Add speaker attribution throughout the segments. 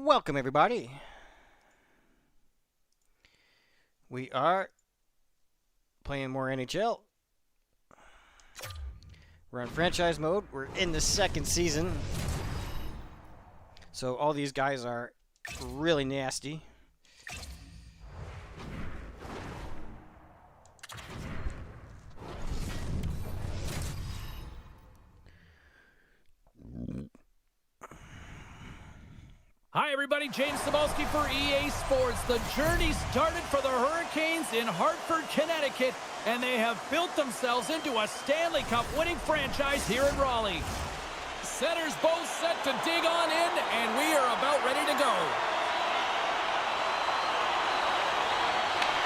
Speaker 1: Welcome, everybody. We are playing more NHL. We're on franchise mode. We're in the second season. So all these guys are really nasty.
Speaker 2: Hi everybody, James Cebulski for EA Sports. The journey started for the Hurricanes in Hartford, Connecticut, and they have built themselves into a Stanley Cup winning franchise here in Raleigh. Centers both set to dig on in, and we are about ready to go.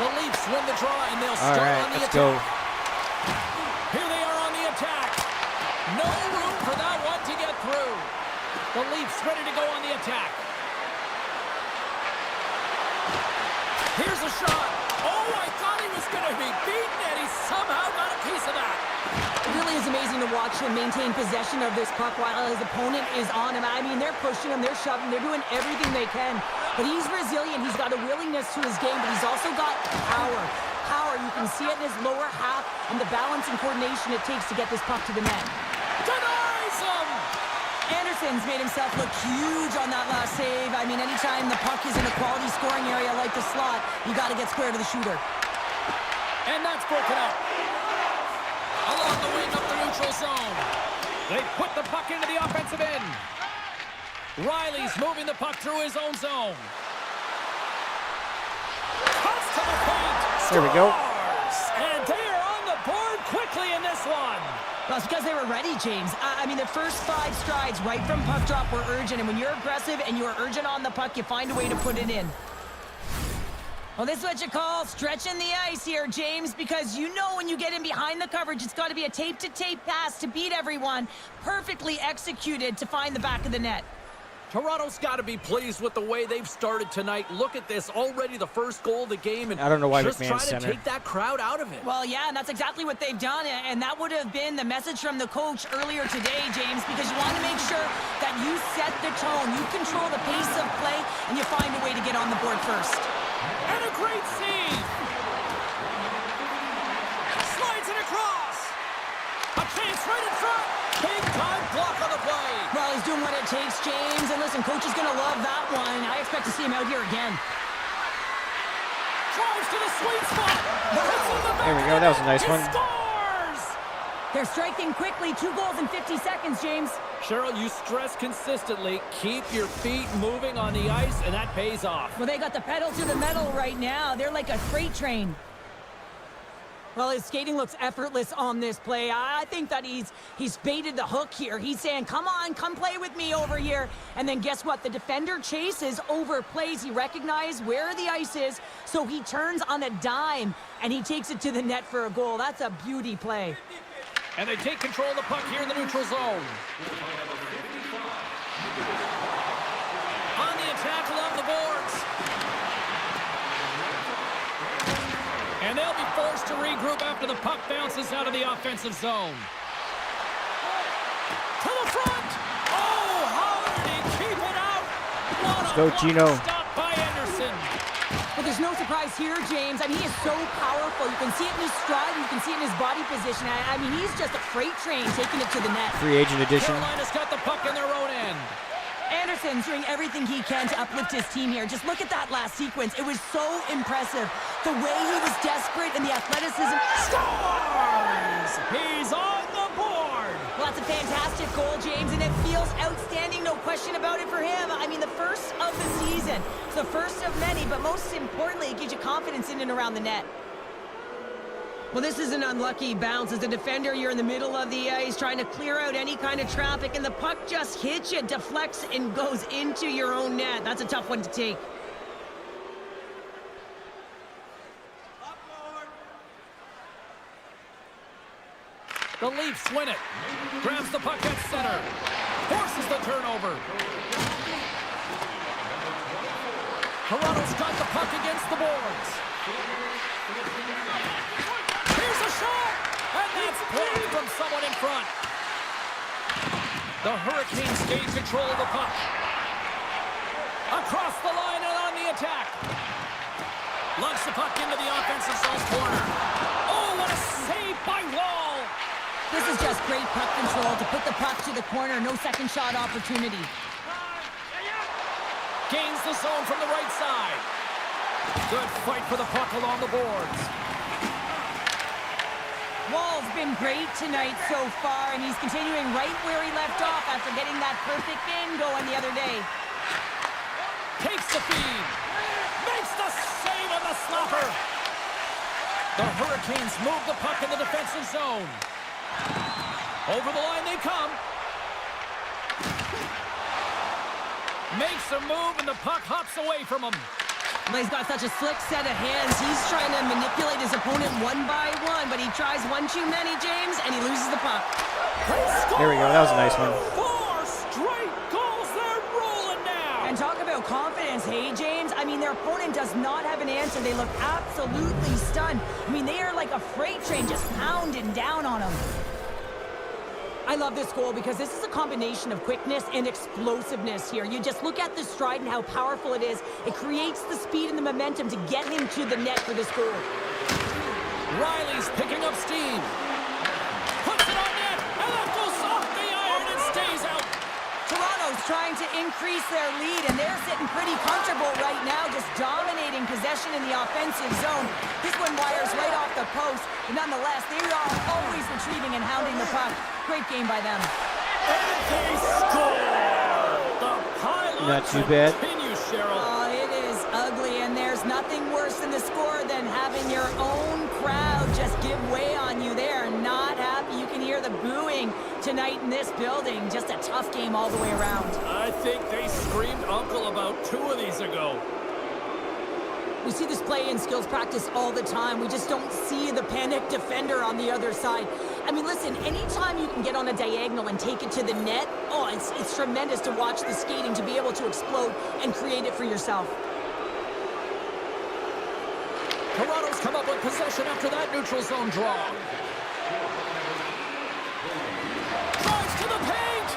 Speaker 2: The Leafs win the draw, and they'll start on the attack.
Speaker 1: Go.
Speaker 2: Here they are on the attack. No room for that one to get through. The Leafs ready to go on the attack. Here's a shot. Oh, I thought he was going to be beaten, and he somehow got a piece of that.
Speaker 3: It really is amazing to watch him maintain possession of this puck while his opponent is on him. I mean, they're pushing him, they're shoving, they're doing everything they can. But he's resilient. He's got a willingness to his game, but he's also got power. Power, you can see it in his lower half and the balance and coordination it takes to get this puck to the net.
Speaker 2: Denies him!
Speaker 3: Anderson's made himself look huge on that last save. I mean, anytime the puck is in a quality scoring area like the slot, you got to get square to the shooter.
Speaker 2: And that's broken up. Along the wing up the neutral zone. They put the puck into the offensive end. Riley's moving the puck through his own zone. Cuts to the paint.
Speaker 1: There we go.
Speaker 2: And they are on the board quickly in this one.
Speaker 3: Well, it's because they were ready, James. I mean, the first 5 strides right from puck drop were urgent, and when you're aggressive and you're urgent on the puck, you find a way to put it in. Well, this is what you call stretching the ice here, James, because you know when you get in behind the coverage, it's got to be a tape-to-tape pass to beat everyone, perfectly executed to find the back of the net.
Speaker 2: Toronto's got to be pleased with the way they've started tonight. Look at this, already the first goal of the game, and
Speaker 1: I don't know why
Speaker 2: just
Speaker 1: McMahon's
Speaker 2: try to
Speaker 1: center.
Speaker 2: take that crowd out of it.
Speaker 3: Well, yeah, and that's exactly what they've done, and that would have been the message from the coach earlier today, James, because you want to make sure that you set the tone, you control the pace of play, and you find a way to get on the board first.
Speaker 2: And a great save! Slides it across! A chance right in front! Big time block on the play!
Speaker 3: Well, he's doing what it takes, James, and listen, coach is going to love that one. I expect to see him out here again.
Speaker 2: Drives to the sweet spot!
Speaker 1: There we go, that was a nice one.
Speaker 2: Scores!
Speaker 3: They're striking quickly, 2 goals in 50 seconds, James.
Speaker 2: Cheryl, you stress consistently, keep your feet moving on the ice, and that pays off.
Speaker 3: Well, they got the pedal to the metal right now. They're like a freight train. Well, his skating looks effortless on this play. I think that he's baited the hook here. He's saying, come on, come play with me over here. And then guess what? The defender chases, overplays. He recognizes where the ice is, so he turns on a dime, and he takes it to the net for a goal. That's a beauty play.
Speaker 2: And they take control of the puck here in the neutral zone. On the attack along the boards. And they'll be forced to regroup after the puck bounces out of the offensive zone. To the front! Oh, how did he keep it out?
Speaker 1: Let's go, Gino.
Speaker 2: Stop by Anderson.
Speaker 3: But there's no surprise here, James. I mean, he is so powerful. You can see it in his stride, you can see it in his body position. I mean, he's just a freight train taking it to the net.
Speaker 1: Free agent edition.
Speaker 2: Carolina's got the puck in their own end.
Speaker 3: Anderson's doing everything he can to uplift his team here. Just look at that last sequence. It was so impressive. The way he was desperate and the athleticism.
Speaker 2: Scores! He's on the board!
Speaker 3: Well, that's a fantastic goal, James, and it feels outstanding, no question about it for him. I mean, the first of the season. It's the first of many, but most importantly, it gives you confidence in and around the net. Well, this is an unlucky bounce. As a defender, you're in the middle of the ice trying to clear out any kind of traffic, and the puck just hits you, deflects, and goes into your own net. That's a tough one to take.
Speaker 2: The Leafs win it. Grabs the puck at center. Forces the turnover. Toronto's got the puck against the boards. Here's a shot! And that's blocked from someone in front. The Hurricanes gain control of the puck. A Across the line and on the attack. Lugs the puck into the offensive zone's corner. Oh, what a save by Wall.
Speaker 3: This is just great puck control to put the puck to the corner. No second shot opportunity.
Speaker 2: Gains the zone from the right side. Good fight for the puck along the boards.
Speaker 3: Wall's been great tonight so far, and he's continuing right where he left off after getting that perfect game going the other day.
Speaker 2: Takes the feed. Makes the save on the slapper. The Hurricanes move the puck in the defensive zone. Over the line they come. Makes a move, and the puck hops away from him.
Speaker 3: But he's got such a slick set of hands. He's trying to manipulate his opponent one by one, but he tries one too many, James, and he loses the puck.
Speaker 1: There we go. That was a nice one.
Speaker 2: 4 straight goals. They're rolling now.
Speaker 3: And talk about confidence, hey, James? I mean, their opponent does not have an answer. They look absolutely stunned. I mean, they are like a freight train just pounding down on them. I love this goal because this is a combination of quickness and explosiveness here. You just look at the stride and how powerful it is. It creates the speed and the momentum to get him to the net for this goal.
Speaker 2: Riley's picking up steam. Puts it on net, and that goes off the iron and stays out.
Speaker 3: Toronto's trying to increase their lead, and they're sitting pretty comfortable right now, just dominating possession in the offensive zone. This one wires right off the post, but nonetheless, they are always retrieving and hounding the puck. Great game by them.
Speaker 2: And they score! The pylon
Speaker 1: Not too bad.
Speaker 2: continues, Cheryl.
Speaker 3: Oh, it is ugly, and there's nothing worse in the score than having your own crowd just give way on you. They are not happy. You can hear the booing tonight in this building. Just a tough game all the way around.
Speaker 2: I think they screamed uncle about 2 of these ago.
Speaker 3: We see this play in skills practice all the time. We just don't see the panic defender on the other side. I mean, listen, anytime you can get on a diagonal and take it to the net, oh, it's tremendous to watch the skating, to be able to explode and create it for yourself.
Speaker 2: Toronto's come up with possession after that neutral zone draw. Drives to the paint!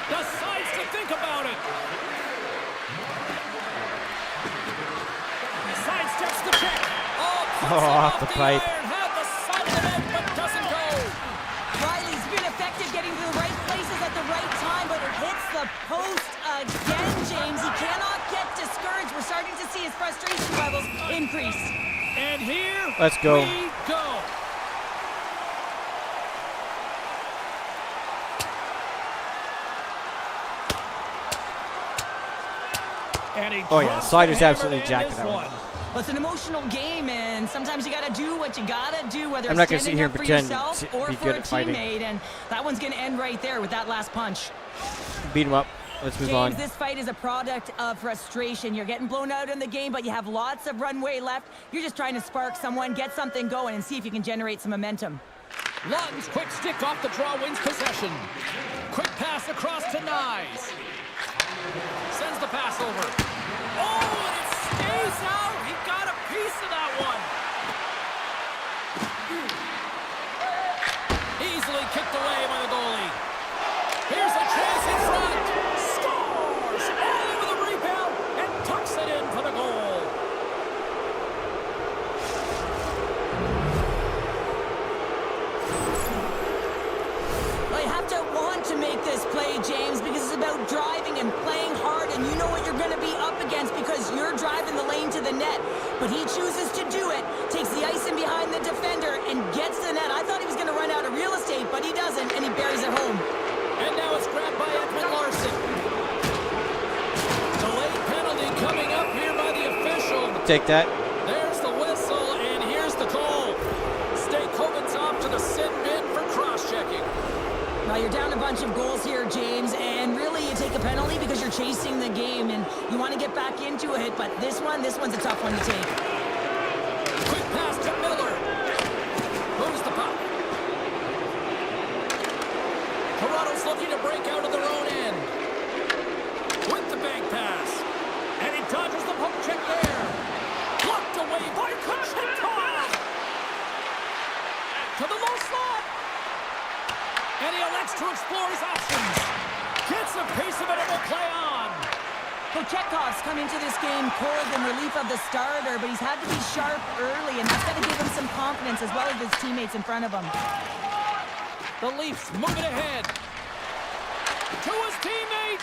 Speaker 2: Decides to think about it. Sidesteps the check. Oh,
Speaker 1: off the pipe.
Speaker 2: Iron, had the side of the net, but doesn't go.
Speaker 3: Riley's been effective getting to the right places at the right time, but it hits the post again, James. He cannot get discouraged. We're starting to see his frustration levels increase.
Speaker 2: And here
Speaker 1: Let's go.
Speaker 2: we go. And he
Speaker 1: Oh, yeah,
Speaker 2: drops
Speaker 1: Slider's
Speaker 2: the hammer
Speaker 1: absolutely
Speaker 2: to
Speaker 1: jacked
Speaker 2: this
Speaker 1: that one.
Speaker 3: Well, it's an emotional game, and sometimes you got to do what you got to do, whether
Speaker 1: I'm not
Speaker 3: it's
Speaker 1: gonna sit
Speaker 3: standing
Speaker 1: here
Speaker 3: up
Speaker 1: and
Speaker 3: for
Speaker 1: pretend
Speaker 3: yourself
Speaker 1: to
Speaker 3: or
Speaker 1: be
Speaker 3: for
Speaker 1: good
Speaker 3: a
Speaker 1: at fighting.
Speaker 3: teammate, and that one's going to end right there with that last punch.
Speaker 1: Beat him up. Let's move on.
Speaker 3: James, this fight is a product of frustration. You're getting blown out in the game, but you have lots of runway left. You're just trying to spark someone, get something going, and see if you can generate some momentum.
Speaker 2: Lutton's quick stick off the draw wins possession. Quick pass across to Nyes. Sends the pass over. Oh, and it stays out. He got a piece of that one. Easily kicked away by the goalie. Here's a chance in front. Scores! All over the rebound and tucks it in for the goal.
Speaker 3: Well, you have to want to make this play, James, because it's about driving and playing hard, and you know what you're going to be up against because you're driving the lane to the net. But he chooses to do it, takes the ice in behind the defender, and gets the net. I thought he was going to run out of real estate, but he doesn't, and he buries it home.
Speaker 2: And now it's grabbed by Edmund Larson. Delayed penalty coming up here by the official.
Speaker 1: Take that.
Speaker 2: There's the whistle, and here's the call. Stakoven's off to the sin bin for cross-checking.
Speaker 3: Now, you're down a bunch of goals here, James, and really you take a penalty because you're chasing the game, and you want to get back into it, but this one's a tough one to take.
Speaker 2: Quick pass to Miller. Moves the puck. Toronto's looking to break out of their own end. With the bank pass. And he dodges the poke check there. Blocked away by Kucherov. To the low slot. And he elects to explore his options. Gets a piece of it and will play on.
Speaker 3: Kochekov's come into this game cold in relief of the starter, but he's had to be sharp early, and that's got to give him some confidence as well as his teammates in front of him.
Speaker 2: The Leafs moving ahead. To his teammate.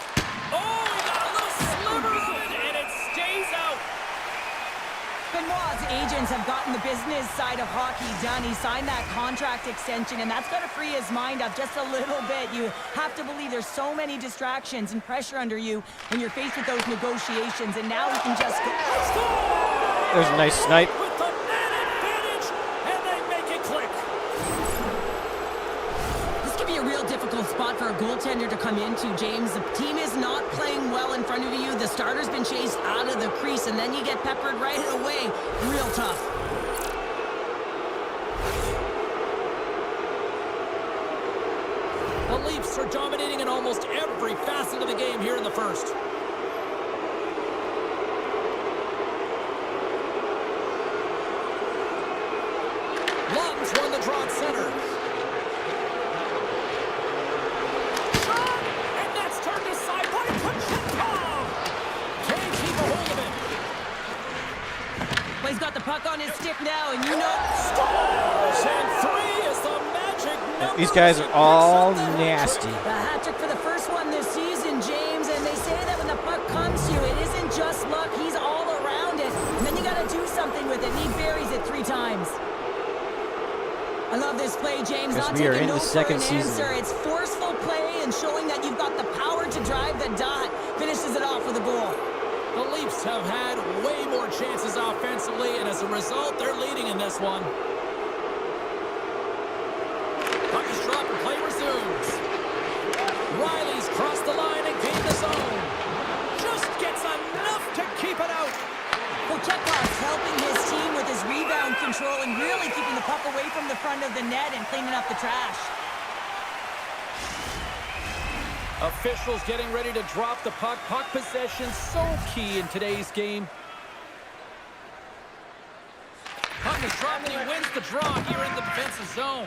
Speaker 2: Oh, he got a little sliver of it, and it stays out.
Speaker 3: Benoit's agents have gotten the business side of hockey done. He signed that contract extension, and that's got to free his mind up just a little bit. You have to believe there's so many distractions and pressure under you when you're faced with those negotiations, and now he can just go.
Speaker 1: There's a nice snipe.
Speaker 2: With the man advantage, and they make it click.
Speaker 3: This could be a real difficult spot for a goaltender to come into, James. The team is not playing well in front of you. The starter's been chased out of the crease, and then you get peppered right away. Real tough.
Speaker 2: The Leafs are dominating in almost every facet of the game here in the first. Lunds won the draw at center. Shot! And that's turned aside by Kochetkov! Can't keep a hold of it.
Speaker 3: Well, he's got the puck on his stick now, and you know...
Speaker 2: Scores! And 3 is the magic number.
Speaker 1: These guys are all nasty.
Speaker 3: The hat trick for the first one this season, James, and they say that when the puck comes to you, it isn't just luck, he's all around it. And then you got to do something with it, and he buries it 3 times. I love this play, James.
Speaker 1: Guess
Speaker 3: Not
Speaker 1: we are
Speaker 3: taking
Speaker 1: in
Speaker 3: no
Speaker 1: the second
Speaker 3: for an
Speaker 1: season.
Speaker 3: answer. It's forceful play and showing that you've got the power to drive the dot. Finishes it off with a goal.
Speaker 2: The Leafs have had way more chances offensively, and as a result, they're leading in this one. Puck is dropped and play resumes. Riley's crossed the line and gained the zone. Just gets enough to keep it out.
Speaker 3: Kochetkov's helping his team with his rebound control and really keeping the puck away from the front of the net and cleaning up the trash.
Speaker 2: Officials getting ready to drop the puck. Puck possession so key in today's game. Puck is dropped and he wins the draw here in the defensive zone.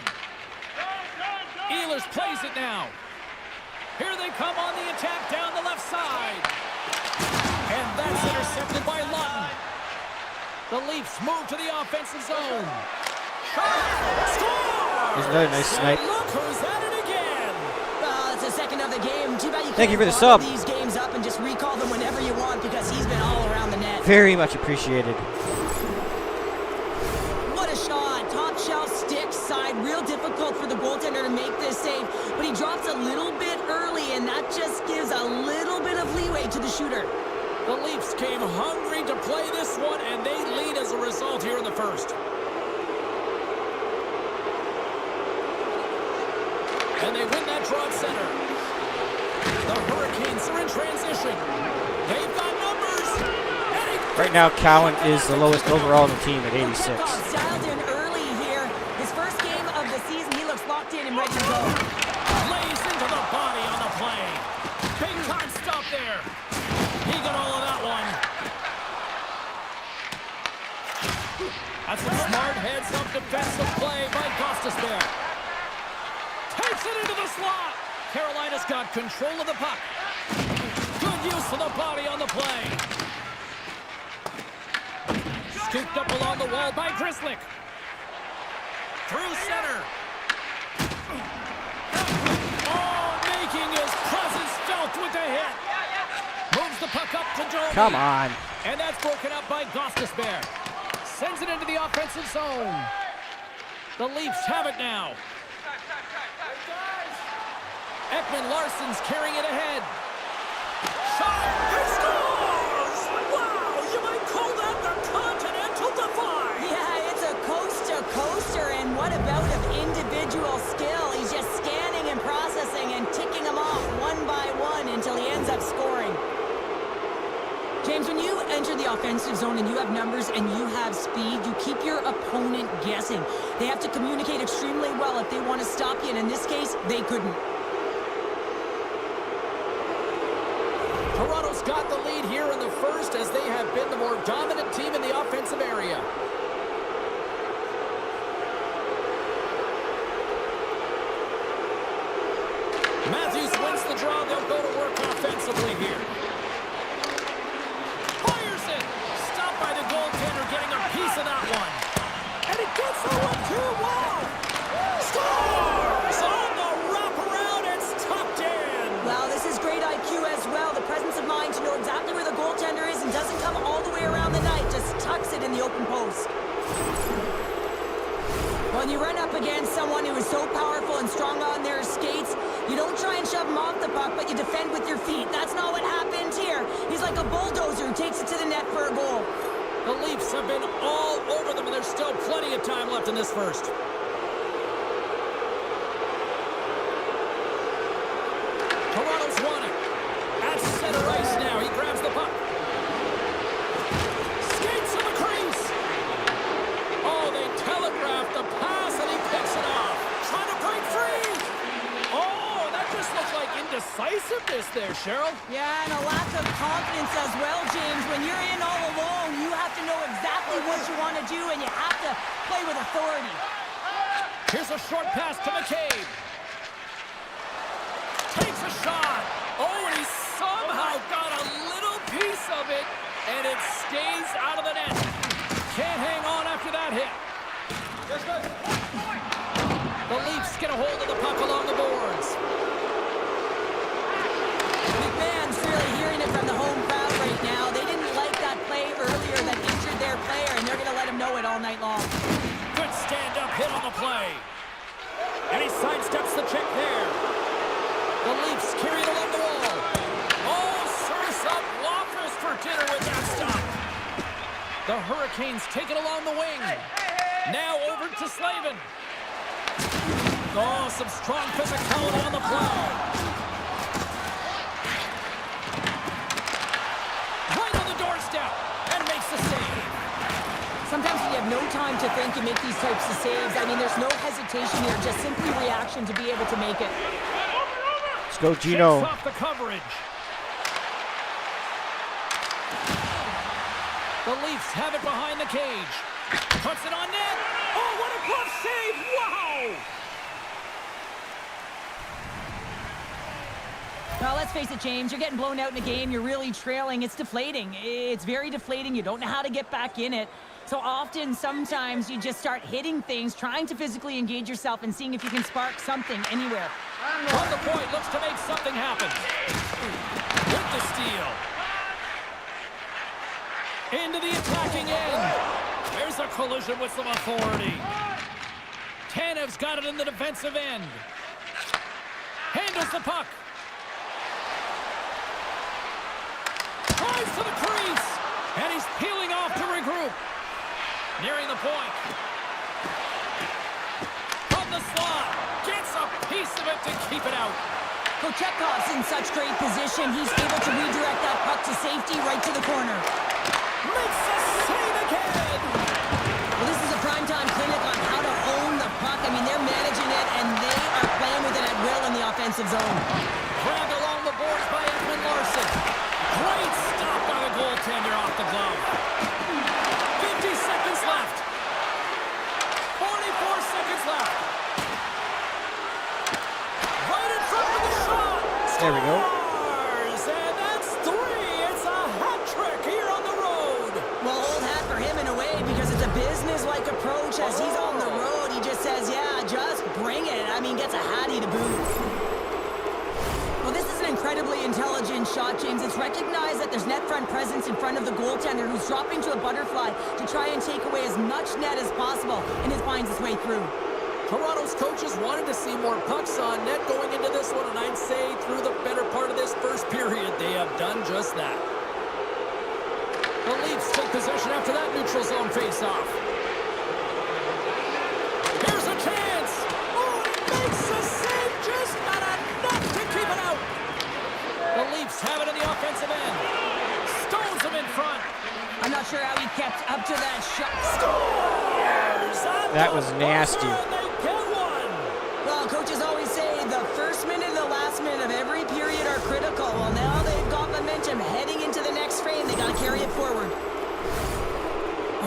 Speaker 2: Ehlers plays it now. Here they come on the attack down the left side. And that's intercepted by Lutton. The Leafs move to the offensive zone. Score!
Speaker 1: There's another nice snipe.
Speaker 2: And look who's at it again.
Speaker 3: It's the second of the game. Too bad you
Speaker 1: Thank you
Speaker 3: can't
Speaker 1: for the sub.
Speaker 3: bottle these games up and just recall them whenever you want because he's been all around the net.
Speaker 1: Very much appreciated.
Speaker 3: What a shot. Top shelf stick side. Real difficult for the goaltender to make this save, but he drops a little bit early, and that just gives a little bit of leeway to the shooter.
Speaker 2: The Leafs came hungry to play this one, and they lead as a result here in the first. And they win that draw at center. The Hurricanes are in transition. They've got numbers.
Speaker 1: Right now, Cowan is the lowest overall in the team at 86.
Speaker 3: Kochetkov's dialed in early here. His first game of the season, he looks locked in and ready to go.
Speaker 2: Lays into the body on the play. Big time stop there. He got all of that one. That's a smart heads-up defensive play by Gostisbehere. Takes it into the slot. Carolina's got control of the puck. Good use of the body on the play. Scooped up along the wall by Grzelcyk. Through center. Oh, making his presence felt with the hit. Moves the puck up to Joe.
Speaker 1: Come on.
Speaker 2: And that's broken up by Gostisbehere. Sends it into the offensive zone. The Leafs have it now. Ekman Larsson's carrying it ahead. Shot! He scores! Wow, you might call that the Continental Divide.
Speaker 3: Yeah, it's a coast-to-coaster, and what about of individual skill? He's just scanning and processing and ticking them off one by one until he ends up scoring. James, when you enter the offensive zone and you have numbers and you have speed, you keep your opponent guessing. They have to communicate extremely well if they want to stop you, and in this case, they couldn't.
Speaker 2: Toronto's got the lead here in the first as they have been the more dominant team in the offensive area. Matthews wins the draw. They'll go to work offensively here. have been all over them, and there's still plenty of time left in this first. Toronto's won it. At center ice now. He grabs the puck. Skates to the crease. Oh, they telegraphed the pass, and he picks it off. Trying to break free. Oh, that just looks like indecisiveness there, Cheryl.
Speaker 3: Yeah, and a lack of confidence as well, James. When you're in all alone, you have to know exactly what you want to do, and you have to play with authority.
Speaker 2: Here's a short pass to McCabe. Takes a shot. Oh, and he somehow got a little piece of it, and it stays out of the net. Can't hang on after that hit. The Leafs get a hold of the puck along the boards.
Speaker 3: McMahon's really hearing it from the home crowd right now. They didn't like that play earlier that injured their player, and they're going to let him know it all night long.
Speaker 2: Good stand-up hit on the play. And he sidesteps the check there. The Leafs carry it along the wall. Oh, serves up waffles for dinner with that stop. The Hurricanes take it along the wing. Now over to Slavin. Oh, some strong physicality on the play. Right on the doorstep and makes the save.
Speaker 3: Sometimes when you have no time to think, you make these types of saves. I mean, there's no hesitation here, just simply reaction to be able to make it.
Speaker 1: Let's go, Gino.
Speaker 2: Shakes off the coverage. The Leafs have it behind the cage. Puts it on net. Oh, what a glove save! Wow!
Speaker 3: Well, let's face it, James, you're getting blown out in a game. You're really trailing. It's deflating. It's very deflating. You don't know how to get back in it. So often, sometimes you just start hitting things, trying to physically engage yourself and seeing if you can spark something anywhere.
Speaker 2: On the point, looks to make something happen. With the steal. Into the attacking end. There's a collision with some authority. Tanev's got it in the defensive end. Handles the puck. Drives to the crease. And he's peeling off to regroup. Nearing the point. From the slot. Gets a piece of it to keep it out.
Speaker 3: Kochekhov's in such great position. He's able to redirect that puck to safety right to the corner.
Speaker 2: Makes the save again.
Speaker 3: Well, this is a primetime clinic on how to own the puck. I mean, they're managing it, and they are playing with it at will in the offensive zone.
Speaker 2: Grabbed along the boards by Edmund Larson. Great stop by the goaltender off the glove. 50 seconds left. 44 seconds left. Right in front of the shot.
Speaker 1: There we go.
Speaker 2: Scores, and that's 3. It's a hat trick here on the road.
Speaker 3: Well, old hat for him in a way because it's a business-like approach. As he's on the road, he just says, yeah, just bring it. I mean, gets a hattie to boot. Well, this is an incredibly intelligent shot, James. It's recognized that there's net front presence in front of the goaltender who's dropping to a butterfly to try and take away as much net as possible, and it finds its way through.
Speaker 2: Toronto's coaches wanted to see more pucks on net going into this one, and I'd say through the better part of this first period, they have done just that. The Leafs take possession after that neutral zone face-off. Here's a chance! Oh, he makes the save, just not enough to keep it out! The Leafs have it in the offensive end. Stones him in front.
Speaker 3: I'm not sure how he kept up to that shot.
Speaker 2: Scores!
Speaker 1: That was nasty.
Speaker 3: Well, coaches always say the first minute and the last minute of every period are critical. Well, now they've got momentum heading into the next frame. They got to carry it forward.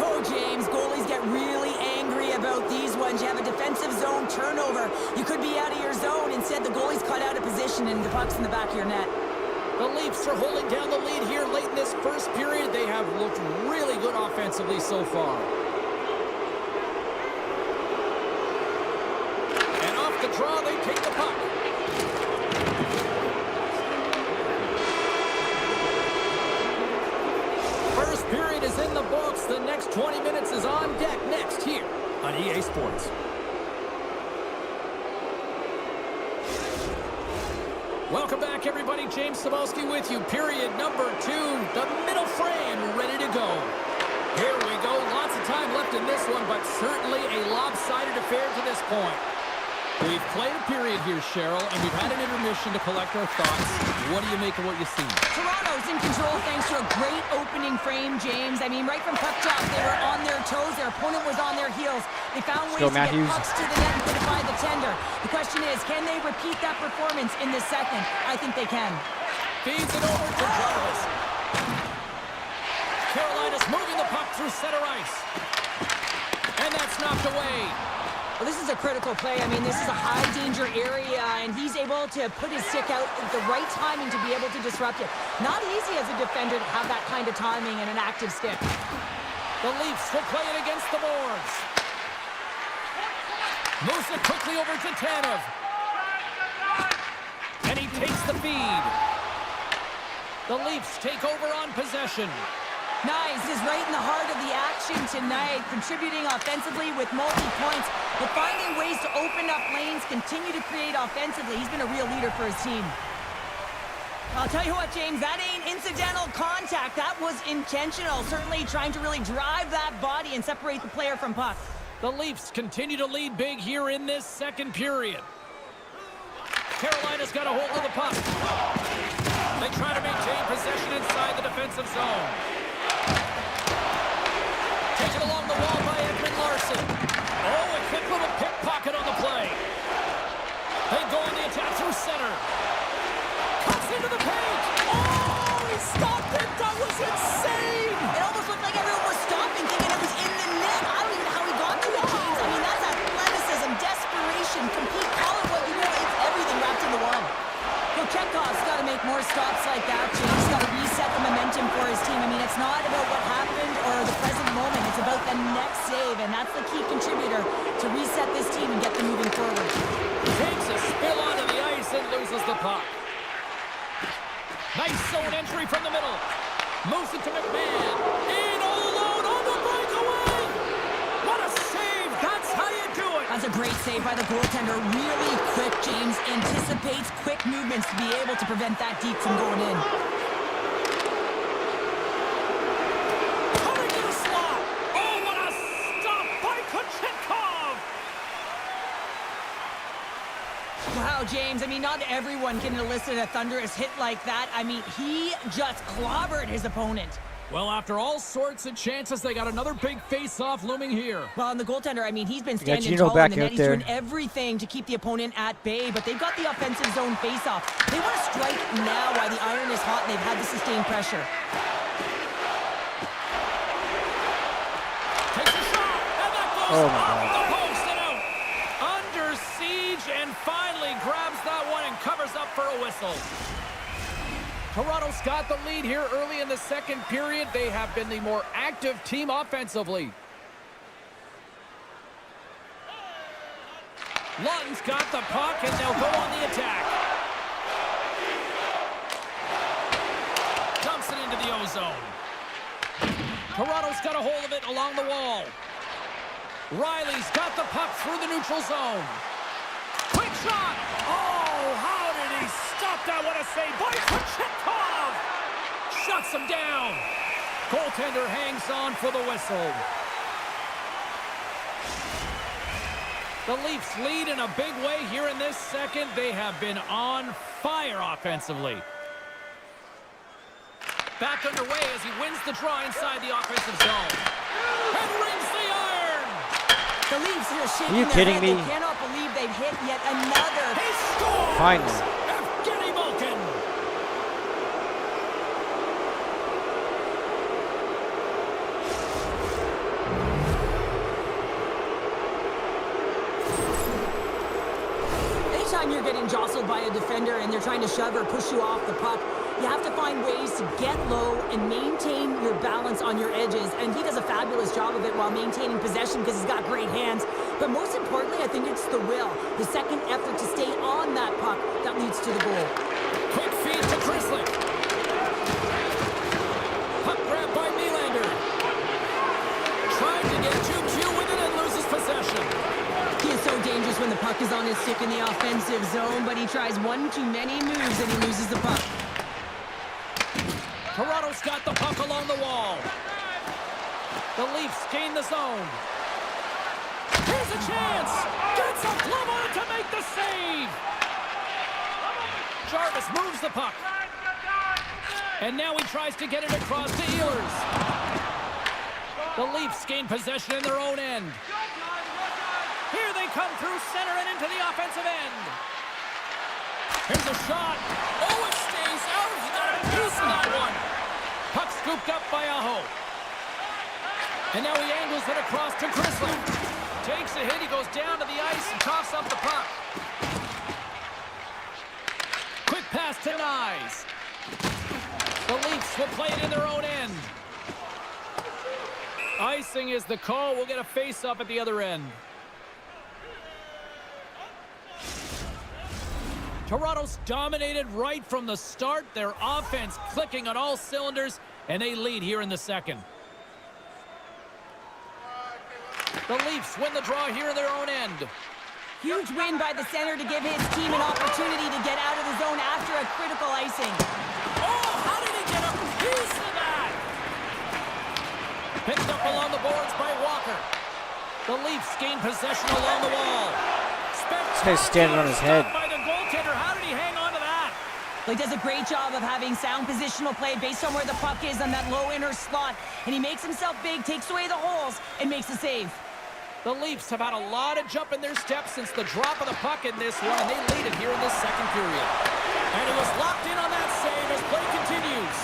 Speaker 3: Oh, James, goalies get really angry about these ones. You have a defensive zone turnover. You could be out of your zone. Instead, the goalie's cut out of position and the puck's in the back of your net.
Speaker 2: The Leafs are holding down the lead here late in this first period. They have looked really good offensively so far. And off the draw, they take the puck. First period is in the books. The next 20 minutes is on deck next here on EA Sports. Welcome back, everybody. James Cebulski with you. Period number 2. The middle frame ready to go. Here we go. in this one, but certainly a lopsided affair to this point. We've played a period here, Cheryl, and we've had an intermission to collect our thoughts. What do you make of what you see?
Speaker 3: Toronto's in control thanks to a great opening frame, James. I mean, right from puck drop, they were on their toes. Their opponent was on their heels. They found ways to get pucks to the net and put it by the tender. The question is, can they repeat that performance in this second? I think they can.
Speaker 2: Feeds it over to Jarvis. Carolina's moving the puck through center ice. And that's knocked away.
Speaker 3: Well, this is a critical play. I mean, this is a high-danger area, and he's able to put his stick out at the right timing to be able to disrupt it. Not easy as a defender to have that kind of timing and an active stick.
Speaker 2: The Leafs will play it against the boards. Moves it quickly over to Tanev. And he takes the feed. The Leafs take over on possession.
Speaker 3: Nice is right in the heart of the action tonight, contributing offensively with multi-points, but finding ways to open up lanes, continue to create offensively. He's been a real leader for his team. I'll tell you what, James, that ain't incidental contact. That was intentional, certainly trying to really drive that body and separate the player from puck.
Speaker 2: The Leafs continue to lead big here in this second period. Carolina's got a hold of the puck. They try to maintain possession inside the defensive zone. Taken along the wall by Edmund Larson. Oh, a quick little pickpocket on the play. They go on the attack through center. Cuts into the paint. Oh, he stopped it. That was insane.
Speaker 3: It almost looked like everyone was stopping, thinking it was in the net. I don't even know how he got to it, James. I mean, that's athleticism, desperation, compete, call it what you will. It's everything wrapped into one. Chekhov's got to make more stops like that, James. He's got to reset the momentum for his team. I mean, it's not about what happened or the present moment. It's about the next save, and that's the key contributor to reset this team and get them moving forward.
Speaker 2: Takes a spill onto the ice and loses the puck. Nice zone entry from the middle. Moves it to McMahon. In all alone on the breakaway. What a save. That's how you do it.
Speaker 3: That's a great save by the goaltender. Really quick, James. Anticipates quick movements to be able to prevent that deep from going in.
Speaker 2: Coming to the slot. Oh, what a stop by Kochetkov.
Speaker 3: Wow, James. I mean, not everyone can elicit a thunderous hit like that. I mean, he just clobbered his opponent.
Speaker 2: Well, after all sorts of chances, they got another big face-off looming here.
Speaker 3: Well, and the goaltender, I mean, he's been standing tall in the net. He's doing everything to keep the opponent at bay, but they've got the offensive zone face-off. They want to strike now while the iron is hot, and they've had to sustain pressure.
Speaker 2: Takes a shot, and that goes off the post and out. Under siege, and finally grabs that one and covers up for a whistle. Toronto's got the lead here early in the second period. They have been the more active team offensively. Lutton's got the puck, and they'll go on the attack. Dumps it into the O-zone. Toronto's got a hold of it along the wall. Riley's got the puck through the neutral zone. Quick shot! Oh, how did he stop that? What a save by Kochetkov! Shuts him down. Goaltender hangs on for the whistle. The Leafs lead in a big way here in this second. They have been on fire offensively. Back underway as he wins the draw inside the offensive zone. And rings the iron!
Speaker 3: The Leafs are shaking
Speaker 1: Are you kidding me?
Speaker 3: They cannot believe they've hit yet another.
Speaker 2: He scores!
Speaker 1: Finally.
Speaker 2: Evgeny Malkin!
Speaker 3: Anytime you're getting jostled by a defender and they're trying to shove or push you off the puck, you have to find ways to get low and maintain your balance on your edges. And he does a fabulous job of it while maintaining possession because he's got great hands. But most importantly, I think it's the will, the second effort to stay on that puck that leads to the goal.
Speaker 2: Quick feed to Chrisley. Puck grab by Nylander. Trying to get 2Q with it and loses possession.
Speaker 3: He is so dangerous when the puck is on his stick in the offensive zone, but he tries one too many moves and he loses the puck.
Speaker 2: Toronto's got the puck along the wall. The Leafs gain the zone. Here's a chance. Gets a glove on it to make the save. Jarvis moves the puck. And now he tries to get it across to Ehlers. The Leafs gain possession in their own end. Here they come through center and into the offensive end. Here's a shot. Oh, it stays out. He got a piece of that one. Puck scooped up by Aho. And now he angles it across to Grizzly. Takes a hit. He goes down to the ice and coughs up the puck. Quick pass to Nyes. The Leafs will play it in their own end. Icing is the call. We'll get a face-off at the other end. Toronto's dominated right from the start. Their offense clicking on all cylinders, and they lead here in the second. The Leafs win the draw here in their own end.
Speaker 3: Huge win by the center to give his team an opportunity to get out of the zone after a critical icing.
Speaker 2: Oh, how did he get a piece of that? Picked up along the boards by Walker. The Leafs gain possession along the wall.
Speaker 1: This guy's standing on his head.
Speaker 2: By the goaltender. How did he hang on to that?
Speaker 3: He does a great job of having sound positional play based on where the puck is on that low inner slot. And he makes himself big, takes away the holes, and makes a save.
Speaker 2: The Leafs have had a lot of jump in their steps since the drop of the puck in this one, and they lead it here in this second period. And it was locked in on that save as play continues.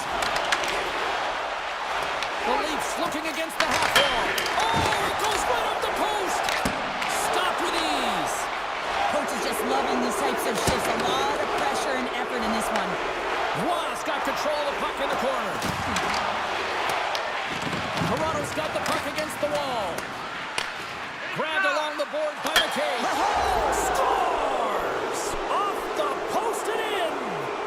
Speaker 2: The Leafs looking against the half wall. Oh, it goes right up the post. Stopped with ease.
Speaker 3: Coach is just loving these types of shifts. A lot of pressure and effort in this one.
Speaker 2: Ross got control of the puck in the corner. Toronto's got the puck against the wall. Grabbed along the board by McKay. Scores! Off the post and in!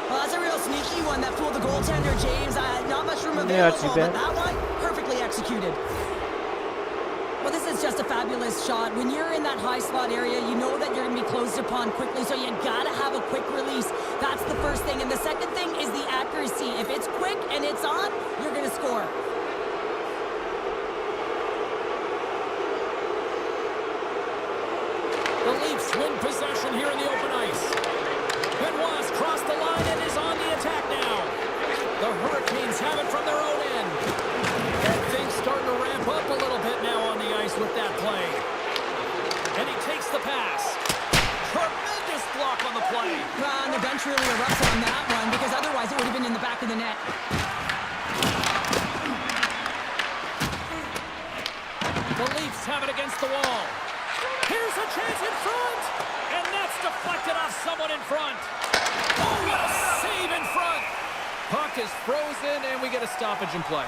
Speaker 3: Well, that's a real sneaky one that fooled the goaltender, James. Not much room available, but that one, perfectly executed. Well, this is just a fabulous shot. When you're in that high slot area, you know that you're going to be closed upon quickly, so you got to have a quick release. That's the first thing. And the second thing is the accuracy. If it's quick and it's on, you're going to score.
Speaker 2: The Leafs win possession here in the open ice. Benoit's crossed the line and is on the attack now. The Hurricanes have it from their own end. And things starting to ramp up a little bit now on the ice with that play. And he takes the pass. Tremendous block on the play.
Speaker 3: And the bench really erupts on that one because otherwise it would have been in the back of the net.
Speaker 2: The Leafs have it against the wall. Here's a chance in front, and that's deflected off someone in front. Oh, what a save in front. Puck is frozen, and we get a stoppage in play.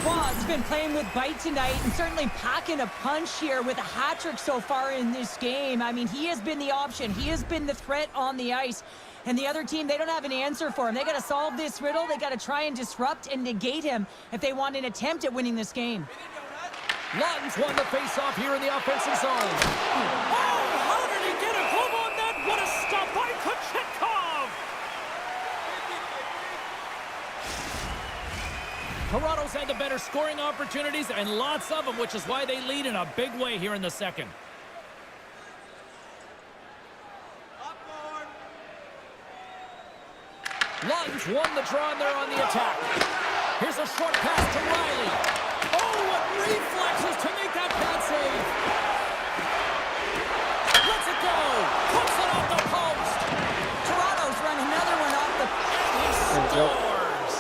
Speaker 3: Quad's been playing with bite tonight and certainly packing a punch here with a hat trick so far in this game. I mean, he has been the option. He has been the threat on the ice. And the other team, they don't have an answer for him. They got to solve this riddle. They got to try and disrupt and negate him if they want an attempt at winning this game.
Speaker 2: Lawton's won the face-off here in the offensive zone. Oh, how did he get a glove on that? What a stop by Kochetkov! Toronto's had the better scoring opportunities and lots of them, which is why they lead in a big way here in the second. Lawton's won the draw and they're on the attack. Here's a short pass to Riley. Oh, what reflexes to make that bad save. Lets it go. Puts it off the post.
Speaker 3: Toronto's run another one off the...
Speaker 2: And he scores.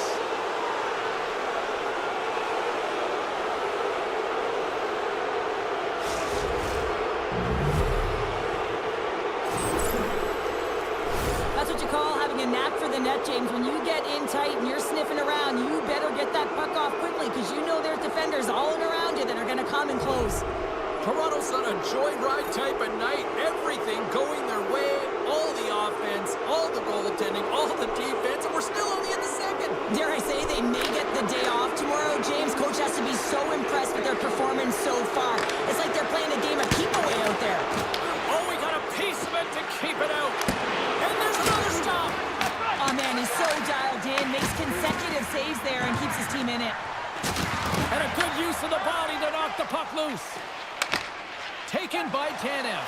Speaker 3: That's what you call having a knack for the net, James. When you get in tight and you're sniffing around, you better get that puck off quickly because you know there's defenders all around you that are going to come and close.
Speaker 2: Toronto's on a joyride type of night. Everything going their way. All the offense, all the goaltending, all the defense, and we're still only in the second.
Speaker 3: Dare I say they may get the day off tomorrow, James. Coach has to be so impressed with their performance so far. It's like they're playing a game of keep away out there.
Speaker 2: Oh, we got a piece of it to keep it out. And there's another stop.
Speaker 3: Oh, man, he's so dialed in. Makes consecutive saves there and keeps his team in it.
Speaker 2: And a good use of the body to knock the puck loose. Taken by Tanev.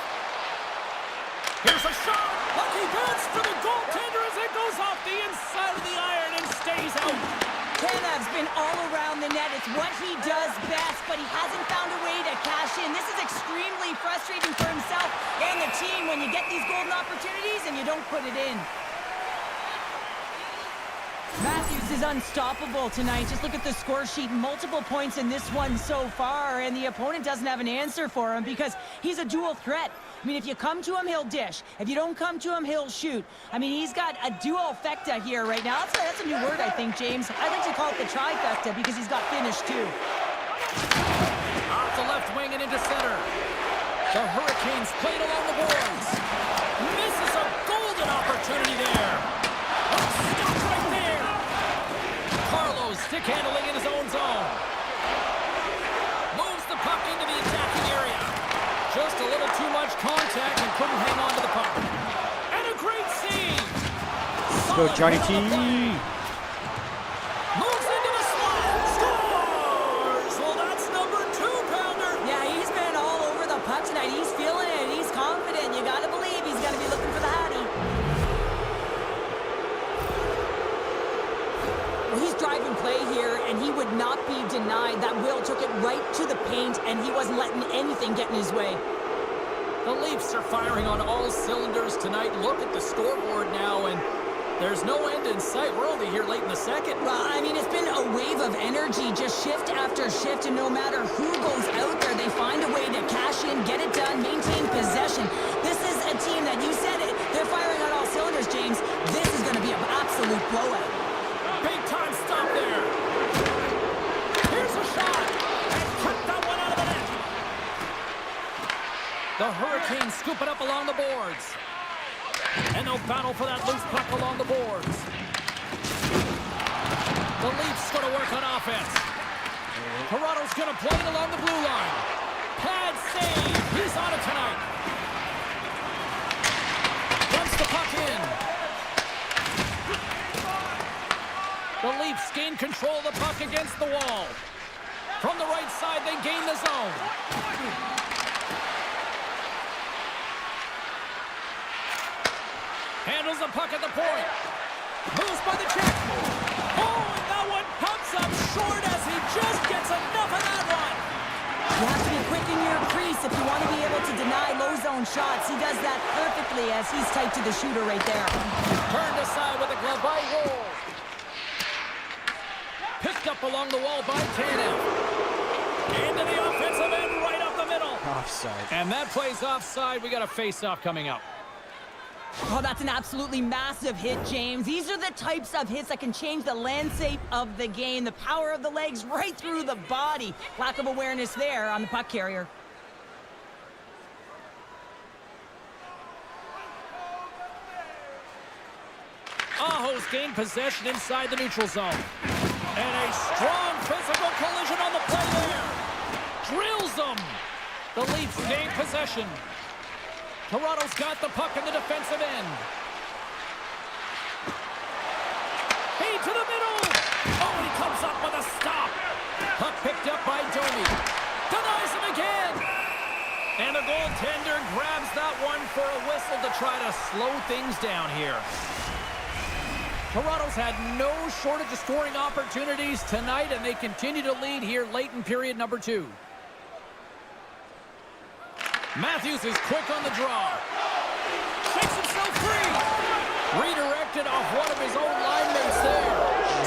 Speaker 2: Here's a shot. Lucky bounce for the goaltender as it goes off the inside of the iron and stays out.
Speaker 3: Tanev's been all around the net. It's what he does best, but he hasn't found a way to cash in. This is extremely frustrating for himself and the team when you get these golden opportunities and you don't put it in. Matthews is unstoppable tonight. Just look at the score sheet. Multiple points in this one so far, and the opponent doesn't have an answer for him because he's a dual threat. I mean, if you come to him, he'll dish. If you don't come to him, he'll shoot. I mean, he's got a duofecta here right now. That's a new word, I think, James. I like to call it the trifecta because he's got finish, too.
Speaker 2: Off the left wing and into center. The Hurricanes played along the boards. Misses a golden opportunity there. Stop right there. Carlos stick handling in his own zone. Moves the puck into the attacking area. Just a little too much contact and couldn't hang on to the puck. And a great save.
Speaker 1: Let's go, Johnny T.
Speaker 2: Moves into the slot. Scores! Well, that's number 2-pounder.
Speaker 3: Yeah, he's been all over the puck tonight. He's feeling it. He's confident. You got to believe he's going to be looking for the Hattie. Well, he's driving play here, and he would not be denied. That Will took it right to the paint, and he wasn't letting anything get in his way.
Speaker 2: The Leafs are firing on all cylinders tonight. Look at the scoreboard now, and there's no end in sight. We're only here late in the second.
Speaker 3: Well, I mean, it's been a wave of energy, just shift after shift, and no matter who goes out there, they find a way to cash in, get it done, maintain possession. This is a team that, you said it, they're firing on all cylinders, James. This is going to be an absolute blowout.
Speaker 2: Big time stop there. Here's a shot. And cut that one out of the net. The Hurricanes scoop it up along the boards. And they'll battle for that loose puck along the boards. The Leafs going to work on offense. Toronto's going to play it along the blue line. Pad save. He's on it tonight. Dumps the puck in. The Leafs gain control of the puck against the wall. From the right side, they gain the zone. Handles the puck at the point. Moves by the check. Oh, and that one comes up short as he just gets enough of that one.
Speaker 3: You have to be quick in your crease if you want to be able to deny low zone shots. He does that perfectly as he's tight to the shooter right there.
Speaker 2: Turned aside with a glove by Woll. Picked up along the wall by Tanev. Into the offensive end right up the middle.
Speaker 1: Offside.
Speaker 2: And that plays offside. We got a face-off coming up.
Speaker 3: Oh, that's an absolutely massive hit, James. These are the types of hits that can change the landscape of the game. The power of the legs right through the body. Lack of awareness there on the puck carrier.
Speaker 2: Aho's gained possession inside the neutral zone. And a strong physical collision on the play there. Drills them. The Leafs gain possession. Toronto's got the puck in the defensive end. Hey, to the middle. Oh, and he comes up with a stop. Puck picked up by Domi. Denies him again. And the goaltender grabs that one for a whistle to try to slow things down here. Toronto's had no shortage of scoring opportunities tonight, and they continue to lead here late in period number 2. Matthews is quick on the draw. Shakes himself free. Redirected off one of his own line mates there.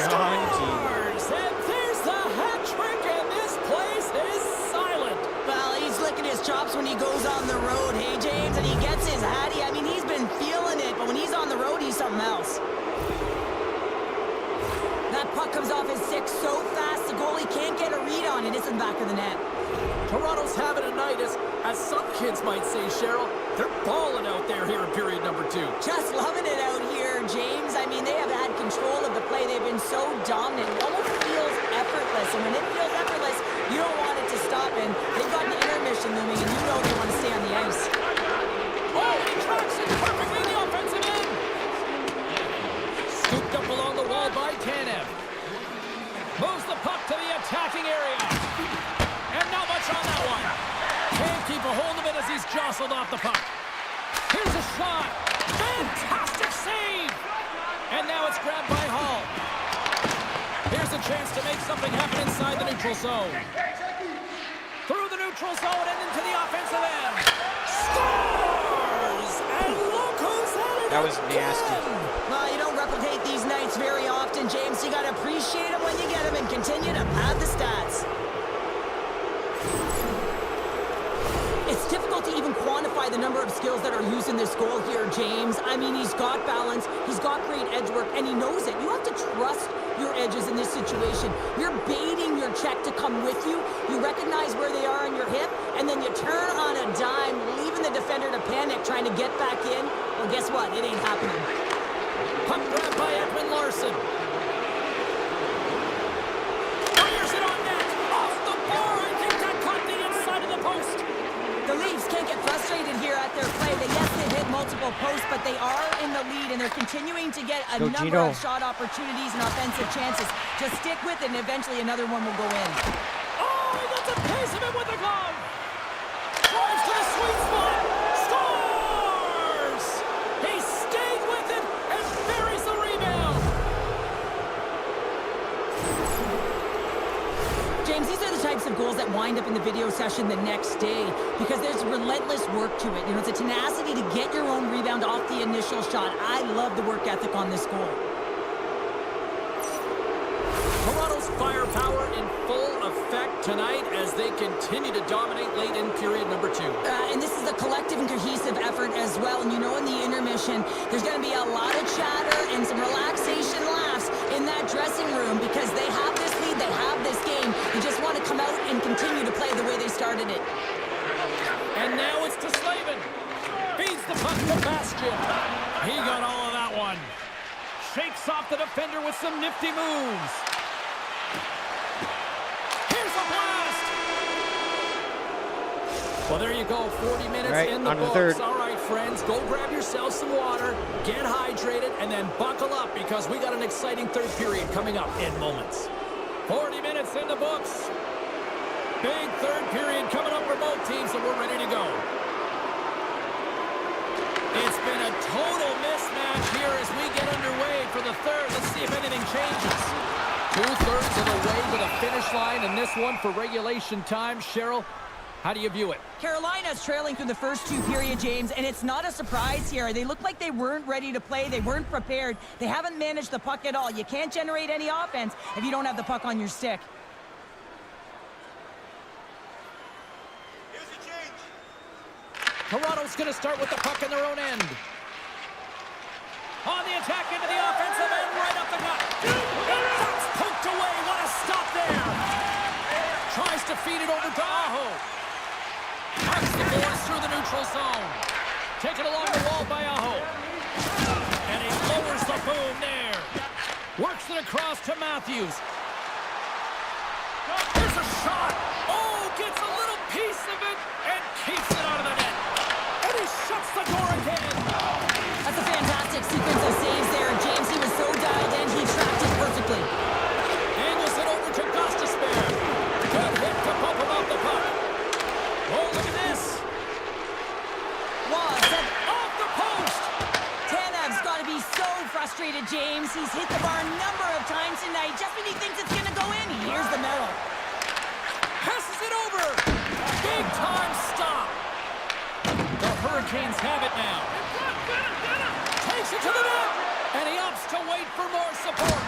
Speaker 2: Scores! And there's the hat trick, and this place is silent.
Speaker 3: Well, he's licking his chops when he goes on the road, hey, James, and he gets his hattie. I mean, he's been feeling it, but when he's on the road, he's something else. That puck comes off his stick so fast, the goalie can't get a read on it. It's in the back of the net.
Speaker 2: Toronto's having a night, as some kids might say, Cheryl. They're balling out there here in period number 2.
Speaker 3: Just loving it out here, James. I mean, they have had control of the play. They've been so dominant. It almost feels effortless. And when it feels effortless, you don't want it to stop. And they've got an intermission looming, and you know they want to stay on the ice.
Speaker 2: Oh, he tracks it perfectly in the offensive end. Scooped up along the wall by Tanev. Moves the puck to the attacking area. jostled off the puck. Here's a shot. Fantastic save. And now it's grabbed by Hall. Here's a chance to make something happen inside the neutral zone. Through the neutral zone and into the offensive end. Scores! And look who's at it.
Speaker 1: That was nasty.
Speaker 3: Well, you don't replicate these nights very often, James. You got to appreciate them when you get them and continue to pad the stats. It's difficult to even quantify the number of skills that are used in this goal here, James. I mean, he's got balance, he's got great edge work, and he knows it. You have to trust your edges in this situation. You're baiting your check to come with you. You recognize where they are on your hip, and then you turn on a dime, leaving the defender to panic, trying to get back in. Well, guess what? It ain't happening.
Speaker 2: Puck grab by Ekman Larson. Fires it on net. Off the bar. I think that caught the inside of the post.
Speaker 3: The Leafs can't get frustrated here at their play. They've hit multiple posts, but they are in the lead, and they're continuing to get a number of shot opportunities and offensive chances. Just stick with it, and eventually another one will go in.
Speaker 2: Oh, he gets a piece of it with the glove. Drives to the sweet spot. Scores! He stayed with it and buries the rebound.
Speaker 3: James, these are the types of goals that wind up in the video session the next day because there's relentless work to it. You know, it's a tenacity to get your own rebound off the initial shot. I love the work ethic on this goal.
Speaker 2: Toronto's firepower in full effect tonight as they continue to dominate late in period number 2.
Speaker 3: And this is a collective and cohesive effort as well. And you know, in the intermission, there's going to be a lot of chatter and some relaxation laughs in that dressing room because they have this lead, they have this game. You just want to come out and continue to play the way they started it.
Speaker 2: And now it's to Slavin. Feeds the puck to Bastian. He got all of that one. Shakes off the defender with some nifty moves. Here's a blast. Well, there you go. 40 minutes in the books. All right, friends, go grab yourself some water, get hydrated, and then buckle up because we got an exciting third period coming up in moments. 40 minutes in the books. Big third period coming up for both teams, and we're ready to go. It's been a total mismatch here as we get underway for the third. Let's see if anything changes. 2/3 of the way to the finish line, and this one for regulation time. Cheryl, how do you view it?
Speaker 3: Carolina's trailing through the first 2 periods, James, and it's not a surprise here. They look like they weren't ready to play. They weren't prepared. They haven't managed the puck at all. You can't generate any offense if you don't have the puck on your stick.
Speaker 2: Toronto's going to start with the puck in their own end. On the attack into the offensive end, right up the gut. That's poked away. What a stop there. Tries to feed it over to Aho. Marks the boards through the neutral zone. Taken along the wall by Aho. And he lowers the boom there. Works it across to Matthews. Here's a shot. Oh, gets a little piece of it and keeps it out of the net. And he shuts the door again.
Speaker 3: That's a fantastic sequence of saves there. James, he was so dialed in, he tracked it perfectly.
Speaker 2: Angles it over to Gostisbehere. Good hit to bump him off the puck. Oh, look at this.
Speaker 3: Was
Speaker 2: off the post.
Speaker 3: Tanev's got to be so frustrated, James. He's hit the bar a number of times tonight. Just when he thinks it's going to go in, here's the medal.
Speaker 2: Passes it over. Big time stop. The Hurricanes have it now. Takes it to the net. And he opts to wait for more support.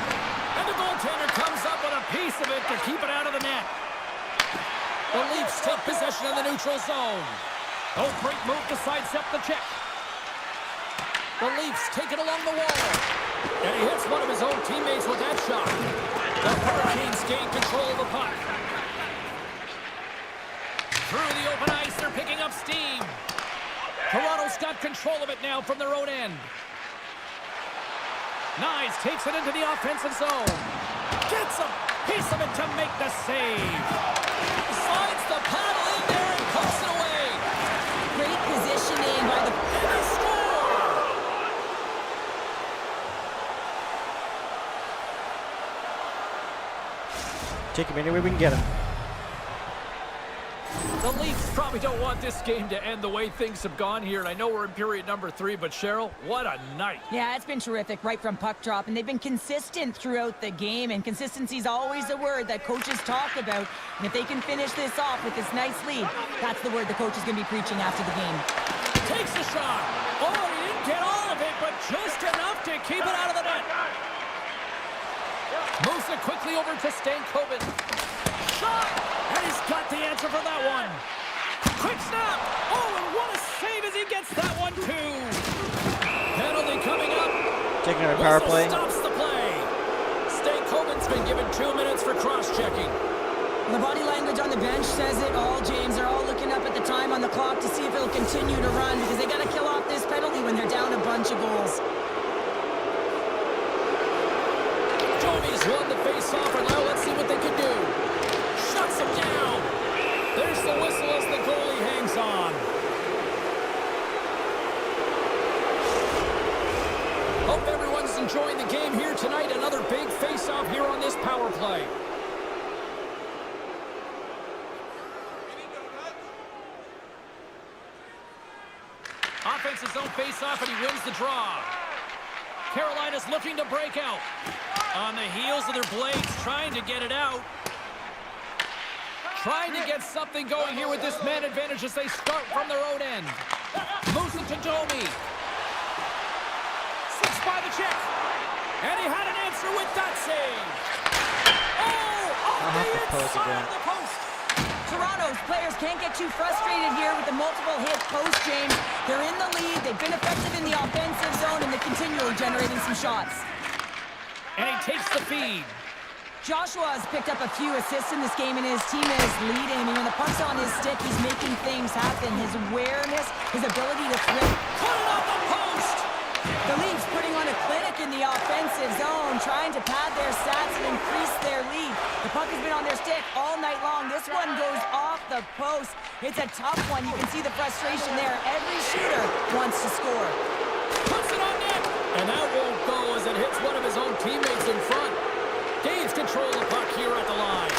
Speaker 2: And the goaltender comes up with a piece of it to keep it out of the net. The Leafs take possession of the neutral zone. Oh, great move to sidestep the check. The Leafs take it along the wall. And he hits one of his own teammates with that shot. The Hurricanes gain control of the puck. Through the open ice, they're picking up steam. Toronto's got control of it now from their own end. Nyes takes it into the offensive zone. Gets a piece of it to make the save. Slides the paddle in there and puts it away.
Speaker 3: Great positioning by the...
Speaker 2: And they score!
Speaker 1: Take him anywhere we can get him.
Speaker 2: The Leafs probably don't want this game to end the way things have gone here, and I know we're in period number 3, but Cheryl, what a night.
Speaker 3: Yeah, it's been terrific right from puck drop, and they've been consistent throughout the game, and consistency is always a word that coaches talk about, and if they can finish this off with this nice lead, that's the word the coach is going to be preaching after the game.
Speaker 2: Takes the shot. Oh, he didn't get all of it, but just enough to keep it out of the net. Moves it quickly over to Stankoven. Shot! And he's got the answer for that one. Quick snap! Oh, and what a save as he gets that one, too. Penalty coming up.
Speaker 1: Taking our power play.
Speaker 2: Stops the play. Stankoven's been given 2 minutes for cross-checking.
Speaker 3: The body language on the bench says it all, James. They're all looking up at the time on the clock to see if it'll continue to run because they got to kill off this penalty when they're down a bunch of goals.
Speaker 2: Joey's won the face-off, and now let's see what they can do. Shuts him down. There's the whistle as the goalie hangs on. Hope everyone's enjoying the game here tonight. Another big face-off here on this power play. Offensive zone face-off, and he wins the draw. Carolina's looking to break out. On the heels of their blades, trying to get it out. Trying to get something going here with this man advantage as they start from their own end. Moves it to Domi. Slips by the check. And he had an answer with that save. Oh, off the inside of the post.
Speaker 3: Toronto's players can't get too frustrated here with the multiple hit post, James. They're in the lead, they've been effective in the offensive zone, and they're continually generating some shots.
Speaker 2: And he takes the feed.
Speaker 3: Joshua has picked up a few assists in this game, and his team is leading. I mean, when the puck's on his stick, he's making things happen. His awareness, his ability to thread.
Speaker 2: Put it on the post!
Speaker 3: The Leafs putting on a clinic in the offensive zone, trying to pad their stats and increase their lead. The puck has been on their stick all night long. This one goes off the post. It's a tough one. You can see the frustration there. Every shooter wants to score.
Speaker 2: Puts it on net! And that won't go as it hits one of his own teammates in front. Gains control of the puck here at the line.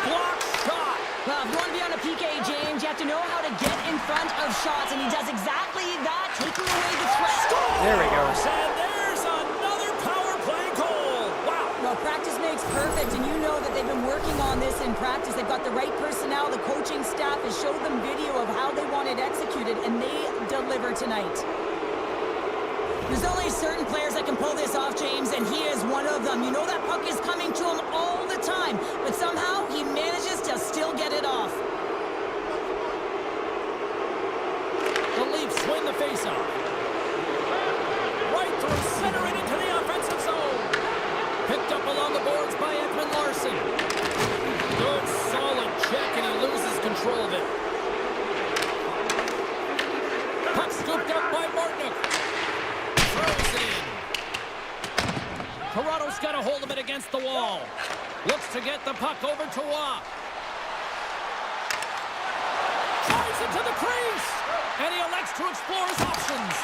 Speaker 2: Block shot!
Speaker 3: Well, if you want to be on a PK, James, you have to know how to get in front of shots, and he does exactly that, taking away the threat.
Speaker 1: There we go.
Speaker 2: And there's another power play goal. Wow.
Speaker 3: Well, practice makes perfect, and you know that they've been working on this in practice. They've got the right personnel. The coaching staff has showed them video of how they want it executed, and they deliver tonight. There's only certain players that can pull this off, James, and he is one of them. You know that puck is coming to him all the time, but somehow he manages to still get it off.
Speaker 2: The Leafs win the faceoff. Right through center and into the offensive zone. Picked up along the boards by Edmund Larson. Good, solid check, and he loses control of it. Puck scooped up by Martinook. Throws it in. Toronto's got a hold of it against the wall. Looks to get the puck over to Waugh. Drives into the crease. And he elects to explore his options.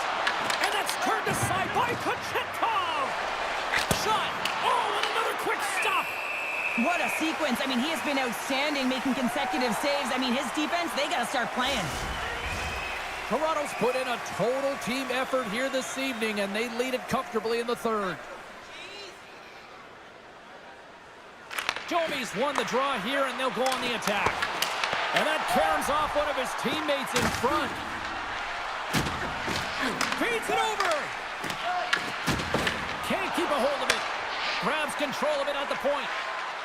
Speaker 2: And that's turned aside by Kochetkov. Shot. Oh, and another quick stop.
Speaker 3: What a sequence. I mean, he has been outstanding, making consecutive saves. I mean, his defense, they got to start playing.
Speaker 2: Toronto's put in a total team effort here this evening, and they lead it comfortably in the third. Domi's won the draw here, and they'll go on the attack. And that caroms off one of his teammates in front. Feeds it over. Can't keep a hold of it. Grabs control of it at the point.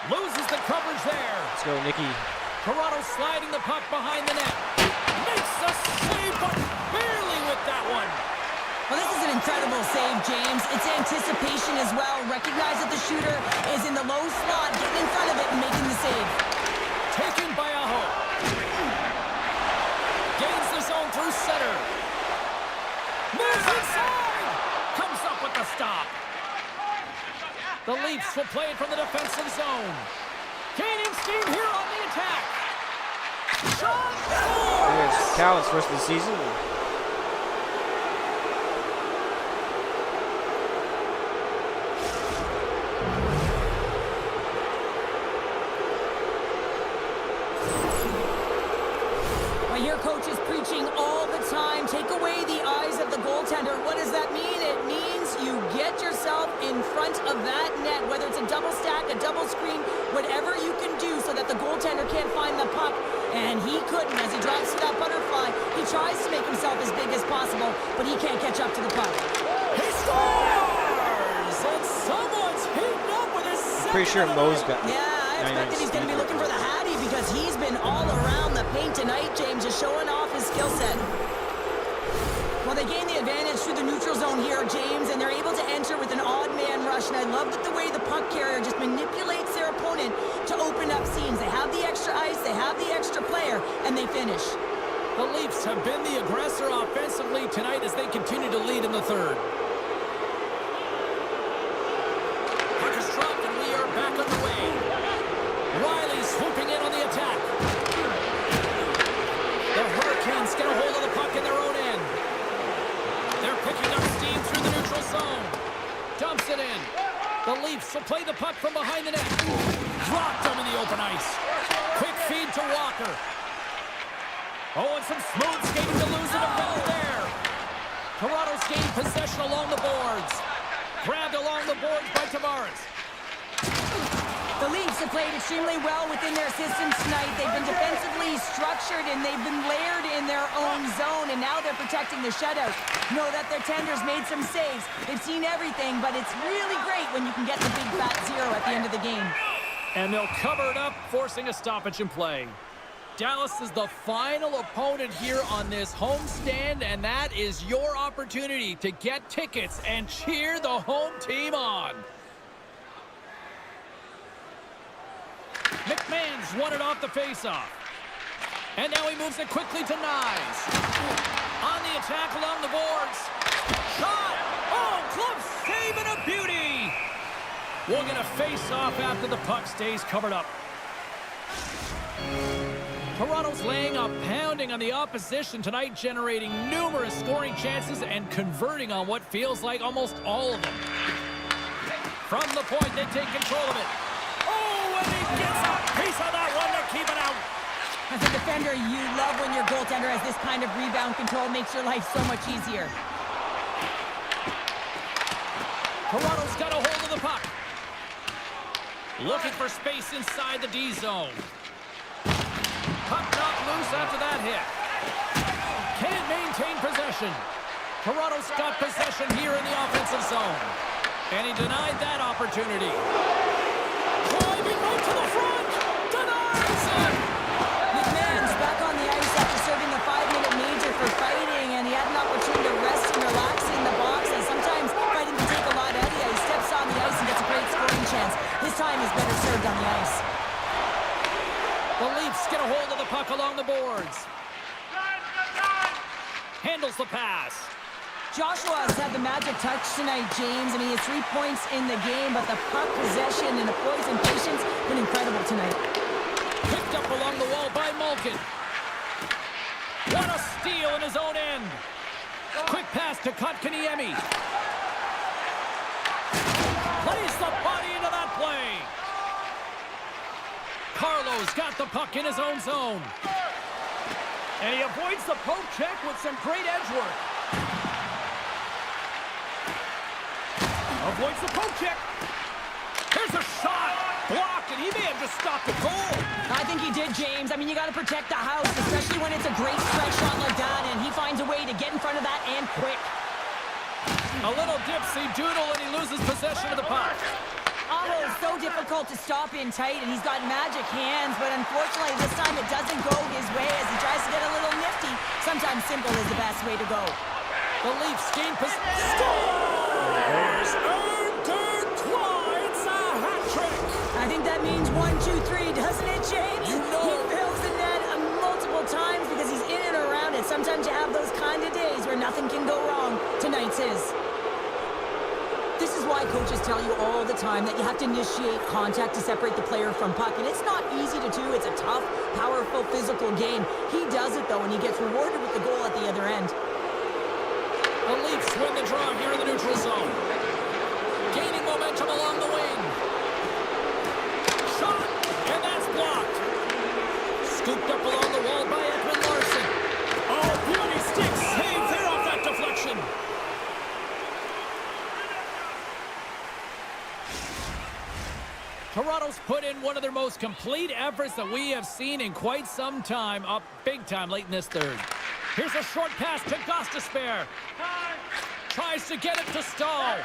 Speaker 2: Loses the coverage there.
Speaker 1: Let's go, Nicky.
Speaker 2: Toronto sliding the puck behind the net. Makes the save, but barely with that one.
Speaker 3: Well, this is an incredible save, James. It's anticipation as well. Recognize that the shooter is in the low slot, getting in front of it and making the save.
Speaker 2: Taken by Aho. Gains the zone through center. Moves inside. Comes up with the stop. The Leafs will play it from the defensive zone. Gaining steam here on the attack. Shot!
Speaker 1: Here's Callan's first of the season.
Speaker 3: I hear coaches preaching all the time, take away the eyes of the goaltender. What does that mean? It means you get yourself in front of that net, whether it's a double stack, a double screen, whatever you can do so that the goaltender can't find the puck. And he couldn't as he drives to that butterfly. He tries to make himself as big as possible, but he can't catch up to the puck.
Speaker 2: He scores! And someone's heating up with his second.
Speaker 1: Pretty sure Mo's got.
Speaker 3: Yeah, I expect that he's going to be looking for the Hattie because he's been all around the paint tonight, James, just showing off his skill set. Well, they gain the advantage through the neutral zone here, James, and they're able to enter with an odd man rush, and I love that the way the puck carrier just manipulates their opponent to open up seams. They have the extra ice, they have the extra player, and they finish.
Speaker 2: The Leafs have been the aggressor offensively tonight as they continue to lead in the third. Puck is dropped, and we are back underway. Riley swooping in on the attack. The Hurricanes get a hold of the puck in their own end. They're picking up steam through the neutral zone. Dumps it in. The Leafs will play the puck from behind the net. Dropped them in the open ice. Quick feed to Walker. Oh, and some smooth skating to lose the defender there. Toronto's gained possession along the boards. Grabbed along the boards by Tavares.
Speaker 3: The Leafs have played extremely well within their systems tonight. They've been defensively structured and they've been layered in their own zone, and now they're protecting the shutout. Know that their tenders made some saves. They've seen everything, but it's really great when you can get the big fat zero at the end of the game.
Speaker 2: And they'll cover it up, forcing a stoppage in play. Dallas is the final opponent here on this homestand, and that is your opportunity to get tickets and cheer the home team on. McMahon's won it off the faceoff. And now he moves it quickly to Nyes. On the attack along the boards. Shot! Oh, glove save and a beauty! We'll get a face-off after the puck stays covered up. Toronto's laying a pounding on the opposition tonight, generating numerous scoring chances and converting on what feels like almost all of them. From the point, they take control of it. Oh, and he gets a piece of that one to keep it out.
Speaker 3: As a defender, you love when your goaltender has this kind of rebound control. Makes your life so much easier.
Speaker 2: Toronto's got a hold of the puck. Looking for space inside the D zone. Puck knocked loose after that hit. Can't maintain possession. Toronto's got possession here in the offensive zone. And he denied that opportunity. Driving right to the front. Denies it.
Speaker 3: McMahon's back on the ice after serving the 5-minute major for fighting, and he had an opportunity to rest and relax in the box. And sometimes fighting can take a lot out of you. He steps on the ice and gets a great scoring chance. His time is better served on the ice.
Speaker 2: The Leafs get a hold of the puck along the boards. Handles the pass.
Speaker 3: Joshua has had the magic touch tonight, James. I mean, he has 3 points in the game, but the puck possession and the poise and patience have been incredible tonight.
Speaker 2: Picked up along the wall by Malkin. What a steal in his own end. Quick pass to Kotkaniemi. Plays the body into that play. Carlo's got the puck in his own zone. And he avoids the poke check with some great edge work. Avoids the poke check. Here's a shot. Blocked, and he may have just stopped the goal.
Speaker 3: I think he did, James. I mean, you got to protect the house, especially when it's a great stretch shot like that, and he finds a way to get in front of that and quick.
Speaker 2: A little dipsy doodle, and he loses possession of the puck.
Speaker 3: Aho is so difficult to stop in tight, and he's got magic hands, but unfortunately this time it doesn't go his way as he tries to get a little nifty. Sometimes simple is the best way to go.
Speaker 2: The Leafs gain possession. Scores! It's a hat trick!
Speaker 3: I think that means 1, 2, 3, doesn't it, James?
Speaker 2: You know.
Speaker 3: He fills the net multiple times because he's in and around it. Sometimes you have those kind of days where nothing can go wrong. Tonight's his. This is why coaches tell you all the time that you have to initiate contact to separate the player from puck. And it's not easy to do. It's a tough, powerful, physical game. He does it, though, and he gets rewarded with the goal at the other end.
Speaker 2: The Leafs win the draw here in the neutral zone. Gaining momentum along the wing. Shot, and that's blocked. Scooped up along the wall by Edwin Larson. put in one of their most complete efforts that we have seen in quite some time, up big time late in this third. Here's a short pass to Gostisbehere. Tries to get it to Stahl.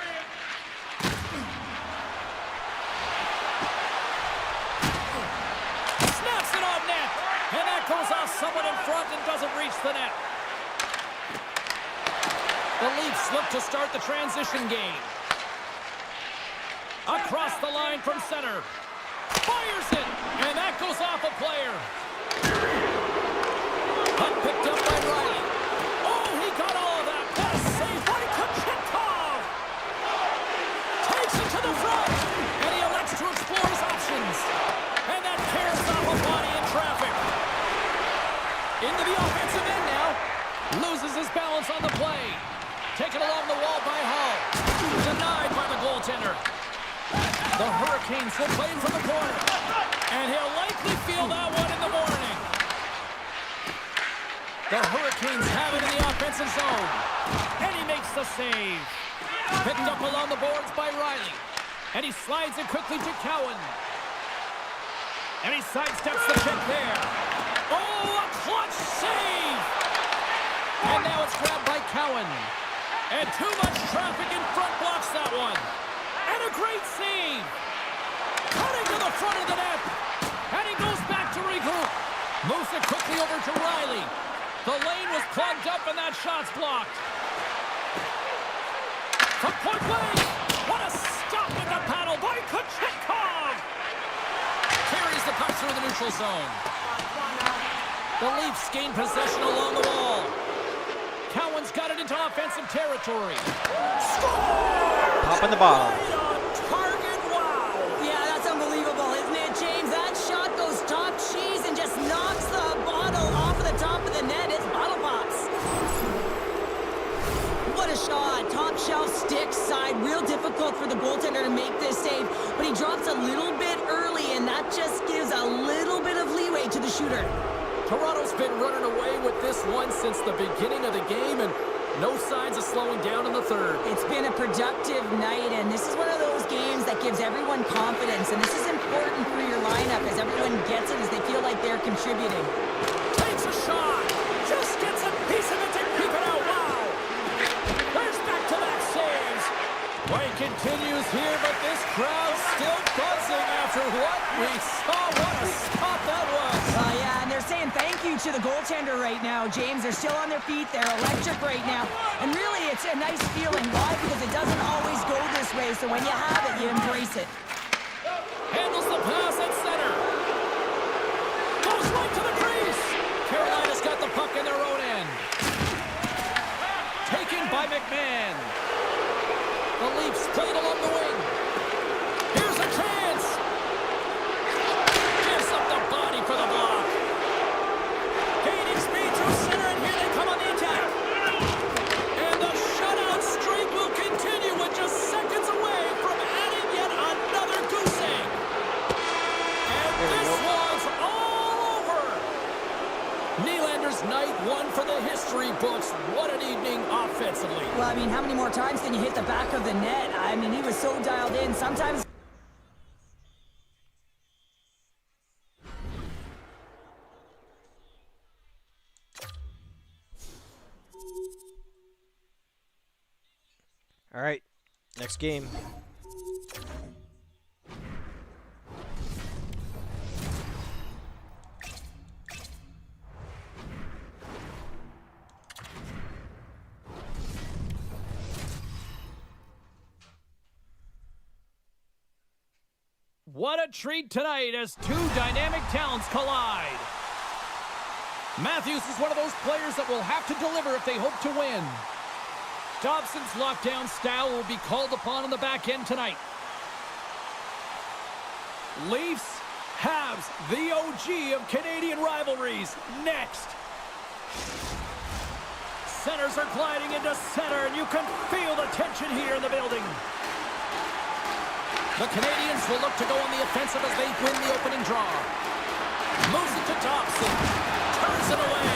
Speaker 2: Snaps it on net. And that goes off someone in front and doesn't reach the net. The Leafs look to start the transition game. Across the line from center. Fires it. And that goes off a player. Puck picked up by Riley. Oh, he got all of that. What a save by Kochetkov. Takes it to the front. And he elects to explore his options. And that tears off a body in traffic. Into the offensive end now. Loses his balance on the play. Taken along the wall by Hall. Denied by the goaltender. The Hurricanes will play it from the corner. And he'll likely feel that one in the morning. The Hurricanes have it in the offensive zone. And he makes the save. Picked up along the boards by Riley. And he slides it quickly to Cowan. And he sidesteps the check there. Oh, a clutch save! And now it's grabbed by Cowan. And too much traffic in front blocks that one. And a great save. Cutting to the front of the net. And he goes back to regroup. Moves it quickly over to Riley. The lane was plugged up and that shot's blocked. From point blank. What a stop with the paddle by Kochetkov. Carries the puck through the neutral zone. The Leafs gain possession along the wall. Cowan's got it into offensive territory. Score!
Speaker 1: Pop in the bottle.
Speaker 2: Right on target, wow!
Speaker 3: Yeah, that's unbelievable, isn't it, James? That shot goes top cheese and just knocks the bottle off of the top of the net. It's bottle pops. What a shot. Top shelf stick side. Real difficult for the goaltender to make this save, but he drops a little bit early, and that just gives a little bit of leeway to the shooter.
Speaker 2: Toronto's been running away with this one since the beginning of the game, and no signs of slowing down in the third.
Speaker 3: It's been a productive night, and this is one of those games that gives everyone confidence, and this is important for your lineup as everyone gets it, as they feel like they're contributing.
Speaker 2: Takes a shot. Just gets a piece of it to keep it out. Wow. There's back-to-back saves. Play continues here, but this crowd's still buzzing after what we saw. What a stop that was.
Speaker 3: Yeah, and they're saying thank you to the goaltender right now, James. They're still on their feet. They're electric right now. And really, it's a nice feeling. Why? Because it doesn't always go this way, so when you have it, you embrace it.
Speaker 2: Handles the pass at center. Goes right to the crease. Carolina's got the puck in their own end. Taken by McMahon. The Leafs played along the wing. Here's a chance. Gives up the body for the block. Gaining speed through center, and here they come on the attack. And the shutout streak will continue with just seconds away from adding yet another goose egg. And this one's all over. Nylander's night one for the history books. What an evening offensively.
Speaker 3: Well, I mean, how many more times can you hit the back of the net? I mean, he was so dialed in. Sometimes...
Speaker 1: All right, next game.
Speaker 2: What a treat tonight as two dynamic talents collide. Matthews is one of those players that will have to deliver if they hope to win. Dobson's lockdown style will be called upon in the back end tonight. Leafs, Habs, the OG of Canadian rivalries, next. Centers are gliding into center, and you can feel the tension here in the building. The Canadians will look to go on the offensive as they win the opening draw. Moves it to Dobson. Turns it away.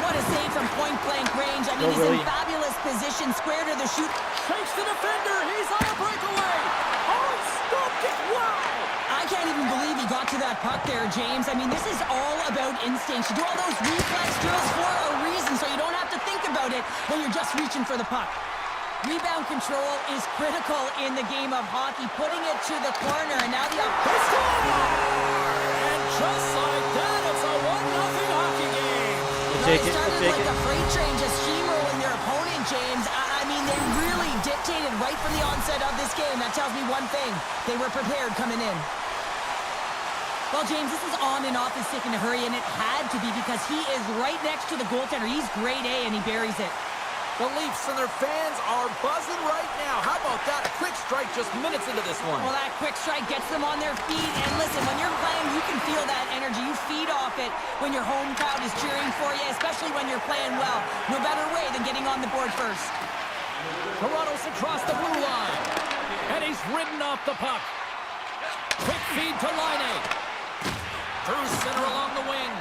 Speaker 3: What a save from point-blank range. I mean, he's in fabulous position, square to the shoot.
Speaker 2: Shakes the defender. He's on a breakaway. Oh, he stopped it. Wow.
Speaker 3: I can't even he got to that puck there, James. I mean, this is all about instinct. You do all those reflex drills for a reason, so you don't have to think about it when you're just reaching for the puck. Rebound control is critical in the game of hockey, putting it to the corner, and now the
Speaker 2: And just like that, it's a 1-0 hockey game.
Speaker 3: They started like a freight train, just steamrolling their opponent, James. I mean, they really dictated right from the onset of this game. That tells me one thing. They were prepared coming in. Well, James, this is on and off his stick in a hurry, and it had to be because he is right next to the goaltender. He's grade A, and he buries it.
Speaker 2: The Leafs and their fans are buzzing right now. How about that? A quick strike just minutes into this one.
Speaker 3: Well, that quick strike gets them on their feet. And listen, when you're playing, you can feel that energy. You feed off it when your home crowd is cheering for you, especially when you're playing well. No better way than getting on the board first.
Speaker 2: Toronto's across the blue line. And he's ridden off the puck. Quick feed to Laine. Through center along the wing.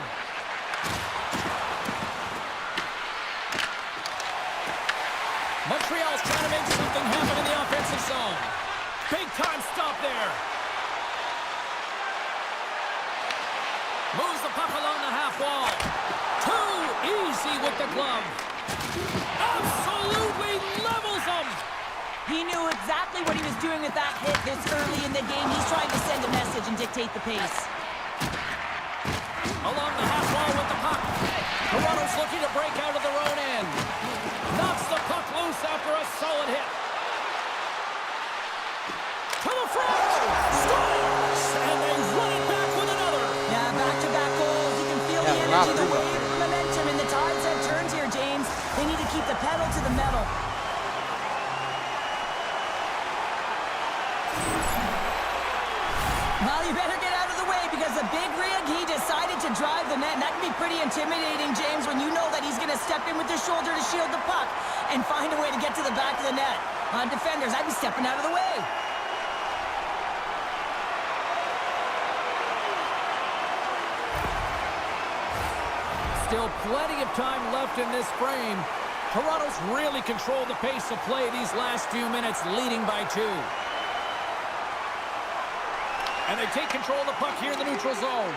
Speaker 2: Montreal's trying to make something happen in the offensive zone. Big time stop there. Moves the puck along the half wall. Too easy with the glove. Absolutely levels him.
Speaker 3: He knew exactly what he was doing with that hit this early in the game. He's trying to send a message and dictate the pace.
Speaker 2: Along the half wall with the puck. Toronto's looking to break out of their own end. Knocks the puck loose after a solid hit. To the front! Scores! And they run it back with another.
Speaker 3: Yeah, back-to-back goals. You can feel the energy, the wave, the momentum, and the tides have turned here, James. They need to keep the pedal to the metal. Well, you better get out of the way because the big rig, he decided to drive the net. And that can be pretty intimidating, James, when you know that he's going to step in with the shoulder to shield the puck and find a way to get to the back of the net. On defenders, I'd be stepping out of the way.
Speaker 2: Still plenty of time left in this frame. Toronto's really controlled the pace of play these last few minutes, leading by 2. And they take control of the puck here in the neutral zone.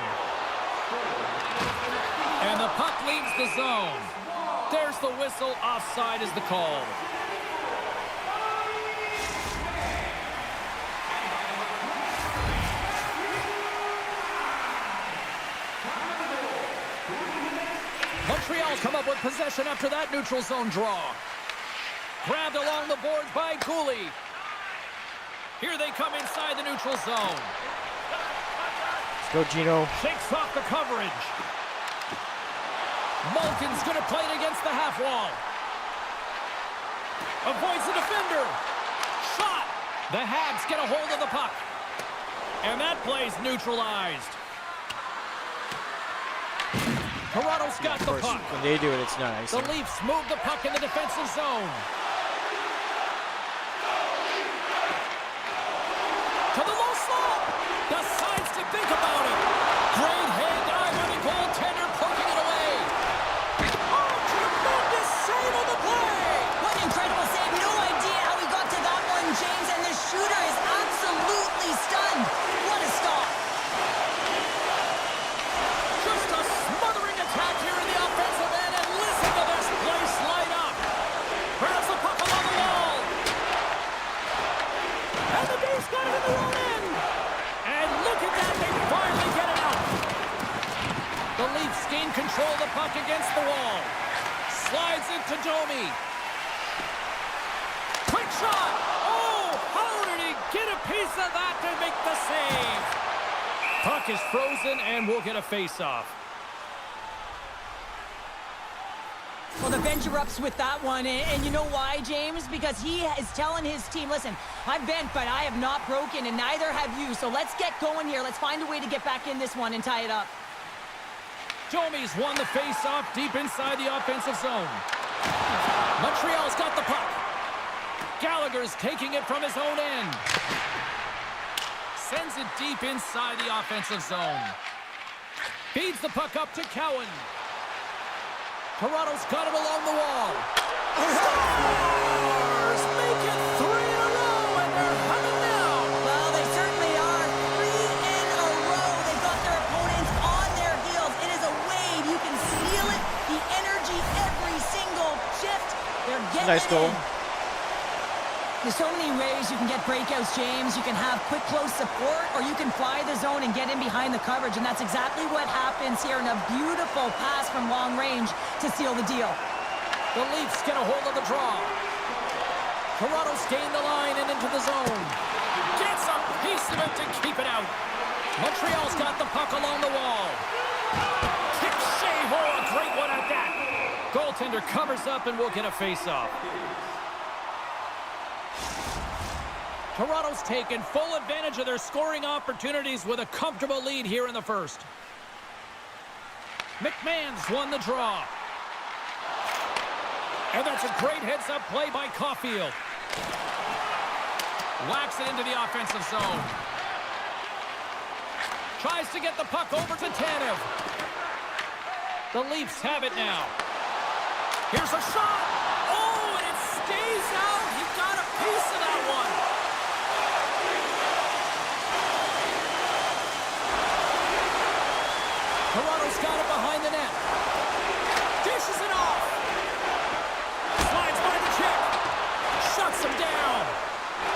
Speaker 2: And the puck leaves the zone. There's the whistle. Offside is the call. Montreal's come up with possession after that neutral zone draw. Grabbed along the boards by Cooley. Here they come inside the neutral zone.
Speaker 1: Go, Gino.
Speaker 2: Shakes off the coverage. Malkin's going to play it against the half wall. Avoids the defender. Shot. The Habs get a hold of the puck. And that play's neutralized. Toronto's got the puck.
Speaker 1: When they do it, it's nice.
Speaker 2: The Leafs move the puck in the defensive zone. To the low slot. Decides to think about it. Great head dive on the goaltender, poking it away. Oh, tremendous save on the play.
Speaker 3: What an incredible save. No idea how he got to that one, James, and the shooter is absolutely stunned. What a stop.
Speaker 2: Just a smothering attack here in the offensive end, and listen to this place light up. Grabs the puck along the wall. And the Leafs got it in their own end. And look at that, they finally get it out. The Leafs gain control of the puck against the wall. Slides into Domi. Quick shot. Oh, how did he get a piece of that to make the save? Puck is frozen, and we'll get a face-off.
Speaker 3: Well, the bench erupts with that one, and you know why, James? Because he is telling his team, listen, I've bent, but I have not broken, and neither have you. So let's get going here. Let's find a way to get back in this one and tie it up.
Speaker 2: Domi's won the face-off deep inside the offensive zone. Montreal's got the puck. Gallagher's taking it from his own end. Sends it deep inside the offensive zone. Feeds the puck up to Cowan. Toronto's got it along the wall. Stars! Make it 3 in a row, and they're humming now.
Speaker 3: Well, they certainly are. 3 in a row,
Speaker 1: Nice goal.
Speaker 3: There's so many ways you can get breakouts, James. You can have quick, close support, or you can fly the zone and get in behind the coverage, and that's exactly what happens here in a beautiful pass from long range to seal the deal.
Speaker 2: The Leafs get a hold of the draw. Toronto's gained the line and into the zone. Gets a piece of it to keep it out. Montreal's got the puck along the wall. Kick Shea-Ho, a great one at that. Goaltender covers up and will get a face-off. Toronto's taken full advantage of their scoring opportunities with a comfortable lead here in the first. McMahon's won the draw. And that's a great heads-up play by Caulfield. Whacks it into the offensive zone. Tries to get the puck over to Tanev. The Leafs have it now. Here's a shot. Oh, and it stays out. He got a piece of that one. Toronto's got it behind the net. Dishes it off. Slides by the chip. Shuts him down.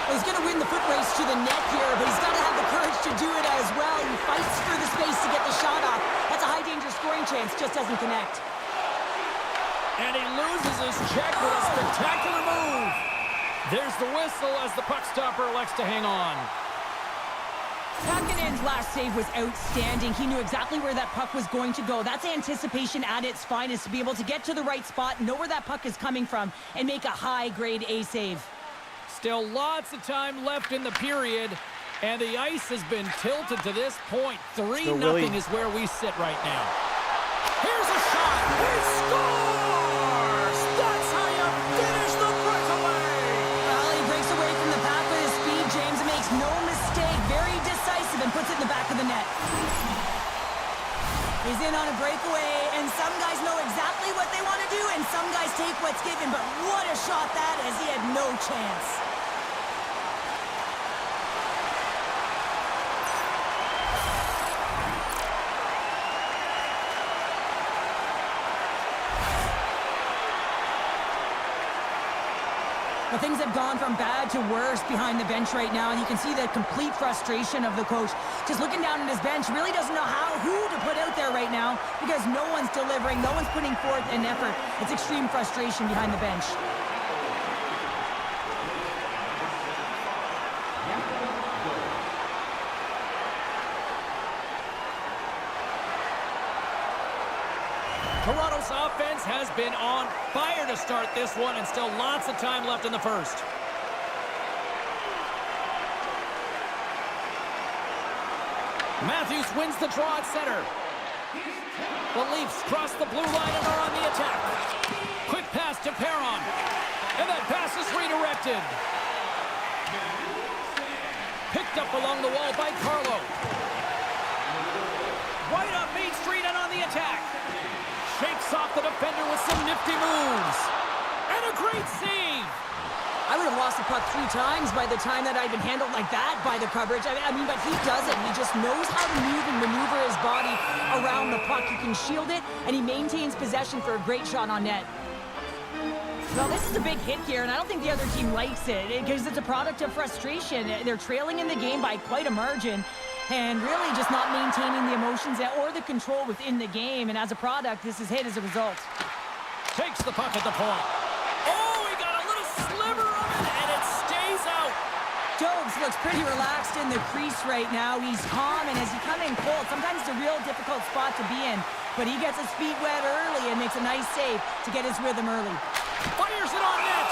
Speaker 3: Well, he's going to win the foot race to the net here, but he's got to have the courage to do it as well. He fights for the space to get the shot off. That's a high-danger scoring chance, just doesn't connect.
Speaker 2: And he loses his check with a spectacular move. There's the whistle as the puck stopper elects to hang on.
Speaker 3: Hakanen's last save was outstanding. He knew exactly where that puck was going to go. That's anticipation at its finest, to be able to get to the right spot, know where that puck is coming from, and make a high-grade A save.
Speaker 2: Still lots of time left in the period, and the ice has been tilted to this point. 3-0 is where we sit right now. Here's a shot. He scores! That's how you finish the breakaway!
Speaker 3: Well, he breaks away from the pack with his speed, James, and makes no mistake. Very decisive and puts it in the back of the net. He's in on a breakaway, and some guys know exactly what they want to do, and some guys take what's given, but what a shot that is. He had no chance. Well, things have gone from bad to worse behind the bench right now, and you can see the complete frustration of the coach. Just looking down at his bench, really doesn't know who to put out there right now because no one's delivering, no one's putting forth an effort. It's extreme frustration behind the bench.
Speaker 2: Toronto's offense has been on fire to start this one, and still lots of time left in the first. Matthews wins the draw at center. The Leafs cross the blue line and are on the attack. Quick pass to Perron. And that pass is redirected. Picked up along the wall by Carlo. Right up Main Street and on the attack. Shakes off the defender with some nifty moves. And a great save.
Speaker 3: I would have lost the puck 3 times by the time that I'd been handled like that by the coverage. I mean, but he doesn't. He just knows how to move and maneuver his body around the puck. He can shield it, and he maintains possession for a great shot on net. Well, this is a big hit here, and I don't think the other team likes it because it's a product of frustration. They're trailing in the game by quite a margin, and really just not maintaining the emotions or the control within the game. And as a product, this is hit as a result.
Speaker 2: Takes the puck at the point. Oh, he got a little sliver of it, and it stays out.
Speaker 3: Jobs looks pretty relaxed in the crease right now. He's calm, and as he comes in cold, sometimes it's a real difficult spot to be in. But he gets his feet wet early and makes a nice save to get his rhythm early.
Speaker 2: Fires it on net.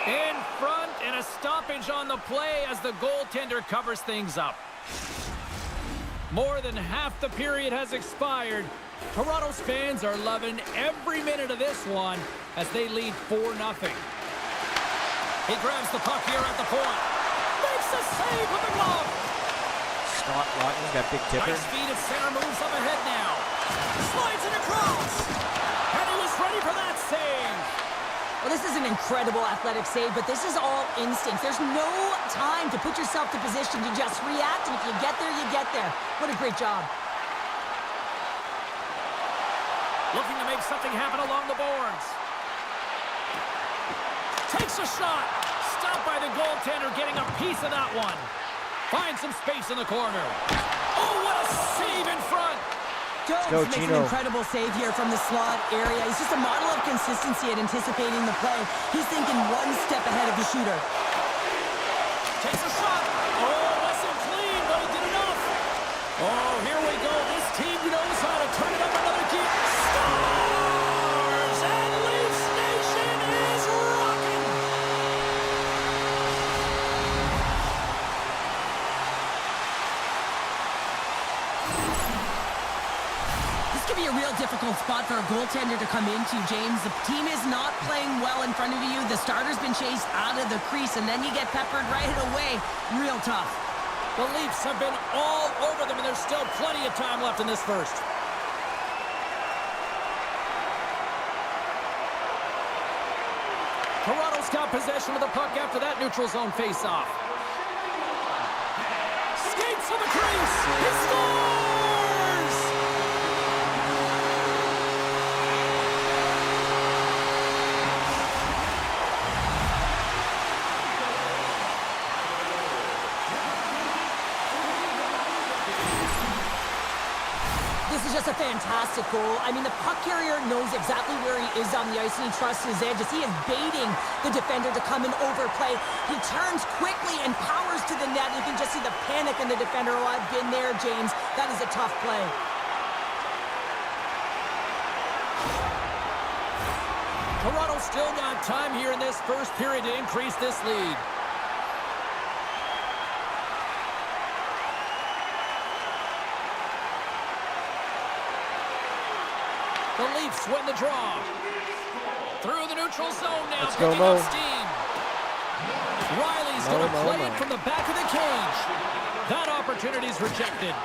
Speaker 2: In front, and a stoppage on the play as the goaltender covers things up. More than half the period has expired. Toronto's fans are loving every minute of this one as they lead 4-0. He grabs the puck here at the point. Makes a save with the glove.
Speaker 1: Scott Laughton's got big tipper.
Speaker 2: Nice feed at center, moves up ahead now. Slides it across. And he was ready for that save.
Speaker 3: Well, this is an incredible athletic save, but this is all instinct. There's no time to put yourself to position. You just react, and if you get there, you get there. What a great job.
Speaker 2: Looking to make something happen along the boards. Takes a shot. Stopped by the goaltender, getting a piece of that one. Finds some space in the corner. Oh, what a save in front.
Speaker 3: Jones makes an incredible save here from the slot area. He's just a model of consistency at anticipating the play. He's thinking one step ahead of the shooter.
Speaker 2: Takes a shot. Oh, wasn't clean, but he did enough. Oh, here we go. This team knows how to turn it up another gear. Stars! And Leafs Nation is rocking.
Speaker 3: This could be a real difficult spot for a goaltender to come into, James. The team is not playing well in front of you. The starter's been chased out of the crease, and then you get peppered right away. Real tough.
Speaker 2: The Leafs have been all over them, and there's still plenty of time left in this first. Toronto's got possession of the puck after that neutral zone face-off. Skates to the crease. He scores!
Speaker 3: This is just a fantastic goal. I mean, the puck carrier knows exactly where he is on the ice, and he trusts his edges. He is baiting the defender to come and overplay. He turns quickly and powers to the net. You can just see the panic in the defender. Oh, I've been there, James. That is a tough play.
Speaker 2: Toronto still got time here in this first period to increase this lead. The Leafs win the draw. Through the neutral zone now, picking up steam. Riley's going to play it from the back of the cage. That opportunity's rejected.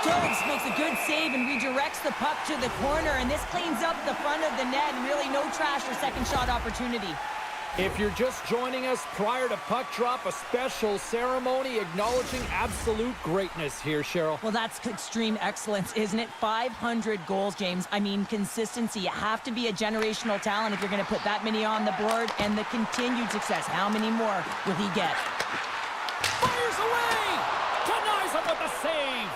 Speaker 3: Jones makes a good save and redirects the puck to the corner, and this cleans up the front of the net, and really no trash or second shot opportunity.
Speaker 2: If you're just joining us prior to puck drop, a special ceremony acknowledging absolute greatness here, Cheryl.
Speaker 3: Well, that's extreme excellence, isn't it? 500 goals, James. I mean, consistency. You have to be a generational talent if you're going to put that many on the board, and the continued success. How many more will he get?
Speaker 2: Fires away! Denies him with the save!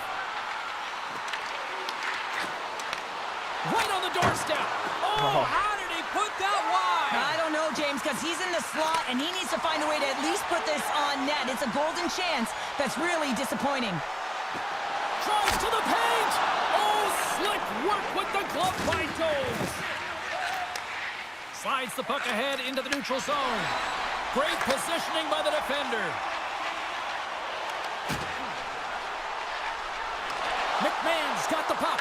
Speaker 2: Right on the doorstep! Oh, how did he put that wide?
Speaker 3: I don't know, James, because he's in the slot, and he needs to find a way to at least put this on net. It's a golden chance that's really disappointing.
Speaker 2: Drives to the paint! Oh, slick work with the glove by Jones. Slides the puck ahead into the neutral zone. Great positioning by the defender. McMahon's got the puck.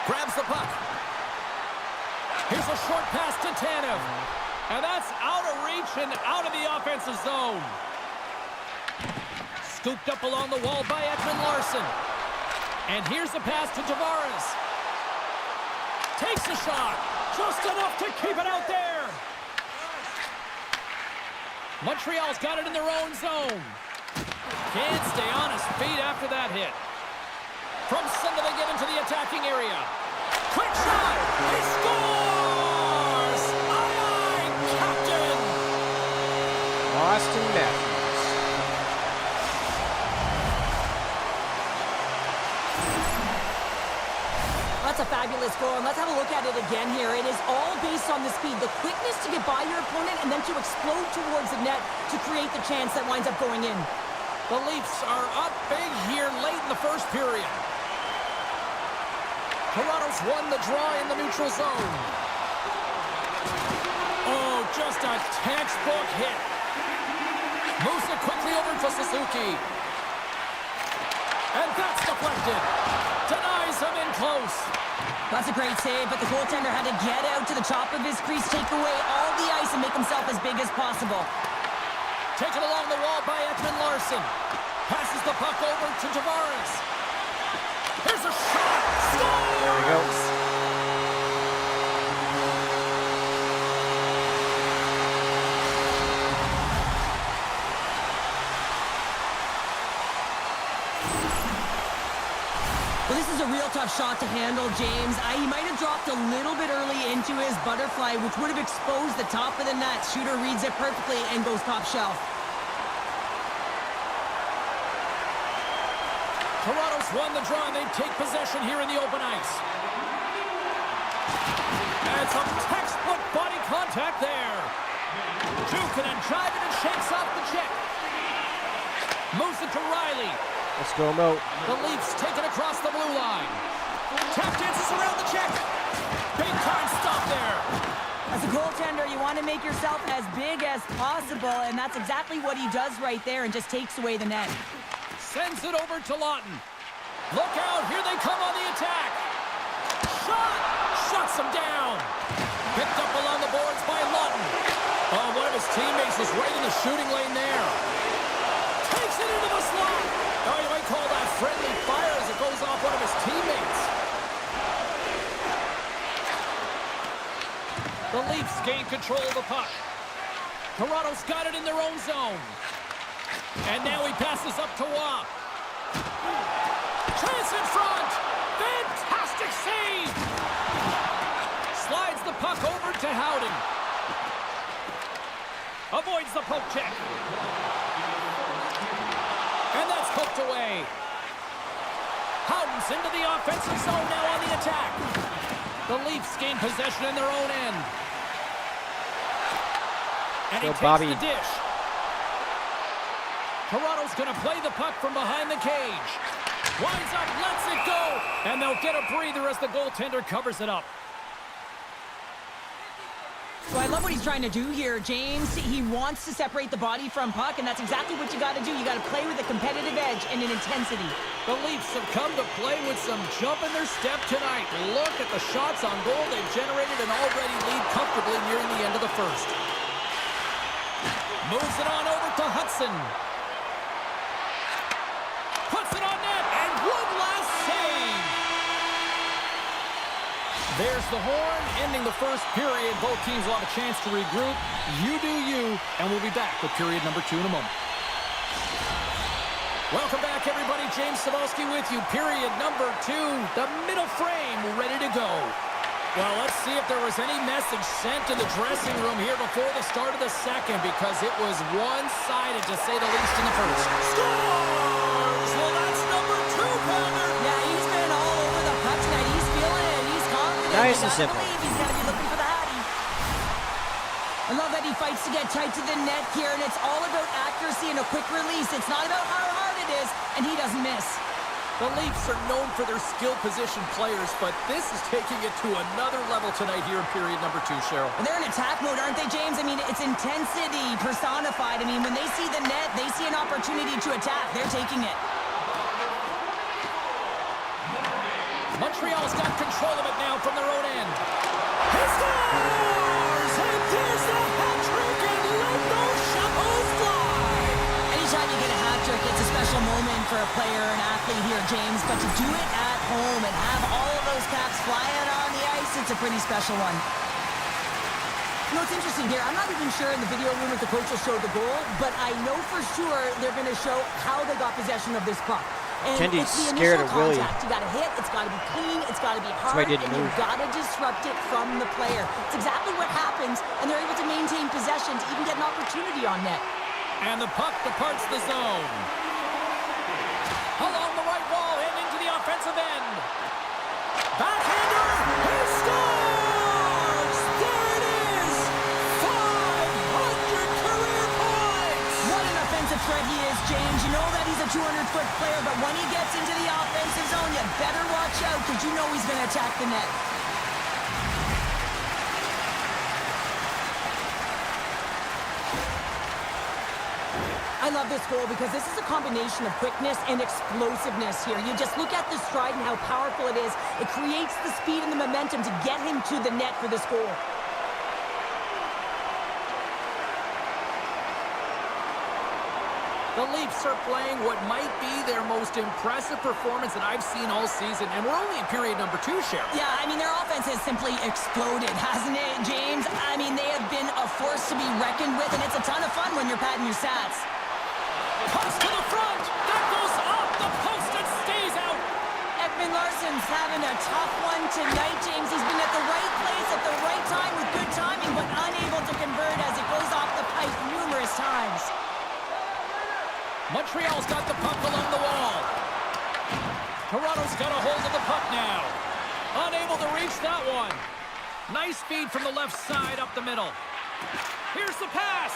Speaker 2: Grabs the puck. Here's a short pass to Tanev. And that's out of reach and out of the offensive zone. Scooped up along the wall by Edmund Larson. And here's the pass to Tavares. Takes a shot. Just enough to keep it out there. Montreal's got it in their own zone. Can't stay on his feet after that hit. From center they get into the attacking area. Quick shot! He scores! Aye, aye, Captain!
Speaker 1: Austin Matthews.
Speaker 3: That's a fabulous goal, and let's have a look at it again here. It is all based on the speed, the quickness to get by your opponent, and then to explode towards the net to create the chance that winds up going in.
Speaker 2: The Leafs are up big here late in the first period. Toronto's won the draw in the neutral zone. Oh, just a textbook hit. Moves it quickly over to Suzuki. And that's deflected. Denies him in close.
Speaker 3: That's a great save, but the goaltender had to get out to the top of his crease, take away all the ice, and make himself as big as possible.
Speaker 2: Taken along the wall by Edmund Larson. Passes the puck over to Tavares. Here's a shot. Scores!
Speaker 1: There we go.
Speaker 3: Well, this is a real tough shot to handle, James. He might have dropped a little bit early into his butterfly, which would have exposed the top of the net. Shooter reads it perfectly and goes top shelf.
Speaker 2: Toronto's won the draw, and they take possession here in the open ice. And some textbook body contact there. Jukin and jiving and shakes off the check. Moves it to Riley.
Speaker 1: Let's go, Mo.
Speaker 2: The Leafs take it across the blue line. Tap dances around the check. Big time stop there.
Speaker 3: As a goaltender, you want to make yourself as big as possible, and that's exactly what he does right there and just takes away the net.
Speaker 2: Sends it over to Lawton. Look out, here they come on the attack. Shot! Shuts him down. Picked up along the boards by Lawton. Oh, one of his teammates is right in the shooting lane there. Takes it into the slot. Oh, you might call that friendly fire as it goes off one of his teammates. The Leafs gain control of the puck. Toronto's got it in their own zone. And now he passes up to Waugh. Chance in front. Fantastic save. Slides the puck over to Howden. Avoids the poke check. And that's poked away. Howden's into the offensive zone now on the attack. The Leafs gain possession in their own end. And he takes the dish. Toronto's going to play the puck from behind the cage. Winds up, lets it go. And they'll get a breather as the goaltender covers it up.
Speaker 3: So I love what he's trying to do here, James. He wants to separate the body from puck, and that's exactly what you got to do. You got to play with a competitive edge and an intensity.
Speaker 2: The Leafs have come to play with some jump in their step tonight. Look at the shots on goal. They've generated an already lead comfortably nearing the end of the first. Moves it on over to Hudson. Puts it on net, and one last save. There's the horn, ending the first period. Both teams will have a chance to regroup. You do you, and we'll be back with period number 2 in a moment. Welcome back, everybody. James Cybulski with you. Period number 2, the middle frame ready to go. Well, let's see if there was any message sent to the dressing room here before the start of the second, because it was one-sided, to say the least, in the first. Scores! Well, that's number 2, Palmer.
Speaker 3: Yeah, he's been all over the puck tonight. He's feeling it. He's confident.
Speaker 1: Nice and simple.
Speaker 3: He's got to be looking for the hattie. I love that he fights to get tight to the net here, and it's all about accuracy and a quick release. It's not about how hard it is, and he doesn't miss.
Speaker 2: The Leafs are known for their skill position players, but this is taking it to another level tonight here in period number 2, Cheryl.
Speaker 3: And they're in attack mode, aren't they, James? I mean, it's intensity personified. I mean, when they see the net, they see an opportunity to attack. They're taking it.
Speaker 2: Montreal's got control of it now from their own end. He scores! And there's the hat trick, and let those shovels fly!
Speaker 3: Anytime you get a hat trick, it's a special moment for a player, an athlete here, James. But to do it at home and have all of those caps flying on the ice, it's a pretty special one. You know, it's interesting here. I'm not even sure in the video room if the coach will show the goal, but I know for sure they're going to show how they got possession of this puck. And
Speaker 1: Kendi's
Speaker 3: it's the
Speaker 1: scared
Speaker 3: initial
Speaker 1: of Willie.
Speaker 3: contact. You got to hit, it's got to be clean, it's got to be
Speaker 1: That's why
Speaker 3: hard,
Speaker 1: he didn't
Speaker 3: and
Speaker 1: move.
Speaker 3: you've got to disrupt it from the player. It's exactly what happens, and they're able to maintain possession to even get an opportunity on net.
Speaker 2: And the puck departs the zone. Along the right wall and into the offensive end. Backhander, he scores! There it is! 500 career points!
Speaker 3: What an offensive threat he is, James. You know that he's a 200-foot player, but when he gets into the offensive zone, you better watch out, because you know he's going to attack the net. I love this goal because this is a combination of quickness and explosiveness here. You just look at the stride and how powerful it is. It creates the speed and the momentum to get him to the net for this goal.
Speaker 2: The Leafs are playing what might be their most impressive performance that I've seen all season, and we're only in period number 2, Cheryl.
Speaker 3: Yeah, I mean, their offense has simply exploded, hasn't it, James? I mean, they have been a force to be reckoned with, and it's a ton of fun when you're padding your stats.
Speaker 2: Pass to the front. That goes off the post and stays out.
Speaker 3: Larson's having a tough one tonight, James. He's been at the right place at the right time with good timing, but unable to convert as it goes off the pipe numerous times.
Speaker 2: Montreal's got the puck along the wall. Toronto's got a hold of the puck now. Unable to reach that one. Nice feed from the left side up the middle. Here's the pass.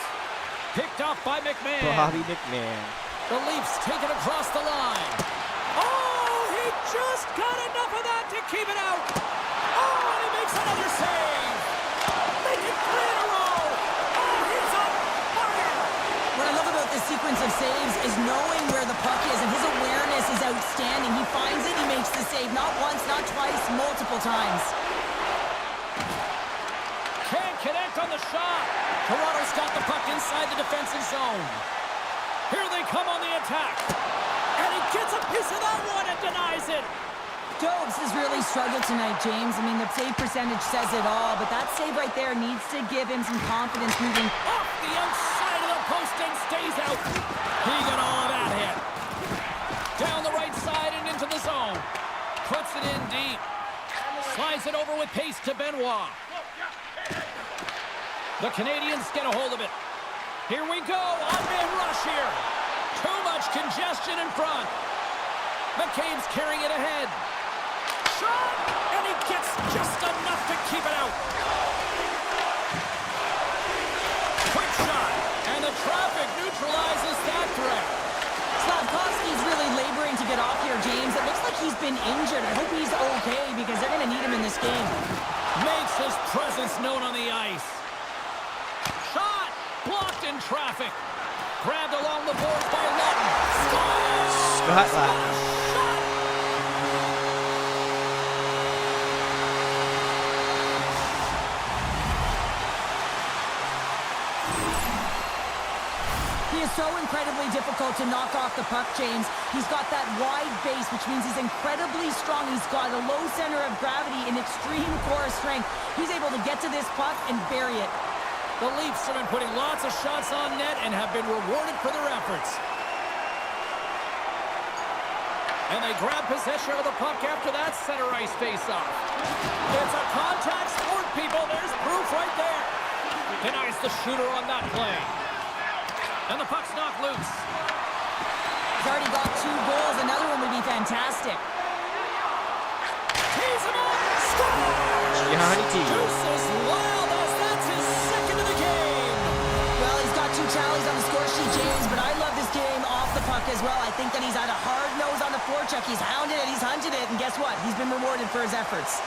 Speaker 2: Picked off by McMahon.
Speaker 1: Bobby McMahon.
Speaker 2: The Leafs take it across the line. Oh, he just got enough of that to keep it out. Oh, and he makes another save. Making 3 in a row. Oh, he's on fire.
Speaker 3: What I love about this sequence of saves is knowing where the puck is, and his awareness is outstanding. He finds it, he makes the save, not once, not twice, multiple times.
Speaker 2: Can't connect on the shot. Toronto's got the puck inside the defensive zone. Here they come on the attack. And he gets a piece of that one and denies it.
Speaker 3: Dobes has really struggled tonight, James. I mean, the save percentage says it all, but that save right there needs to give him some confidence moving.
Speaker 2: Off the outside of the post and stays out. He got all of that hit. Down the right side and into the zone. Puts it in deep. Slides it over with pace to Benoit. The Canadians get a hold of it. Here we go. On-man rush here. Too much congestion in front. McCabe's carrying it ahead. Shot! And he gets just enough to keep it out. Quick shot. And the traffic neutralizes that threat.
Speaker 3: Slavkovsky's really laboring to get off here, James. It looks like he's been injured. I hope he's okay because they're going to need him in this game.
Speaker 2: Makes his presence known on the ice. Shot! Blocked in traffic. Grabbed along the boards by Lutton.
Speaker 1: Scott Lutton.
Speaker 3: He is so incredibly difficult to knock off the puck, James. He's got that wide base, which means he's incredibly strong. He's got a low center of gravity and extreme core strength. He's able to get to this puck and bury it.
Speaker 2: The Leafs have been putting lots of shots on net and have been rewarded for their efforts. And they grab possession of the puck after that center ice face-off. It's a contact sport, people. There's proof right there. Denies the shooter on that play. And the puck's knocked loose.
Speaker 3: He's already got 2 goals. Another one would be fantastic.
Speaker 2: Tees him up. Scores!
Speaker 1: Johnny T.
Speaker 2: Deuces wild as that's his second of the game.
Speaker 3: Well, he's got 2 tallies on the score sheet, James, but I love this game off the puck as well. I think that he's had a hard nose on the forecheck. He's hounded it, he's hunted it, and guess what? He's been rewarded for his efforts.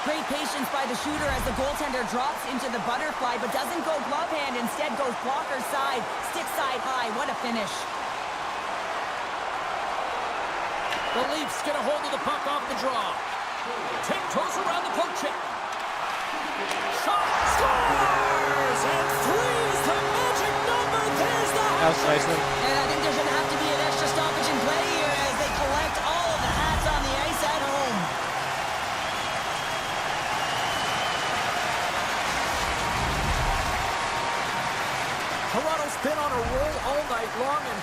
Speaker 3: Great patience by the shooter as the goaltender drops into the butterfly, but doesn't go glove hand, instead goes blocker side, stick side high. What a finish.
Speaker 2: The Leafs get a hold of the puck off the draw. Tiptoes around the poke check. Shot, scores! And 3's the magic number. There's the
Speaker 1: That was nice one.
Speaker 3: And I think there's going to have to be an extra stoppage in play here as they collect all of the hats on the ice at home.
Speaker 2: Toronto's been on a roll all night long, and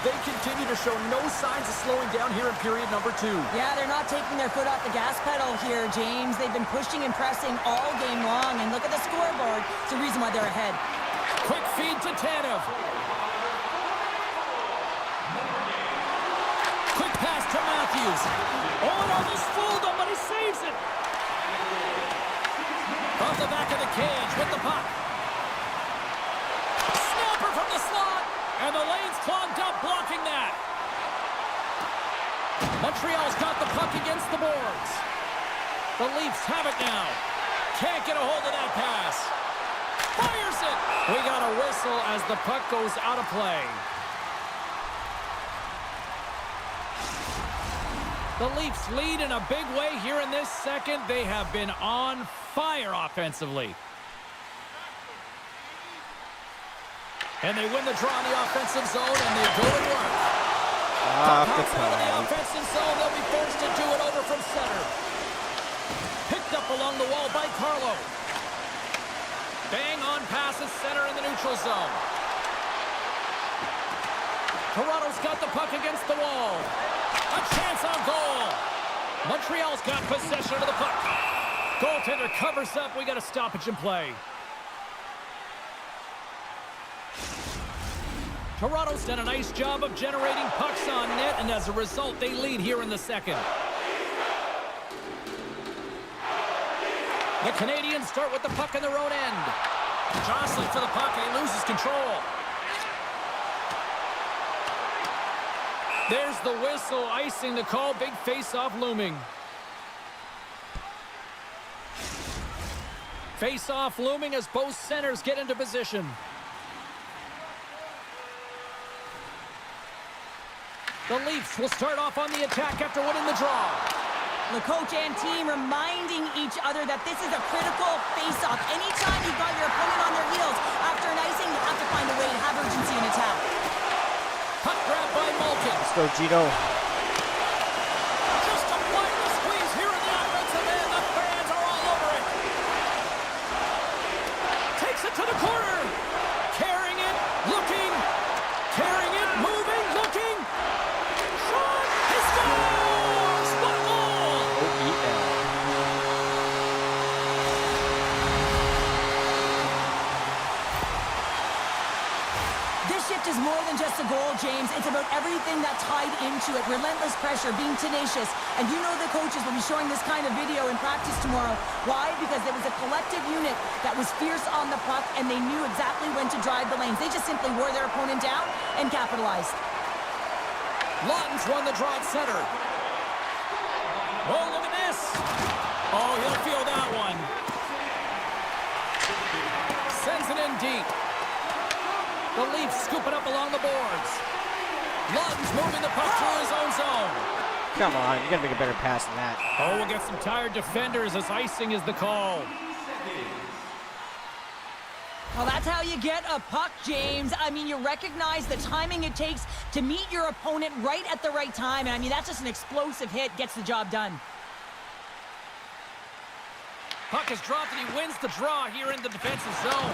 Speaker 2: they continue to show no signs of slowing down here in period number 2.
Speaker 3: Yeah, they're not taking their foot off the gas pedal here, James. They've been pushing and pressing all game long, and look at the scoreboard. It's the reason why they're ahead.
Speaker 2: Quick feed to Tanev. Quick pass to Matthews. Oh, it almost fooled him, but he saves it. From the back of the cage with the puck. Snapper from the slot. And the lane's clogged up, blocking that. Montreal's got the puck against the boards. The Leafs have it now. Can't get a hold of that pass. Fires it. We got a whistle as the puck goes out of play. The Leafs lead in a big way here in this second. They have been on fire offensively. And they win the draw in the offensive zone, and they go to work.
Speaker 1: Off the
Speaker 2: Out of the
Speaker 1: puck.
Speaker 2: offensive zone, they'll be forced to do it over from center. Picked up along the wall by Carlo. Bang on passes center in the neutral zone. Toronto's got the puck against the wall. A chance on goal. Montreal's got possession of the puck. Goaltender covers up. We got a stoppage in play. Toronto's done a nice job of generating pucks on net, and as a result, they lead here in the second. The Canadians start with the puck in their own end. Jostling for the puck, and he loses control. There's the whistle, icing the call. Big face-off looming. Face-off looming as both centers get into position. The Leafs will start off on the attack after winning the draw.
Speaker 3: The coach and team reminding each other that this is a critical face-off. Anytime you've got your opponent on their heels after an icing, you have to find a way to have urgency in attack.
Speaker 2: Puck grab by Malkin.
Speaker 1: Let's go, Gino.
Speaker 2: Just applying the squeeze here in the offensive end. The fans are all over it. Takes it to the corner. Carrying it, looking. Carrying it, moving, looking. Shot! He scores! What a goal!
Speaker 3: This shift is more than just a goal, James. It's about everything that tied into it. Relentless pressure, being tenacious. And you know the coaches will be showing this kind of video in practice tomorrow. Why? Because there was a collective unit that was fierce on the puck, and they knew exactly when to drive the lanes. They just simply wore their opponent down and capitalized.
Speaker 2: Lawton's won the draw at center. Oh, look at this. Oh, he'll feel that one. Sends it in deep. The Leafs scoop it up along the boards. Lawton's moving the puck through his own zone.
Speaker 1: Come on, you gotta make a better pass than that.
Speaker 2: Oh, we'll get some tired defenders as icing is the call.
Speaker 3: Well, that's how you get a puck, James. I mean, you recognize the timing it takes to meet your opponent right at the right time. And I mean, that's just an explosive hit, gets the job done.
Speaker 2: Puck is dropped and he wins the draw here in the defensive zone.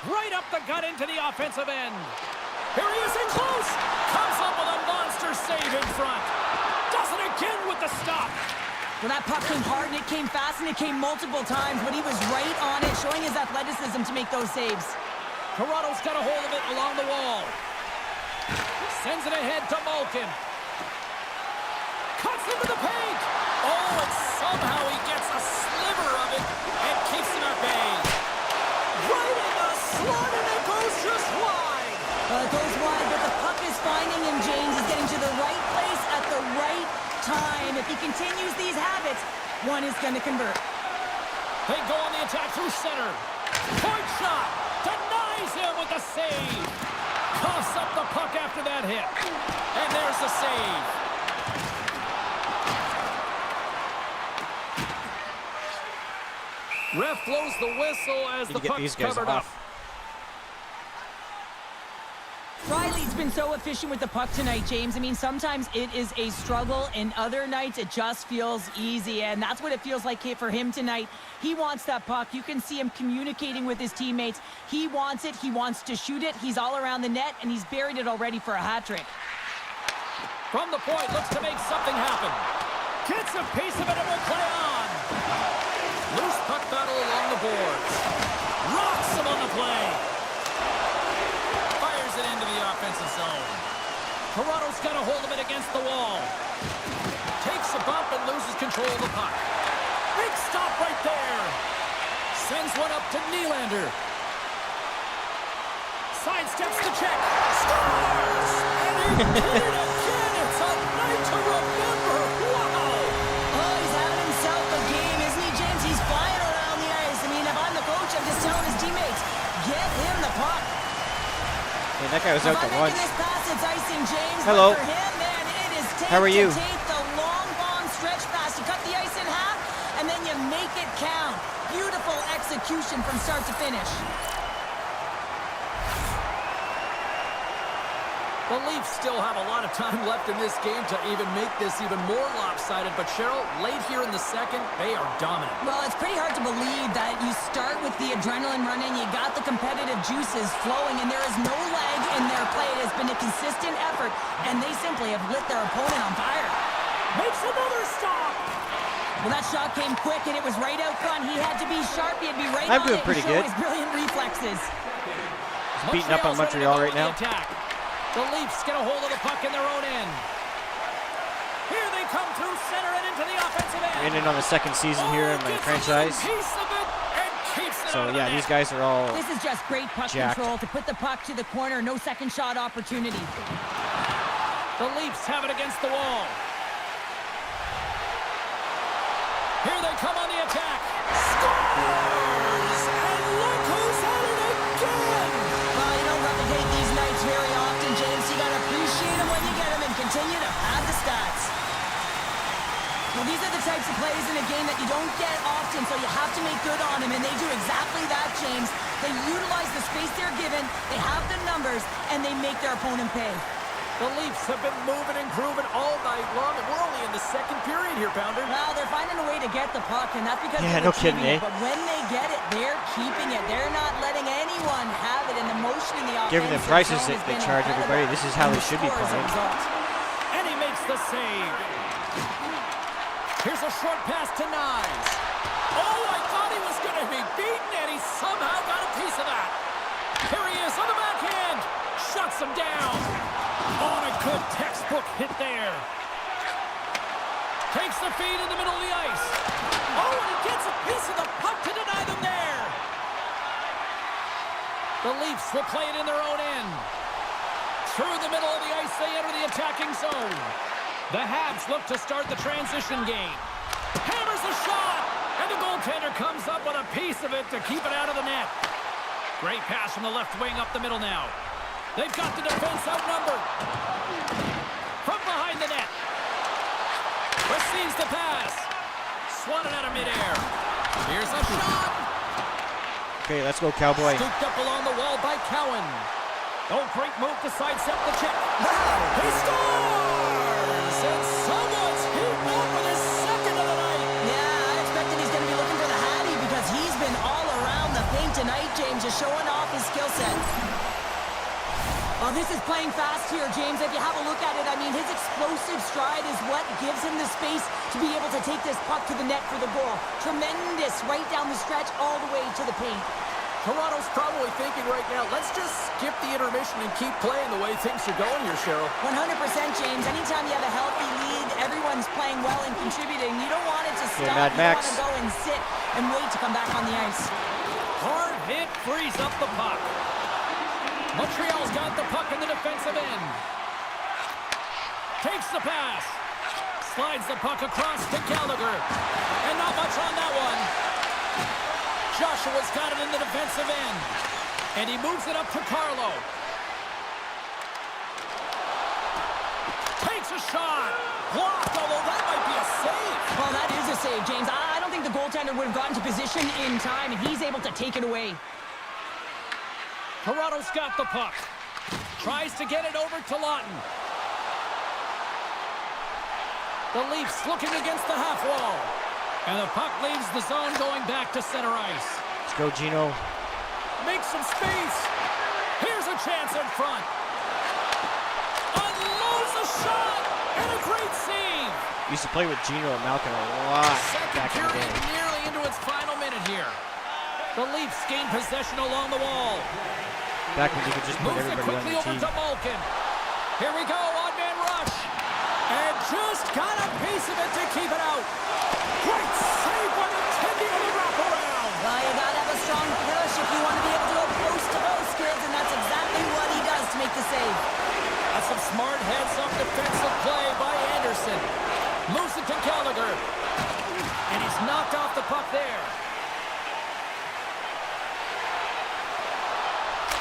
Speaker 2: Right up the gut into the offensive end. Here he is in close. Comes up with a monster save in front. Does it again with the stop.
Speaker 3: Well, that puck came hard, and it came fast, and it came multiple times, but he was right on it, showing his athleticism to make those saves.
Speaker 2: Toronto's got a hold of it along the wall. Sends it ahead to Malkin. Cuts into the paint. Oh, and somehow he gets a sliver of it and keeps him at bay. Right in the slot, and it goes just wide.
Speaker 3: Well, it goes wide, but the puck is finding him, James. He's getting to the right place at the right time. If he continues these habits, one is going to convert.
Speaker 2: They go on the attack through center. Point shot. Denies him with the save. Coughs up the puck after that hit. And there's the save. Ref blows the whistle as the puck's covered up.
Speaker 3: Riley's been so efficient with the puck tonight, James. I mean, sometimes it is a struggle, and other nights it just feels easy, and that's what it feels like for him tonight. He wants that puck. You can see him communicating with his teammates. He wants it. He wants to shoot it. He's all around the net, and he's buried it already for a hat trick.
Speaker 2: From the point, looks to make something happen. Gets a piece of it and will play on. Loose puck battle along the boards. Rocks him on the play. Fires it into the offensive zone. Toronto's got a hold of it against the wall. Takes a bump and loses control of the puck. Big stop right there. Sends one up to Nylander. Sidesteps the check. Scores! And he did it again. It's a night to remember. Wow!
Speaker 3: Oh, he's having himself a game, isn't he, James? He's flying around the ice. I mean, if I'm the coach, I'm just telling his teammates, get him the puck.
Speaker 1: Man, that guy was out to once.
Speaker 3: This pass, it's icing, James.
Speaker 1: Hello.
Speaker 3: But for him, man, it is tape
Speaker 1: How are you?
Speaker 3: to tape, the long bomb stretch pass. You cut the ice in half, and then you make it count. Beautiful execution from start to finish.
Speaker 2: The Leafs still have a lot of time left in this game to even make this even more lopsided. But, Cheryl, late here in the second, they are dominant.
Speaker 3: Well, it's pretty hard to believe that you start with the adrenaline running, you got the competitive juices flowing, and there is no lag in their play. It has been a consistent effort, and they simply have lit their opponent on fire.
Speaker 2: Makes
Speaker 3: Well, that shot came quick, and it was right out front. He had to be sharp. He had to be right
Speaker 1: I'm
Speaker 3: on
Speaker 1: doing
Speaker 3: it
Speaker 1: pretty
Speaker 3: and show
Speaker 1: good.
Speaker 3: his brilliant reflexes.
Speaker 1: Beating up on Montreal right now.
Speaker 2: The Leafs get a hold of the puck in their own end. Here they come through center and into the offensive end.
Speaker 1: Ending on the second season here in my franchise. So yeah, these guys are all
Speaker 3: This is just great puck
Speaker 1: jacked.
Speaker 3: control to put the puck to the corner. No second shot opportunity.
Speaker 2: The Leafs have it against the wall. Here they come on the attack. Scores! And look who's at it again!
Speaker 3: Well, you don't replicate these nights very often, James. You gotta appreciate them when you get them and continue to pad the stats. Well, these are the types of plays in a game that you don't get often, so you have to make good on them, and they do exactly that, James. They utilize the space they're given, they have the numbers, and they make their opponent pay.
Speaker 2: The Leafs have been moving and grooving all night long, and we're only in the second period here, Pounder.
Speaker 3: Well, they're finding a way to get the puck, and that's because
Speaker 1: Yeah,
Speaker 3: they're
Speaker 1: no kidding,
Speaker 3: achieving it.
Speaker 1: eh?
Speaker 3: But when they get it, they're keeping it. They're not letting anyone have it, and the motion in the offense.
Speaker 1: giving them prices that they charge everybody. This is how they should be playing.
Speaker 2: And he makes the save. Here's a short pass to Nyes. Oh, I thought he was going to be beaten, and he somehow got a piece of that. Here he is on the backhand. Shuts him down. Oh, and a good textbook hit there. Takes the feed in the middle of the ice. Oh, and he gets a piece of the puck to deny them there. The Leafs will play it in their own end. Through the middle of the ice, they enter the attacking zone. The Habs look to start the transition game. Hammers a shot, and the goaltender comes up with a piece of it to keep it out of the net. Great pass from the left wing up the middle now. They've got the defense outnumbered. From behind the net. Receives the pass. Swatted out of midair. Here's a shot.
Speaker 1: Okay, let's go, Cowboy.
Speaker 2: Scooped up along the wall by Cowan. Oh, great move to sidestep the check. He scores! And someone's heating up with his second of the night.
Speaker 3: Yeah, I expected he's going to be looking for the Hattie because he's been all around the paint tonight, James, just showing off his skill set. Well, this is playing fast here, James. If you have a look at it, I mean, his explosive stride is what gives him the space to be able to take this puck to the net for the goal. Tremendous right down the stretch all the way to the paint.
Speaker 2: Toronto's probably thinking right now, let's just skip the intermission and keep playing the way things are going here, Cheryl.
Speaker 3: 100%, James. Anytime you have a healthy lead, everyone's playing well and contributing. You don't want it to stop.
Speaker 1: Mad
Speaker 3: You
Speaker 1: Max.
Speaker 3: want to go and sit and wait to come back on the ice.
Speaker 2: Hard hit frees up the puck. Montreal's got the puck in the defensive end. Takes the pass. Slides the puck across to Gallagher. And not much on that one. Joshua's got it in the defensive end. And he moves it up to Carlo. Takes a shot. Blocked, although that might be a save.
Speaker 3: Well, that is a save, James. I don't think the goaltender would have gotten to position in time, and he's able to take it away.
Speaker 2: Toronto's got the puck. Tries to get it over to Lawton. The Leafs looking against the half wall. And the puck leaves the zone going back to center ice.
Speaker 1: Let's go, Gino.
Speaker 2: Makes some space. Here's a chance in front. Unloads a shot. And a great save.
Speaker 1: Used to play with Gino and Malkin a lot
Speaker 2: Second
Speaker 1: back in the
Speaker 2: period
Speaker 1: day.
Speaker 2: nearly into its final minute here. The Leafs gain possession along the wall.
Speaker 1: Back when you could just put
Speaker 2: Moves it
Speaker 1: everybody on
Speaker 2: quickly
Speaker 1: the
Speaker 2: over
Speaker 1: team.
Speaker 2: to Malkin. Here we go, odd-man rush. And just got a piece of it to keep it out. Great save by the Tendy on the wraparound.
Speaker 3: Well, you got to have a strong push if you want to be able to go close to those kids, and that's exactly what he does to make the save.
Speaker 2: That's some smart heads-up defensive play by Anderson. Moves it to Gallagher. And he's knocked off the puck there.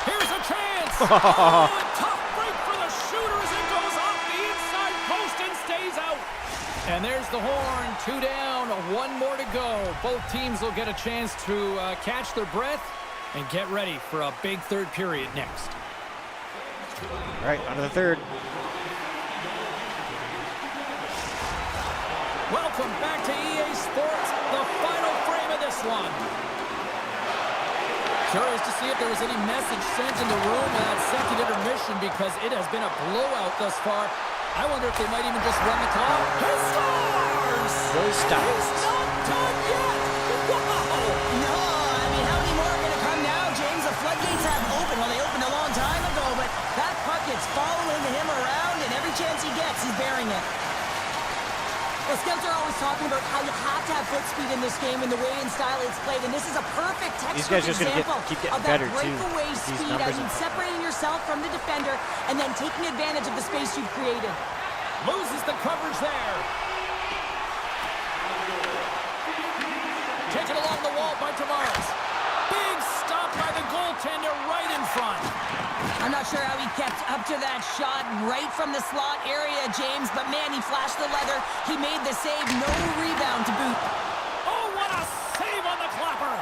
Speaker 2: Here's a chance. Oh, a tough break for the shooter as it goes off the inside post and stays out. And there's the horn. 2 down, 1 more to go. Both teams will get a chance to catch their breath and get ready for a big third period next.
Speaker 1: All right, on to the third.
Speaker 2: Welcome back to EA Sports, the final frame of this one. Curious to see if there was any message sent in the room in that second intermission because it has been a blowout thus far. I wonder if they might even just run the clock. He scores!
Speaker 1: Goal stop.
Speaker 2: He's not done yet. Wow.
Speaker 3: No, I mean, how many more are going to come now, James? The floodgates have opened. Well, they opened a long time ago, but that puck is following him around, and every chance he gets, he's bearing it. Well, scouts are always talking about how you have to have foot speed in this game and the way and style it's played, and this is a perfect textbook example of that breakaway speed. I mean, separating yourself from the defender and then taking advantage of the space you've created.
Speaker 2: Loses the coverage there. Taken along the wall by Tavares. Big stop by the goaltender right in front.
Speaker 3: I'm not sure how he kept up to that shot right from the slot area, James, but man, he flashed the leather. He made the save, no rebound to boot.
Speaker 2: Oh, what a save on the clapper.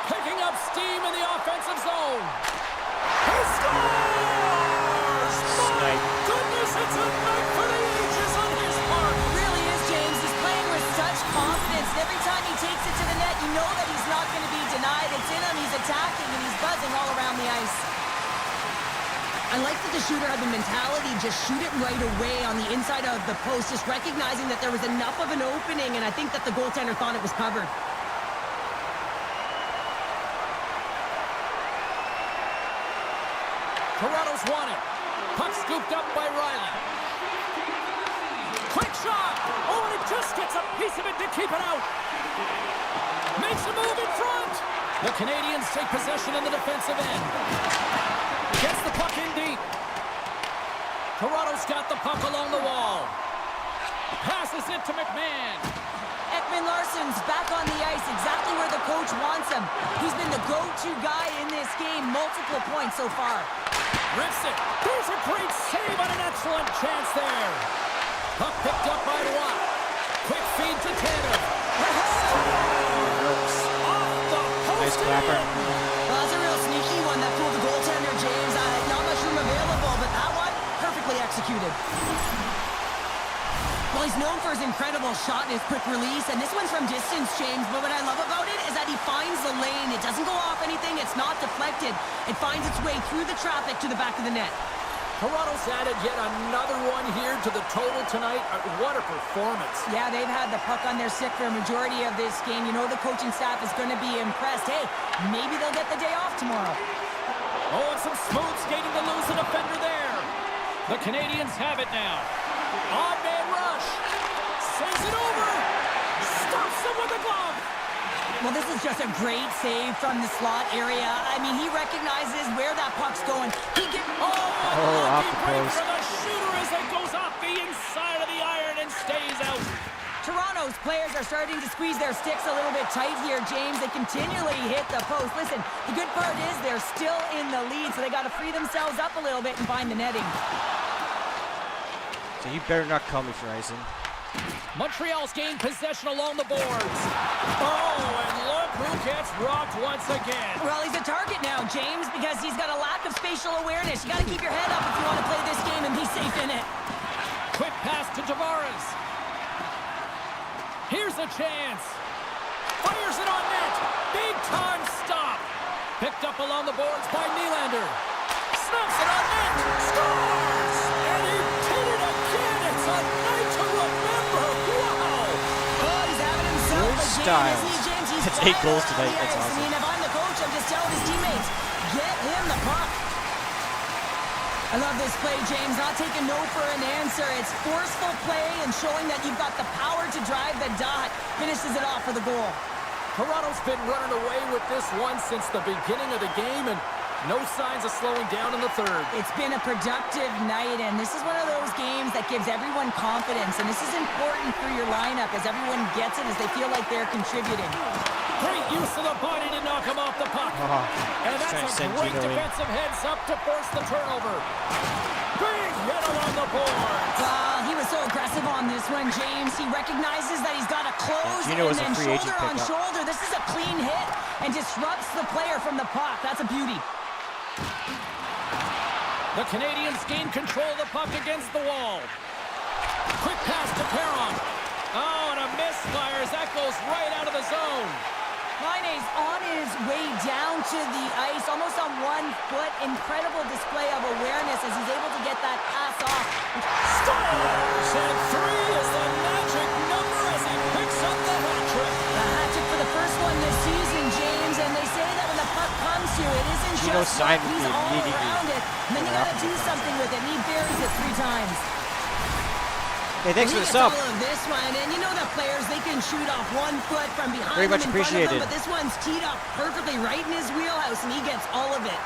Speaker 2: Picking up steam in the offensive zone. He scores! My goodness, it's a night for the ages on his part.
Speaker 3: It really is, James. He's playing with such confidence. And every time he takes it to the net, you know that he's not going to be denied. It's in him, he's attacking, and he's buzzing all around the ice. I like that the shooter had the mentality, just shoot it right away on the inside of the post, just recognizing that there was enough of an opening, and I think that the goaltender thought it was covered.
Speaker 2: Toronto's won it. Puck scooped up by Riley. Quick shot! Oh, and it just gets a piece of it to keep it out. Makes a move in front. The Canadians take possession in the defensive end. Gets the puck in deep. Toronto's got the puck along the wall. Passes it to McMahon.
Speaker 3: Ekman-Larsson's back on the ice, exactly where the coach wants him. He's been the go-to guy in this game, multiple points so far.
Speaker 2: Rips it. There's a great save on an excellent chance there. Puck picked up by Watt. Quick feed to Tanev. Off the post.
Speaker 1: Nice clapper.
Speaker 3: Well, that's a real sneaky one that fooled the goaltender, James. Not much room available, but that one, perfectly executed. Well, he's known for his incredible shot and his quick release, and this one's from distance, James, but what I love about it is that he finds the lane. It doesn't go off anything. It's not deflected. It finds its way through the traffic to the back of the net.
Speaker 2: Toronto's added yet another one here to the total tonight. What a performance.
Speaker 3: Yeah, they've had the puck on their stick for a majority of this game. You know the coaching staff is going to be impressed. Hey, maybe they'll get the day off tomorrow.
Speaker 2: Oh, and some smooth skating to lose the defender there. The Canadians have it now. Odd man rush. Saves it over. Stops him with a glove.
Speaker 3: Well, this is just a great save from the slot area. I mean, he recognizes where that puck's going. He gets...
Speaker 1: off the post.
Speaker 2: For the shooter as it goes off the inside of the iron and stays out.
Speaker 3: Toronto's players are starting to squeeze their sticks a little bit tight here, James. They continually hit the post. Listen, the good part is they're still in the lead, so they got to free themselves up a little bit and find the netting.
Speaker 1: So you better not call me for icing.
Speaker 2: Montreal's gained possession along the boards. Oh, and look who gets rocked once again.
Speaker 3: Well, he's a target now, James, because he's got a lack of spatial awareness. You got to keep your head up if you want to play this game and be safe in it.
Speaker 2: Quick pass to Tavares. Here's a chance. Fires it on net. Big time stop. Picked up along the boards by Nylander. Snaps it on net. Scores! And he did it again. It's a night to remember. Wow!
Speaker 3: Oh, he's having himself a
Speaker 1: style.
Speaker 3: game, isn't he, James? He's
Speaker 1: That's 8 goals
Speaker 3: flying
Speaker 1: tonight.
Speaker 3: around the
Speaker 1: That's
Speaker 3: ice.
Speaker 1: awesome.
Speaker 3: I mean, if I'm the coach, I'm just telling his teammates, get him the puck. I love this play, James. Not taking no for an answer. It's forceful play and showing that you've got the power to drive the dot. Finishes it off for the goal.
Speaker 2: Toronto's been running away with this one since the beginning of the game, and no signs of slowing down in the third.
Speaker 3: It's been a productive night, and this is one of those games that gives everyone confidence, and this is important for your lineup as everyone gets it, as they feel like they're contributing.
Speaker 2: Great use of the body to knock him off the puck. And that's a great defensive heads-up to force the turnover. Big hit along the boards.
Speaker 3: He was so aggressive on this one, James. He recognizes that he's got to close,
Speaker 1: Gino
Speaker 3: and
Speaker 1: is a
Speaker 3: then
Speaker 1: free agent
Speaker 3: shoulder on
Speaker 1: pickup.
Speaker 3: shoulder. This is a clean hit and disrupts the player from the puck. That's a beauty.
Speaker 2: The Canadians gain control of the puck against the wall. Quick pass to Perron. Oh, and a misfire as that goes right out of the zone.
Speaker 3: Laine's on his way down to the ice, almost on 1 foot. Incredible display of awareness as he's able to get that pass off.
Speaker 2: Scores! And 3 is the magic number as he picks up the hat
Speaker 1: no sign of
Speaker 3: he's
Speaker 1: being
Speaker 3: all
Speaker 1: needing
Speaker 3: around it. And then you got to do something with it. And he buries it 3 times.
Speaker 1: Hey, thanks for the
Speaker 3: He
Speaker 1: sub.
Speaker 3: gets all of this one, and you know that players, they can shoot off 1 foot from behind
Speaker 1: Very much
Speaker 3: them, in front of
Speaker 1: appreciated.
Speaker 3: them, but this one's teed up perfectly right in his wheelhouse, and he gets all of it.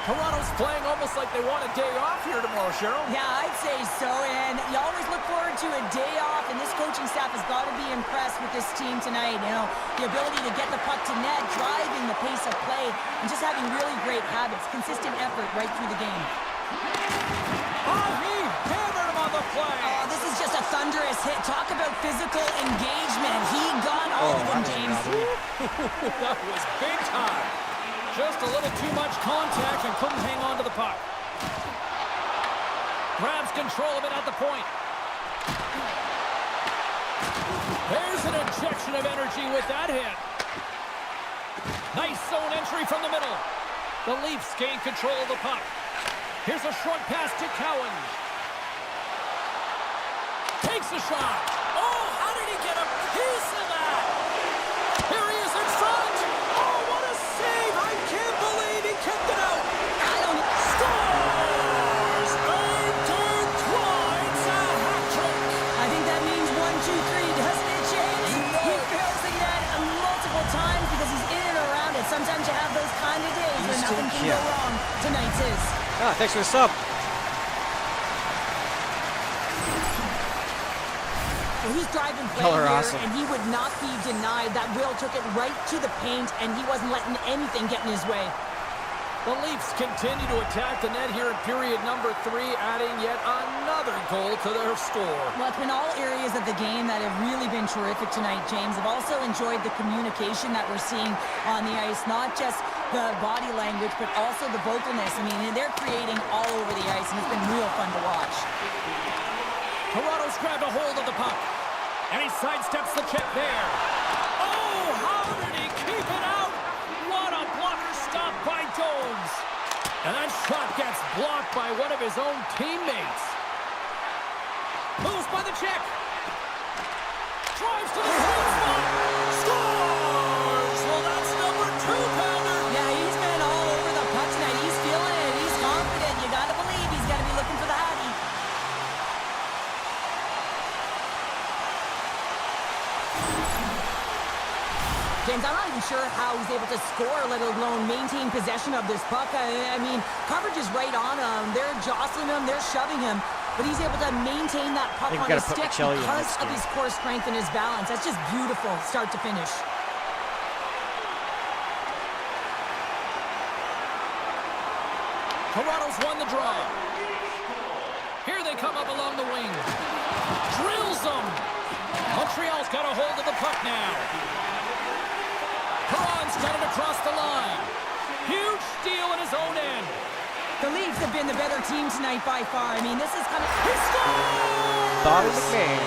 Speaker 2: Toronto's playing almost like they want a day off here tomorrow, Cheryl.
Speaker 3: Yeah, I'd say so, and you always look forward to a day off, and this coaching staff has got to be impressed with this team tonight. You know, the ability to get the puck to net, driving the pace of play, and just having really great habits, consistent effort right through the game.
Speaker 2: Oh, he hammered him on the play.
Speaker 3: Oh, this is just a thunderous hit. Talk about physical engagement. He got all of them, James.
Speaker 2: That was big time. Just a little too much contact and couldn't hang on to the puck. Grabs control of it at the point. There's an injection of energy with that hit. Nice zone entry from the middle. The Leafs gain control of the puck. Here's a short pass to Cowan. Takes a shot. Oh, how did he get a piece of that? Here he is in front. Oh, what a save. I can't believe he kept it out.
Speaker 3: I don't...
Speaker 2: Scores! Intertwines a hat trick.
Speaker 3: I think that means 1, 2, 3, doesn't it, James? He fails the net multiple times because he's in and around it. Sometimes you have those kind of days where nothing can go wrong. Tonight's is.
Speaker 1: Ah, thanks for the sub.
Speaker 3: Well, he's driving play
Speaker 1: Color
Speaker 3: here,
Speaker 1: awesome.
Speaker 3: and he would not be denied. That Will took it right to the paint, and he wasn't letting anything get in his way.
Speaker 2: The Leafs continue to attack the net here in period number 3, adding yet another goal to their score.
Speaker 3: Well, it's been all areas of the game that have really been terrific tonight, James. I've also enjoyed the communication that we're seeing on the ice, not just the body language, but also the vocalness. I mean, they're creating all over the ice, and it's been real fun to watch.
Speaker 2: Toronto's grabbed a hold of the puck, and he sidesteps the check there. Oh, how did he keep it out? What a blocker stop by Jones. And that shot gets blocked by one of his own teammates. Moves by the check. Drives to the sweet spot. Scores! Well, that's number 2-pounder.
Speaker 3: Yeah, he's been all over the puck tonight. He's feeling it. He's confident. You got to believe he's got to be looking for the Hattie. James, I'm not even sure how he's able to score, let alone maintain possession of this puck. I mean, coverage is right on him. They're jostling him. They're shoving him. But he's able to maintain that puck on his stick because of his core strength and his balance. That's just beautiful, start to finish.
Speaker 2: Toronto's won the draw. Here they come up along the wing. Drills them. Montreal's got a hold of the puck now. Perron's got it across the line. Huge steal in his own end.
Speaker 3: The Leafs have been the better team tonight by far. I mean, this is kind of...
Speaker 2: He scores!
Speaker 1: Bobby McMahon.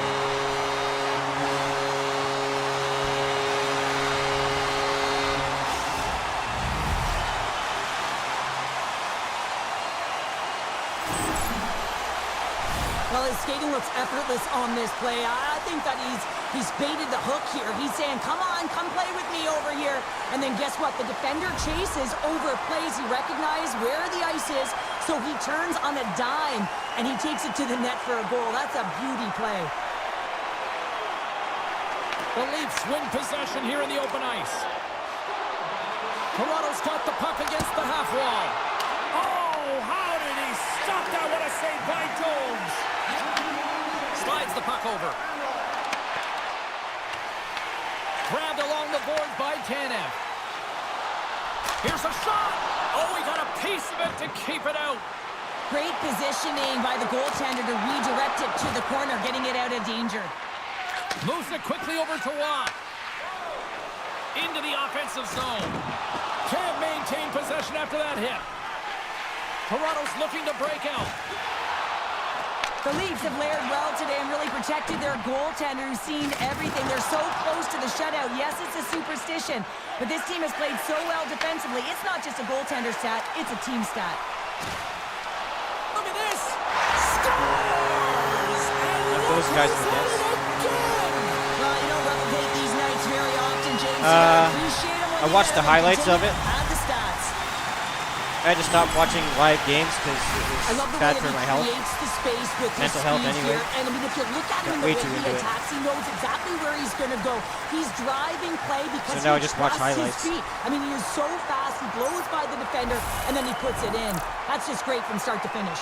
Speaker 3: Well, his skating looks effortless on this play. I think that he's baited the hook here. He's saying, come on, come play with me over here. And then guess what? The defender chases, overplays. He recognizes where the ice is, so he turns on a dime, and he takes it to the net for a goal. That's a beauty play.
Speaker 2: The Leafs win possession here in the open ice. Toronto's got the puck against the half wall. Oh, how did he stop that? What a save by Jones. Slides the puck over. Grabbed along the board by Tanev. Here's a shot. Oh, he got a piece of it to keep it out.
Speaker 3: Great positioning by the goaltender to redirect it to the corner, getting it out of danger.
Speaker 2: Moves it quickly over to Watt. Into the offensive zone. Can't maintain possession after that hit. Toronto's looking to break out.
Speaker 3: The Leafs have layered well today and really protected their goaltender, who's seen everything. They're so close to the shutout. Yes, it's a superstition, but this team has played so well defensively. It's not just a goaltender stat, it's a team stat.
Speaker 2: Look at this! Scores! And
Speaker 1: those guys in this.
Speaker 3: Well, you don't replicate these nights very often, James. So I appreciate them when
Speaker 1: I watched the highlights of it.
Speaker 3: Add the stats.
Speaker 1: I had to stop watching live games because
Speaker 3: I
Speaker 1: it
Speaker 3: love
Speaker 1: was
Speaker 3: the
Speaker 1: bad
Speaker 3: way
Speaker 1: for
Speaker 3: that
Speaker 1: my
Speaker 3: he
Speaker 1: health.
Speaker 3: creates the space with his
Speaker 1: Mental health
Speaker 3: speed
Speaker 1: anyway.
Speaker 3: here. And I mean, if you look at him
Speaker 1: Got
Speaker 3: in the
Speaker 1: way
Speaker 3: way
Speaker 1: too
Speaker 3: he
Speaker 1: into it.
Speaker 3: attacks, he knows exactly where he's going to go. He's driving play because
Speaker 1: So now I
Speaker 3: he
Speaker 1: just watch
Speaker 3: trusts his
Speaker 1: highlights.
Speaker 3: feet. I mean, he is so fast. He blows by the defender, and then he puts it in. That's just great from start to finish.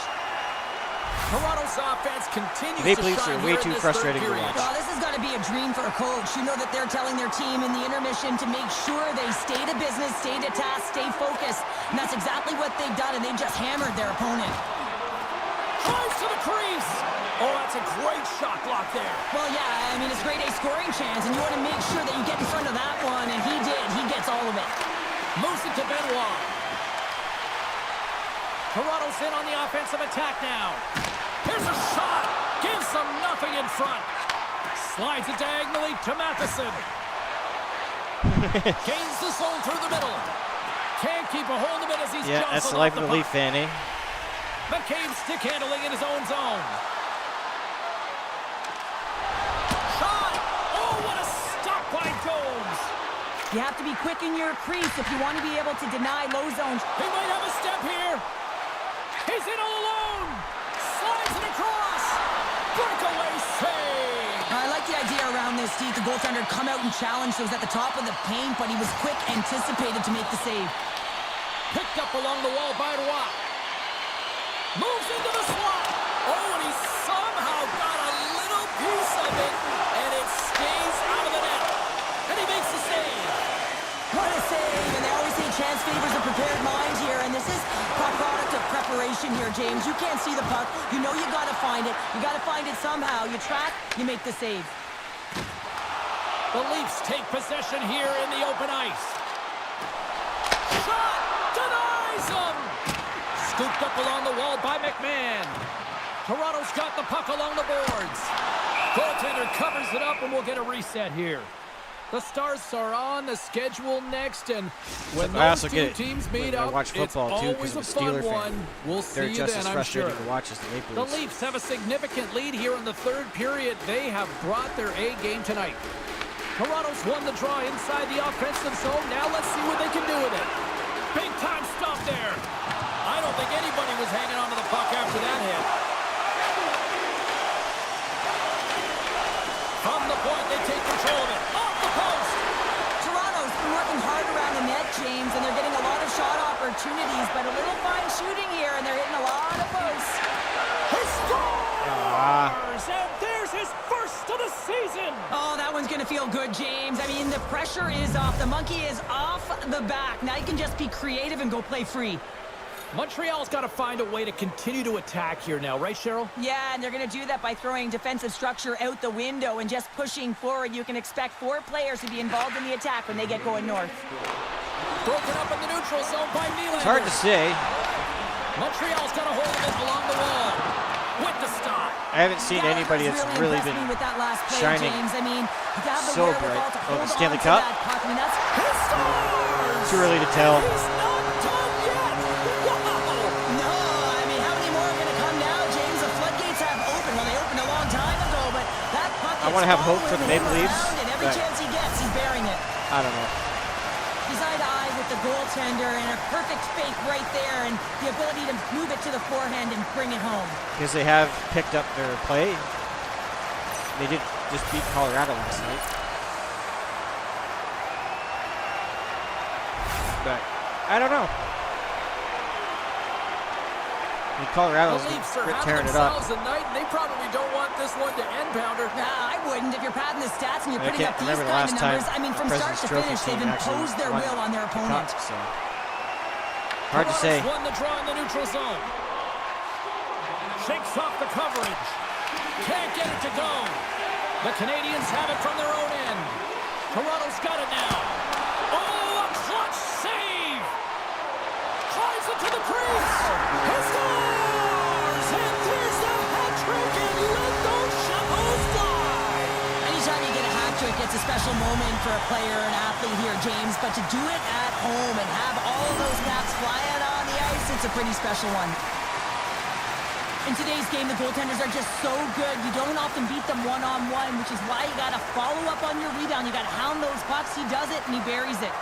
Speaker 2: Toronto's offense continues
Speaker 1: Maple
Speaker 2: to
Speaker 1: Leafs
Speaker 2: shine
Speaker 1: are way
Speaker 2: here
Speaker 1: too
Speaker 2: in this third
Speaker 1: frustrating to
Speaker 2: period.
Speaker 1: watch.
Speaker 3: Well, this has got to be a dream for a coach. You know that they're telling their team in the intermission to make sure they stay to business, stay to task, stay focused. And that's exactly what they've done, and they just hammered their opponent.
Speaker 2: Drives to the crease. Oh, that's a great shot block there.
Speaker 3: Well, yeah, I mean, it's a grade A scoring chance, and you want to make sure that you get in front of that one, and he did. He gets all of it.
Speaker 2: Moves it to Benoit. Toronto's in on the offensive attack now. Here's a shot. Gives them nothing in front. Slides it diagonally to Matheson. Gains the zone through the middle. Can't keep a hold of it as he's
Speaker 1: Yeah, that's the life of a Leaf fan, eh?
Speaker 2: McCabe stick handling in his own zone. Shot! Oh, what a stop by Jones!
Speaker 3: You have to be quick in your crease if you want to be able to deny low zones.
Speaker 2: He might have a step here. He's in all alone. Slides it across. Breakaway save.
Speaker 3: I like the idea around this, Steve. The goaltender come out and challenge those at the top of the paint, but he was quick, anticipated to make the save.
Speaker 2: Picked up along the wall by Roy. Moves into the slot. Oh, and he somehow got a little piece of it, and it stays out of the net. And he makes the save.
Speaker 3: What a save, and they always say chance favors a prepared mind here, and this is a product of preparation here, James. You can't see the puck. You know you got to find it. You got to find it somehow. You track, you make the save.
Speaker 2: The Leafs take possession here in the open ice. Shot! Denies him! Scooped up along the wall by McMahon. Toronto's got the puck along the boards. Goaltender covers it up, and we'll get a reset here. The Stars are on the schedule next, and when
Speaker 1: I
Speaker 2: those
Speaker 1: also
Speaker 2: two
Speaker 1: get it
Speaker 2: teams meet
Speaker 1: when I
Speaker 2: up,
Speaker 1: watch
Speaker 2: it's
Speaker 1: football, too,
Speaker 2: always a
Speaker 1: because I'm a
Speaker 2: fun
Speaker 1: Steeler fan.
Speaker 2: one. We'll see
Speaker 1: They're
Speaker 2: you
Speaker 1: just
Speaker 2: then,
Speaker 1: as
Speaker 2: I'm
Speaker 1: frustrating
Speaker 2: sure.
Speaker 1: to watch as the Maple
Speaker 2: The
Speaker 1: Leafs.
Speaker 2: Leafs have a significant lead here in the third period. They have brought their A game tonight. Toronto's won the draw inside the offensive zone. Now let's see what they can do with it. Big time stop there. I don't think anybody was hanging onto the puck after that hit. From the point, they take control of it. Off the post.
Speaker 3: Toronto's been working hard around the net, James, and they're getting a lot of shot opportunities, but a little fine shooting here, and they're hitting a lot of posts.
Speaker 2: He scores! And there's his first of the season.
Speaker 3: Oh, that one's going to feel good, James. I mean, the pressure is off. The monkey is off the back. Now you can just be creative and go play free.
Speaker 2: Montreal's got to find a way to continue to attack here now, right, Cheryl?
Speaker 3: Yeah, and they're going to do that by throwing defensive structure out the window and just pushing forward. You can expect 4 players to be involved in the attack when they get going north.
Speaker 2: Broken up in the neutral zone by Nylander.
Speaker 1: It's hard to say.
Speaker 2: Montreal's got a hold of it along the wall. With the stop.
Speaker 1: I haven't seen anybody that's really
Speaker 3: impressed
Speaker 1: been
Speaker 3: me with that last play,
Speaker 1: shining
Speaker 3: James. I mean, to have the
Speaker 1: so
Speaker 3: wherewithal
Speaker 1: bright.
Speaker 3: to
Speaker 1: Oh,
Speaker 3: hold
Speaker 1: the Stanley
Speaker 3: on to
Speaker 1: Cup?
Speaker 3: that puck. I mean, that's
Speaker 2: He scores!
Speaker 1: Too early to tell.
Speaker 2: He's not done yet. Wow!
Speaker 3: no. I mean, how many more are going to come now, James? The floodgates have opened. Well, they opened a long time ago, but that puck
Speaker 1: I want to have hope for the
Speaker 3: following
Speaker 1: Maple
Speaker 3: him
Speaker 1: Leafs,
Speaker 3: around, and every
Speaker 1: but
Speaker 3: chance he gets, he's bearing it.
Speaker 1: I don't know.
Speaker 3: He's eye to eye with the goaltender, and a perfect fake right there, and the ability to move it to the forehand and bring it home.
Speaker 1: Because they have picked up their play. They did just beat Colorado last night. But I don't know. I mean, Colorado's
Speaker 2: The Leafs are having
Speaker 1: tearing it up.
Speaker 2: themselves a night, and they probably don't want this one to end, Pounder.
Speaker 3: Nah, I wouldn't. If you're padding the stats and you're
Speaker 1: I
Speaker 3: putting
Speaker 1: can't
Speaker 3: up these
Speaker 1: remember the
Speaker 3: kind
Speaker 1: last
Speaker 3: of
Speaker 1: time
Speaker 3: numbers, I mean,
Speaker 1: the
Speaker 3: from start
Speaker 1: President's
Speaker 3: to
Speaker 1: Trophy
Speaker 3: finish, they've
Speaker 1: team actually
Speaker 3: imposed their
Speaker 1: won
Speaker 3: will on their
Speaker 1: the
Speaker 3: opponent.
Speaker 1: cup, so hard to
Speaker 2: Toronto's
Speaker 1: say.
Speaker 2: won the draw in the neutral zone. Shakes off the coverage. Can't get it to go. The Canadians have it from their own end. Toronto's got it now. Oh, a clutch save! Drives it to the crease. He scores! And there's the hat trick, and let those shovels fly!
Speaker 3: Anytime you get a hat trick, it's a special moment for a player, an athlete here, James. But to do it at home and have all of those caps flying on the ice, it's a pretty special one. In today's game, the goaltenders are just so good. You don't often beat them one-on-one, which is why you got to follow up on your rebound. You got to hound those pucks. He does it, and he buries it.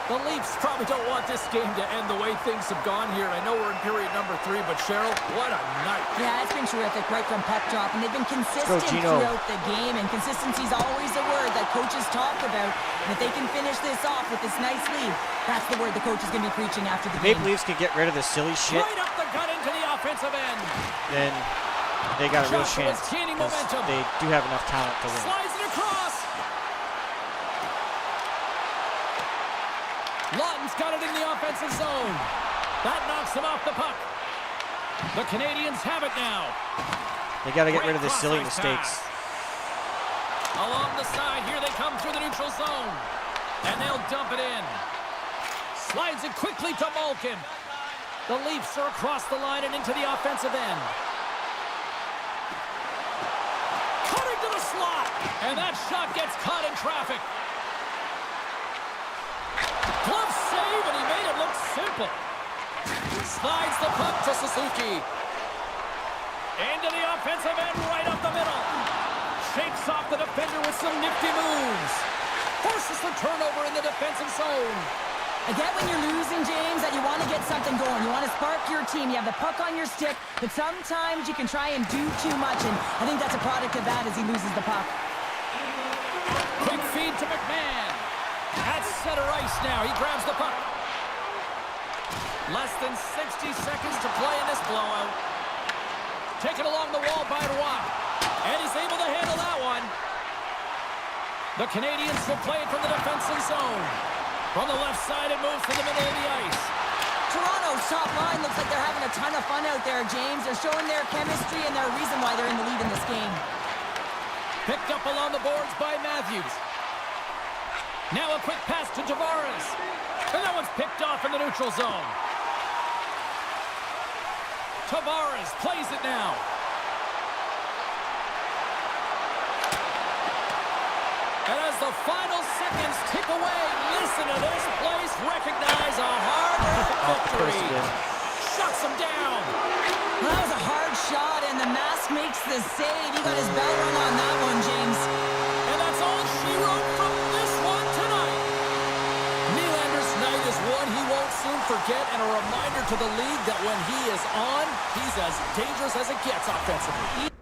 Speaker 2: The Leafs probably don't want this game to end the way things have gone here. I know we're in period number 3, but Cheryl, what a night.
Speaker 3: Yeah, it's been terrific right from puck drop, and they've been consistent throughout the game, and consistency is always a word that coaches talk about. And if they can finish this off with this nice lead, that's the word the coach is going to be preaching after the game.
Speaker 1: Maple Leafs can get rid of the silly shit.
Speaker 2: Right up the gut into the offensive end.
Speaker 1: Then they got a real chance.
Speaker 2: Gaining momentum.
Speaker 1: They do have enough talent to win.
Speaker 2: Slides it across. Lawton's got it in the offensive zone. That knocks him off the puck. The Canadians have it now.
Speaker 1: They got to get rid of the silly mistakes.
Speaker 2: Along the side, here they come through the neutral zone. And they'll dump it in. Slides it quickly to Malkin. The Leafs are across the line and into the offensive end. Cutting to the slot. And that shot gets caught in traffic. Glove save, and he made it look simple. Slides the puck to Suzuki. Into the offensive end, right up the middle. Shakes off the defender with some nifty moves. Forces the turnover in the defensive zone.
Speaker 3: I get when you're losing, James, that you want to get something going. You want to spark your team. You have the puck on your stick, but sometimes you can try and do too much, and I think that's a product of that as he loses the puck.
Speaker 2: Quick feed to McMahon. At center ice now. He grabs the puck. Less than 60 seconds to play in this blowout. Taken along the wall by Roy. And he's able to handle that one. The Canadians will play it from the defensive zone. From the left side, it moves to the middle of the ice.
Speaker 3: Toronto's top line looks like they're having a ton of fun out there, James. They're showing their chemistry and their reason why they're in the lead in this game.
Speaker 2: Picked up along the boards by Matthews. Now a quick pass to Tavares. And that one's picked off in the neutral zone. Tavares plays it now. And as the final seconds tick away, listen to this place recognize a hard-earned victory. Shuts him down.
Speaker 3: Well, that was a hard shot, and the mask makes the save. He got his bell rung on that one, James.
Speaker 2: And that's all she wrote from this one tonight. Nylander's night is one he won't soon forget, and a reminder to the league that when he is on, he's as dangerous as it gets offensively.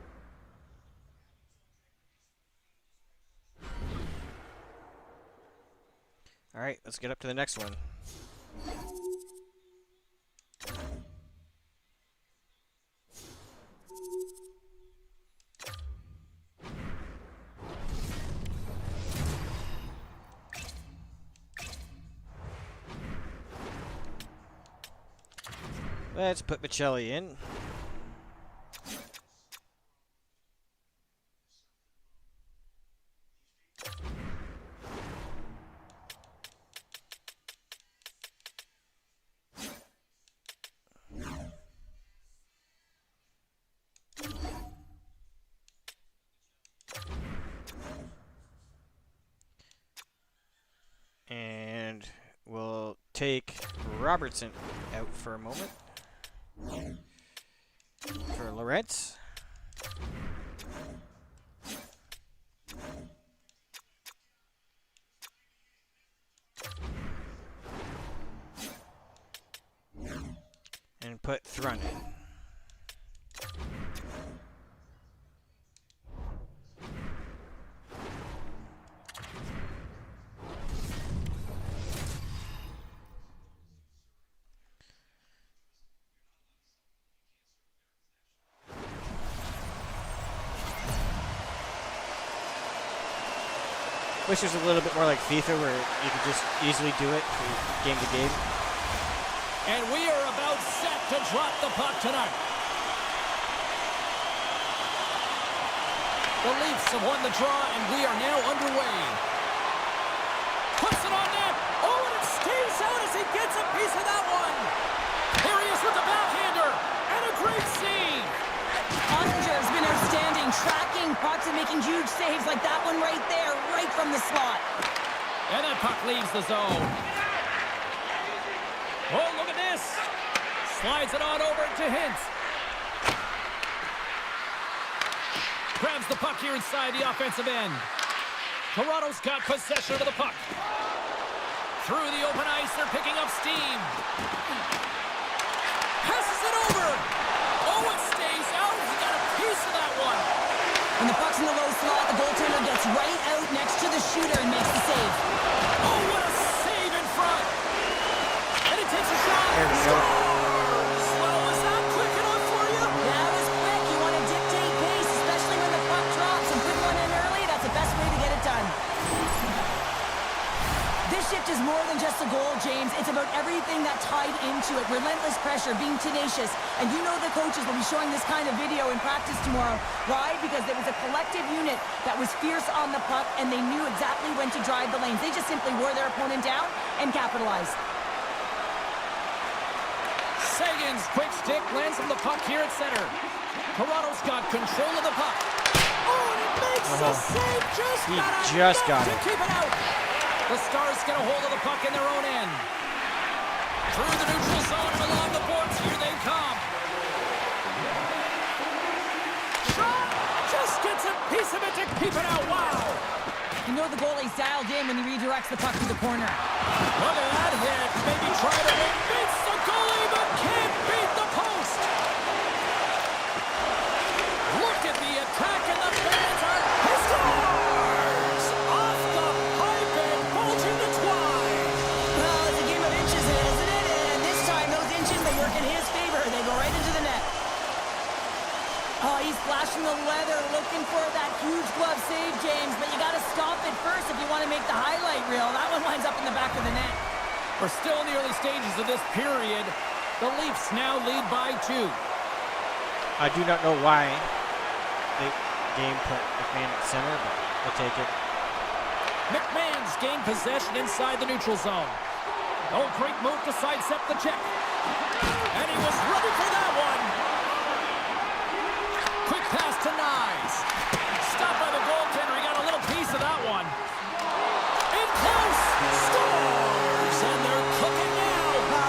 Speaker 1: All right, let's get up to the next one. Let's put Michelli in. And we'll take Robertson out for a moment. For Lorentz. And put Thrun in. Wish it was a little bit more like FIFA where you could just easily do it from game to game.
Speaker 2: And we are about set to drop the puck tonight. The Leafs have won the draw, and we are now underway. Puts it on net. Oh, and it stays out as he gets a piece of that one. Here he is with the backhander. And a great save.
Speaker 3: Ottinger's been outstanding, tracking pucks and making huge saves like that one right there, right from the slot.
Speaker 2: And that puck leaves the zone. Oh, look at this. Slides it on over to Hintz. Grabs the puck here inside the offensive end. Toronto's got possession of the puck. Through the open ice, they're picking up steam. Passes it over. Oh, it stays out. He got a piece of that one.
Speaker 3: When the puck's in the low slot, the goaltender gets right out next to the shooter and makes the save.
Speaker 2: Oh, what a save in front. And he takes a shot.
Speaker 1: There we go.
Speaker 2: Well, was that quick enough for you?
Speaker 3: That was quick. You want to dictate pace, especially when the puck drops, and put one in early. That's the best way to get it done. This shift is more than just a goal, James. It's about everything that tied into it. Relentless pressure, being tenacious. And you know the coaches will be showing this kind of video in practice tomorrow. Why? Because there was a collective unit that was fierce on the puck, and they knew exactly when to drive the lanes. They just simply wore their opponent down and capitalized.
Speaker 2: Sagan's quick stick lands on the puck here at center. Toronto's got control of the puck. Oh, and it makes the save.
Speaker 1: Just got
Speaker 2: to
Speaker 1: it.
Speaker 2: keep it out. The Stars get a hold of the puck in their own end. Through the neutral zone and along the boards. Here they come. Shot! Just gets a piece of it to keep it out. Wow!
Speaker 3: You know the goalie's dialed in when he redirects the puck to the corner.
Speaker 2: Look at that hit. Maybe try to win. Beats the goalie, but can't beat the post. Look at the attack, and the fans are... He scores! Off the pipe and bulging the twine.
Speaker 3: Well, it's a game of inches, isn't it? And this time, those inches, they work in his favor. They go right into the net. Oh, he's flashing the leather, looking for that huge glove save, James. But you got to stop it first if you want to make the highlight reel. That one winds up in the back of the net.
Speaker 2: We're still in the early stages of this period. The Leafs now lead by 2.
Speaker 1: I do not know why the game put McMahon at center, but we'll take it.
Speaker 2: McMahon's gained possession inside the neutral zone. Oh, great move to sidestep the check. And he was ready for that one. Quick pass to Nyes. Stopped by the goaltender. He got a little piece of that one. In close. Scores. And they're cooking now.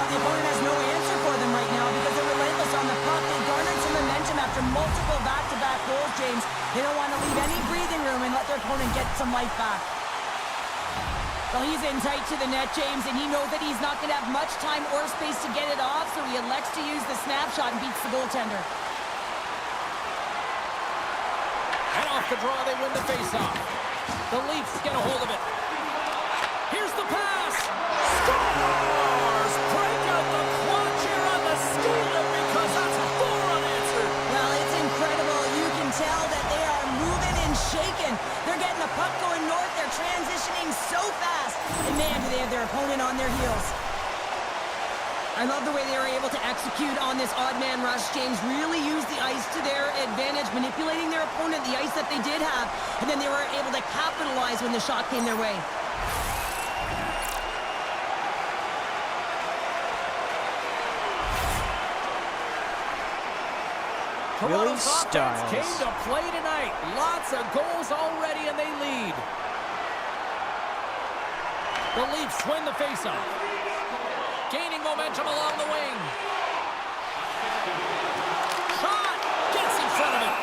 Speaker 3: The opponent has no answer for them right now because they're relentless on the puck. They garnered some momentum after multiple back-to-back goals, James. They don't want to leave any breathing room and let their opponent get some life back. Well, he's in tight to the net, James, and he knows that he's not going to have much time or space to get it off, so he elects to use the snapshot and beats the goaltender.
Speaker 2: And off the draw, they win the faceoff. The Leafs get a hold of it. Here's the pass. Scores! Break out the clutch here on the stealer because that's 4 unanswered.
Speaker 3: Well, it's incredible. You can tell that they are moving and shaking. They're getting the puck going north. They're transitioning so fast. And man, do they have their opponent on their heels. I love the way they were able to execute on this odd man rush. James really used the ice to their advantage, manipulating their opponent, the ice that they did have, and then they were able to capitalize when the shot came their way.
Speaker 1: Really
Speaker 2: Toronto's offense
Speaker 1: styles.
Speaker 2: came to play tonight. Lots of goals already, and they lead. The Leafs win the faceoff. Gaining momentum along the wing. Shot! Gets in front of it.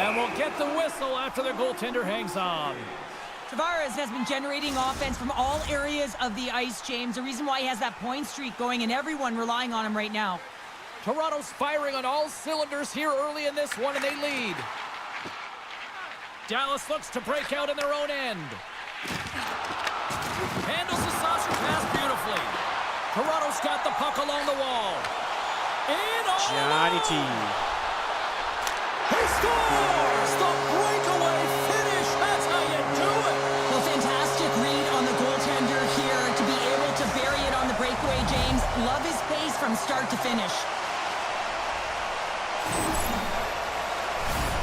Speaker 2: And will get the whistle after the goaltender hangs on.
Speaker 3: Tavares has been generating offense from all areas of the ice, James. The reason why he has that point streak going and everyone relying on him right now.
Speaker 2: Toronto's firing on all cylinders here early in this one, and they lead. Dallas looks to break out in their own end. Handles the saucer pass beautifully. Toronto's got the puck along the wall. In all
Speaker 1: Johnny T.
Speaker 2: He scores! The breakaway finish. That's how you do it.
Speaker 3: Well, fantastic read on the goaltender here to be able to bury it on the breakaway, James. Love his pace from start to finish.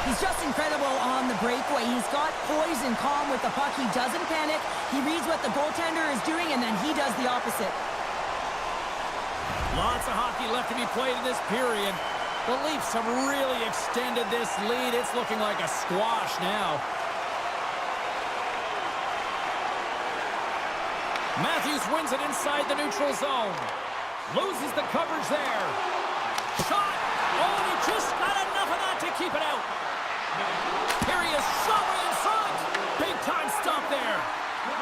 Speaker 3: He's just incredible on the breakaway. He's got poise and calm with the puck. He doesn't panic. He reads what the goaltender is doing, and then he does the opposite.
Speaker 2: Lots of hockey left to be played in this period. The Leafs have really extended this lead. It's looking like a squash now. Matthews wins it inside the neutral zone. Loses the coverage there. Shot! Oh, he just got enough of that to keep it out. Here he is, shot in front. Big time stop there.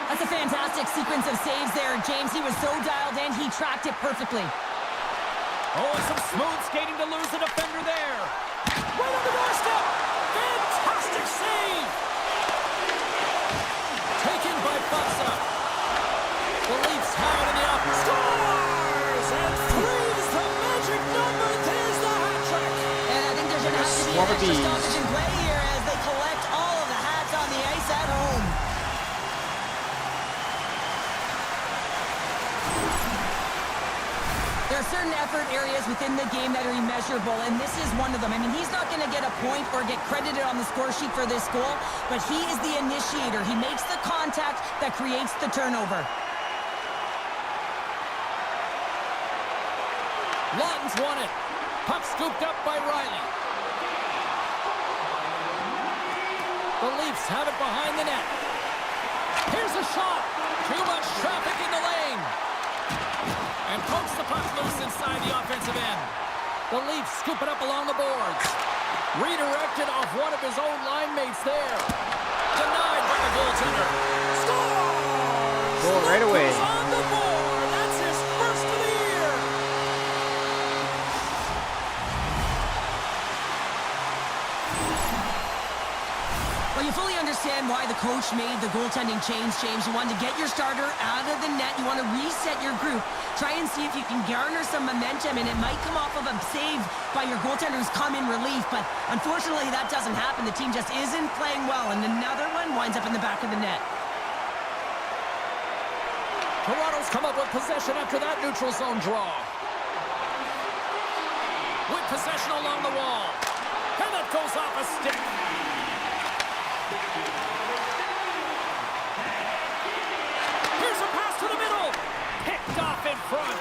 Speaker 3: That's a a fantastic sequence of saves there, James. He was so dialed in, he tracked it perfectly.
Speaker 2: Oh, and some smooth skating to lose the defender there. Right on the doorstep. Fantastic save. Taken by Buxa. The Leafs have it in the offense. Scores! And three's the magic number. There's the hat trick.
Speaker 3: And I think there's going to have to be an extra stoppage in play here as they collect all of the hats on the ice at home. There are certain effort areas within the game that are immeasurable, and this is one of them. I mean, he's not going to get a point or get credited on the score sheet for this goal, but he is the initiator. He makes the contact that creates the turnover.
Speaker 2: Lawton's won it. Puck scooped up by Riley. The Leafs have it behind the net. Here's a shot. Too much traffic in the lane. And pokes the puck loose inside the offensive end. The Leafs scoop it up along the boards. Redirected off one of his own line mates there. Denied by the goaltender. Scores!
Speaker 1: Goal right away.
Speaker 2: On the board. That's his first of the year.
Speaker 3: Well, you fully understand why the coach made the goaltending change, James. You want to get your starter out of the net. You want to reset your group. Try and see if you can garner some momentum, and it might come off of a save by your goaltender who's come in relief. But unfortunately, that doesn't happen. The team just isn't playing well, and another one winds up in the back of the net.
Speaker 2: Toronto's come up with possession after that neutral zone draw. With possession along the wall. And that goes off a stick. Here's a pass to the middle. Picked off in front.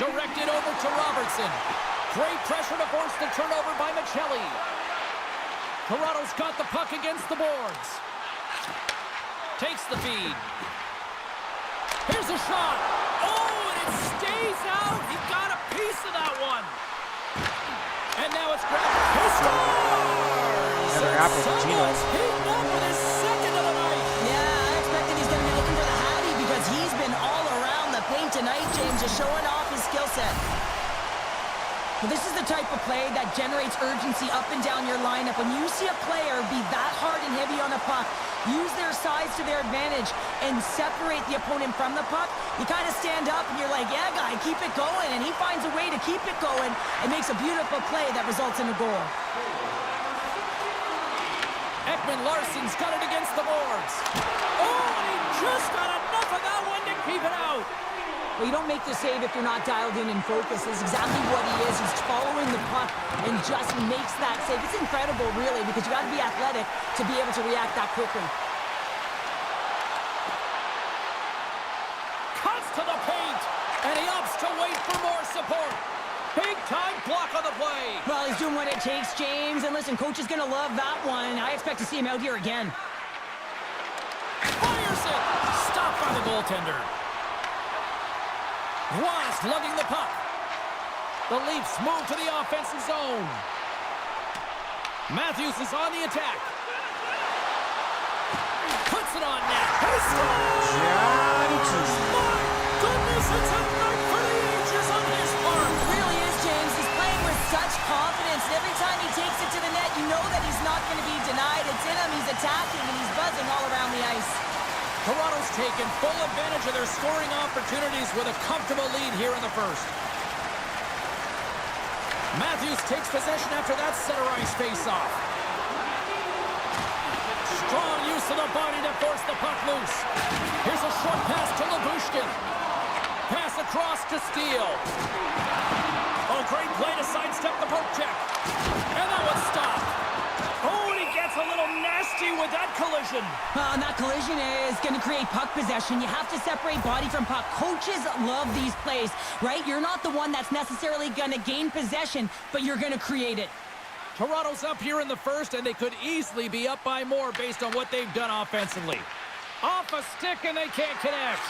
Speaker 2: Directed over to Robertson. Great pressure to force the turnover by Michelli. Toronto's got the puck against the boards. Takes the feed. Here's a shot. Oh, and it stays out. He got a piece of that one. And now it's grabbed. He scores!
Speaker 1: Another apple for Gino.
Speaker 2: Heating up with his second of the night.
Speaker 3: Yeah, I expected he's going to be looking for the Hattie because he's been all around the paint tonight, James, just showing off his skill set. Well, this is the type of play that generates urgency up and down your lineup. When you see a player be that hard and heavy on a puck, use their size to their advantage, and separate the opponent from the puck, you kind of stand up and you're like, yeah, guy, keep it going. And he finds a way to keep it going and makes a beautiful play that results in a goal.
Speaker 2: Ekman-Larsson's got it against the boards. Oh, and he just got enough of that one to keep it out.
Speaker 3: Well, you don't make the save if you're not dialed in and focused. That's exactly what he is. He's following the puck and just makes that save. It's incredible, really, because you got to be athletic to be able to react that quickly.
Speaker 2: Cuts to the paint, and he opts to wait for more support. Big-time block on the play.
Speaker 3: Well, he's doing what it takes, James. And listen, coach is going to love that one. I expect to see him out here again.
Speaker 2: Fires it. Stopped by the goaltender. Ross lugging the puck. The Leafs move to the offensive zone. Matthews is on the attack. Puts it on net. He scores! My goodness, it's a night for the ages on his part.
Speaker 3: It really is, James. He's playing with such confidence. And every time he takes it to the net, you know that he's not going to be denied. It's in him. He's attacking, and he's buzzing all around the ice.
Speaker 2: Toronto's taken full advantage of their scoring opportunities with a comfortable lead here in the first. Matthews takes possession after that center ice face-off. Strong use of the body to force the puck loose. Here's a short pass to Labushkin. Pass across to Steele. Oh, great play to sidestep the poke check. And that one's stopped. Oh, and he gets a little nasty with that collision.
Speaker 3: And that collision is going to create puck possession. You have to separate body from puck. Coaches love these plays, right? You're not the one that's necessarily going to gain possession, but you're going to create it.
Speaker 2: Toronto's up here in the first, and they could easily be up by more based on what they've done offensively. Off a stick, and they can't connect.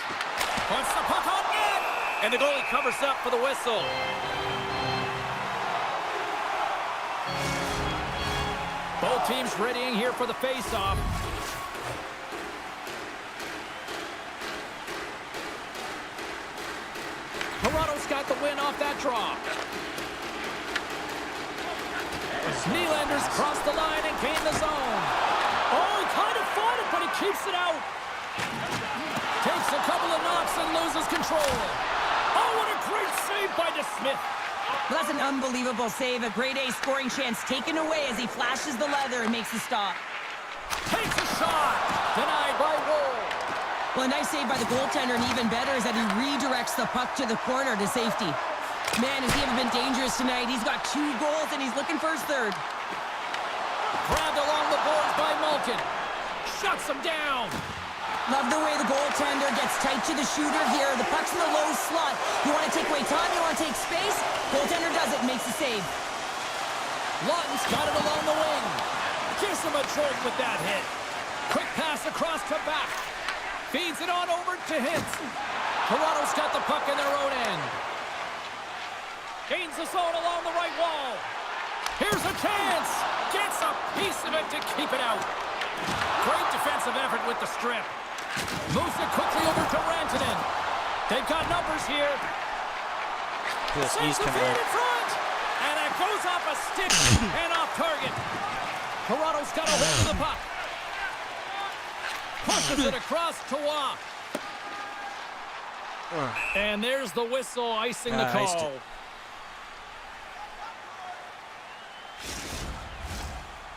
Speaker 2: Puts the puck on net, and the goalie covers up for the whistle. Both teams readying here for the face-off. Toronto's got the win off that draw. Nylander's crossed the line and gained the zone. Oh, he kind of fought it, but he keeps it out. Takes a couple of knocks and loses control. Oh, what a great save by DeSmith.
Speaker 3: That's an unbelievable save. A grade A scoring chance taken away as he flashes the leather and makes the stop.
Speaker 2: Takes a shot. Denied by Woll.
Speaker 3: Well, a nice save by the goaltender, and even better is that he redirects the puck to the corner to safety. Man, has he ever been dangerous tonight. He's got 2 goals, and he's looking for his 3rd.
Speaker 2: Grabbed along the boards by Malkin. Shuts him down.
Speaker 3: Love the way the goaltender gets tight to the shooter here. The puck's in the low slot. You want to take away time, you want to take space. Goaltender does it and makes the save.
Speaker 2: Lawton's got it along the wing. Gives him a jolt with that hit. Quick pass across to back. Feeds it on over to Hintz. Toronto's got the puck in their own end. Gains the zone along the right wall. Here's a chance. Gets a piece of it to keep it out. Great defensive effort with the strip. Moves it quickly over to Rantanen. They've got numbers here. Sends the feed in front. And it goes off a stick and off target. Toronto's got a hold of the puck. Pushes it across to Waugh. And there's the whistle icing the call.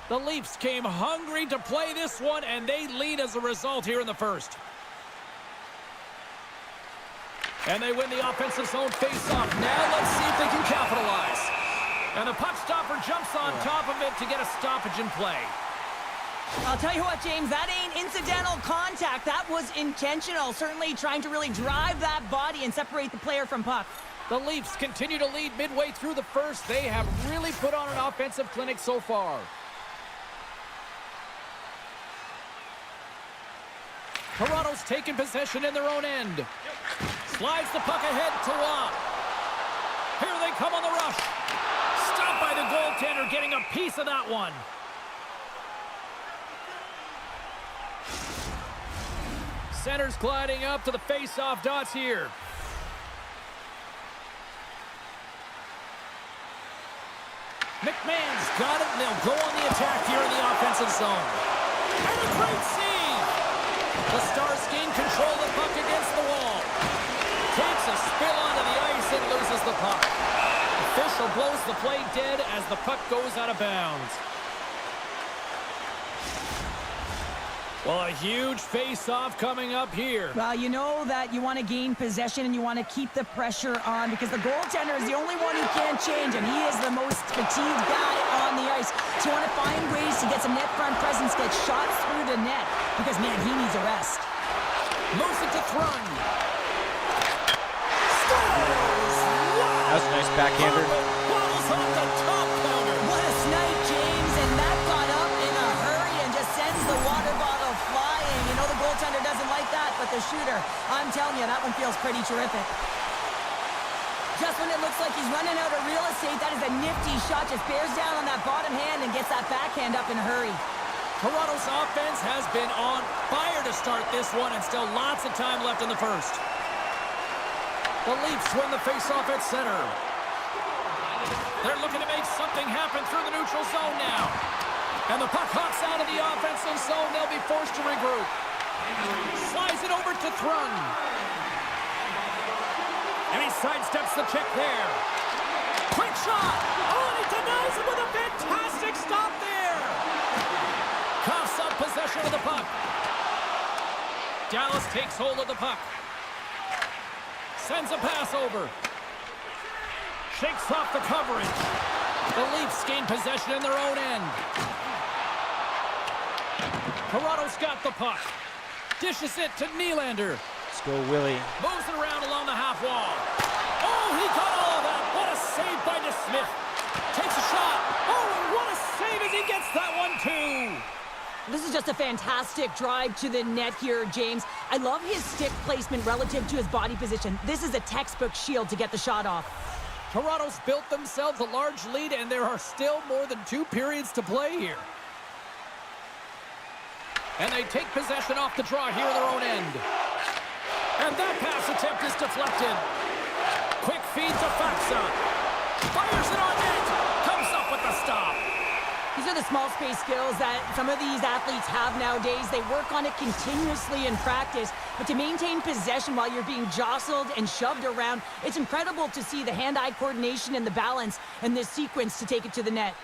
Speaker 2: The Leafs came hungry to play this one, and they lead as a result here in the first. And they win the offensive zone face-off. Now let's see if they can capitalize. And the puck stopper jumps on top of it to get a stoppage in play.
Speaker 3: I'll tell you what, James, that ain't incidental contact. That was intentional, certainly trying to really drive that body and separate the player from puck.
Speaker 2: The Leafs continue to lead midway through the first. They have really put on an offensive clinic so far. Toronto's taking possession in their own end. Slides the puck ahead to Waugh. Here they come on the rush. Stopped by the goaltender, getting a piece of that one. Center's gliding up to the face-off dots here. McMahon's got it, and they'll go on the attack here in the offensive zone. And a great save! The Stars gain control of the puck against the wall. Takes a spill onto the ice and loses the puck. Official blows the play dead as the puck goes out of bounds. Well, a huge face-off coming up here.
Speaker 3: Well, you know that you want to gain possession and you want to keep the pressure on because the goaltender is the only one who can't change, and he is the most fatigued guy on the ice. So you want to find ways to get some net front presence, get shots through the net, because, man, he needs a rest.
Speaker 2: Moves it to Thrun.
Speaker 1: That was a nice backhander.
Speaker 2: Balls on the top counter.
Speaker 3: What a snipe, James, and that got up in a hurry and just sends the water bottle flying. You know the goaltender doesn't like that, but the shooter, I'm telling you, that one feels pretty terrific. Just when it looks like he's running out of real estate, that is a nifty shot. Just bears down on that bottom hand and gets that backhand up in a hurry.
Speaker 2: Toronto's offense has been on fire to start this one, and still lots of time left in the first. The Leafs win the faceoff at center. They're looking to make something happen through the neutral zone now. And the puck hops out of the offensive zone. They'll be forced to regroup. Slides it over to Thrun. And he sidesteps the check there. Quick shot. Oh, and he denies it with a fantastic stop there. Coughs up possession of the puck. Dallas takes hold of the puck. Sends a pass over. Shakes off the coverage. The Leafs gain possession in their own end. Toronto's got the puck. Dishes it to Nylander.
Speaker 1: Let's go, Willie.
Speaker 2: Moves it around along the half wall. Oh, he got all of that. What a save by DeSmith. Takes a shot. Oh, and what a save as he gets that one too.
Speaker 3: This is just a fantastic drive to the net here, James. I love his stick placement relative to his body position. This is a textbook shield to get the shot off.
Speaker 2: Toronto's built themselves a large lead, and there are still more than 2 periods to play here. And they take possession off the draw here in their own end. And that pass attempt is deflected. feed to Faxa. Fires it on net. Comes up with the stop.
Speaker 3: These are the small space skills that some of these athletes have nowadays. They work on it continuously in practice, but to maintain possession while you're being jostled and shoved around, it's incredible to see the hand-eye coordination and the balance in this sequence to take it to the net.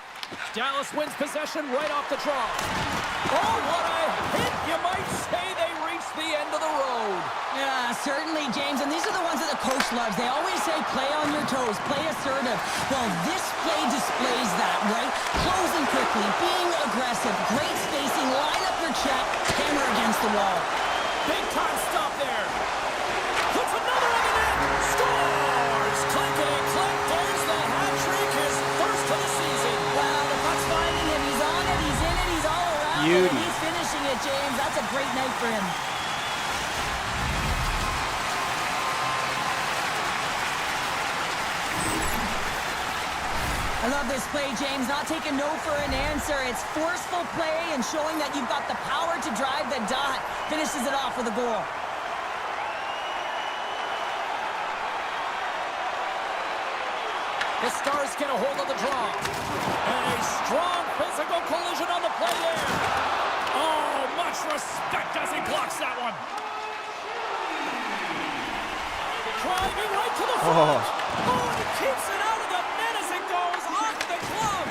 Speaker 2: Dallas wins possession right off the draw. Oh, what a hit! You might say they reached the end of the road.
Speaker 3: Yeah, certainly, James. And these are the ones that the coach loves. They always say, play on your toes, play assertive. Well, this play displays that, right? Closing quickly, being aggressive, great spacing, line up your check, hammer against the wall.
Speaker 2: Big time stop there. Puts another on the net. Scores! Clinkety-clink. There's the hat trick, his first of the season.
Speaker 3: Wow, the puck's finding him. He's on it, he's in it, he's all around it. And he's finishing it, James. That's a great night for him. I love this play, James. Not taking no for an answer. It's forceful play and showing that you've got the power to drive the dot. Finishes it off with a goal.
Speaker 2: The Stars get a hold of the draw. A strong physical collision on the play there. Oh, much respect as he blocks that one. Driving right to the front. Oh, and he keeps it out of the net as it goes off the glove.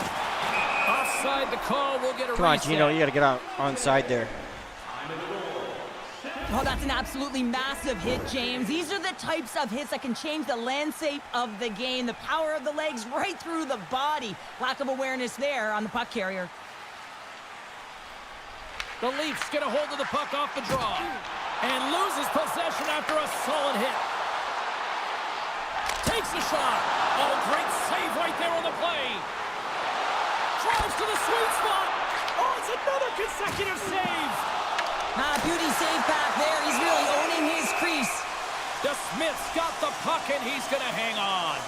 Speaker 2: Offside the call. We'll get a reset.
Speaker 1: Come on, Gino, you got to get out onside there.
Speaker 3: Oh, that's an absolutely massive hit, James. These are the types of hits that can change the landscape of the game. The power of the legs right through the body. Lack of awareness there on the puck carrier.
Speaker 2: The Leafs get a hold of the puck off the draw and loses possession after a solid hit. Takes a shot. Oh, great save right there on the play. Drives to the sweet spot. Oh, it's another consecutive save.
Speaker 3: Beauty save back there. He's really owning his crease.
Speaker 2: The Smith's got the puck, and he's going to hang on.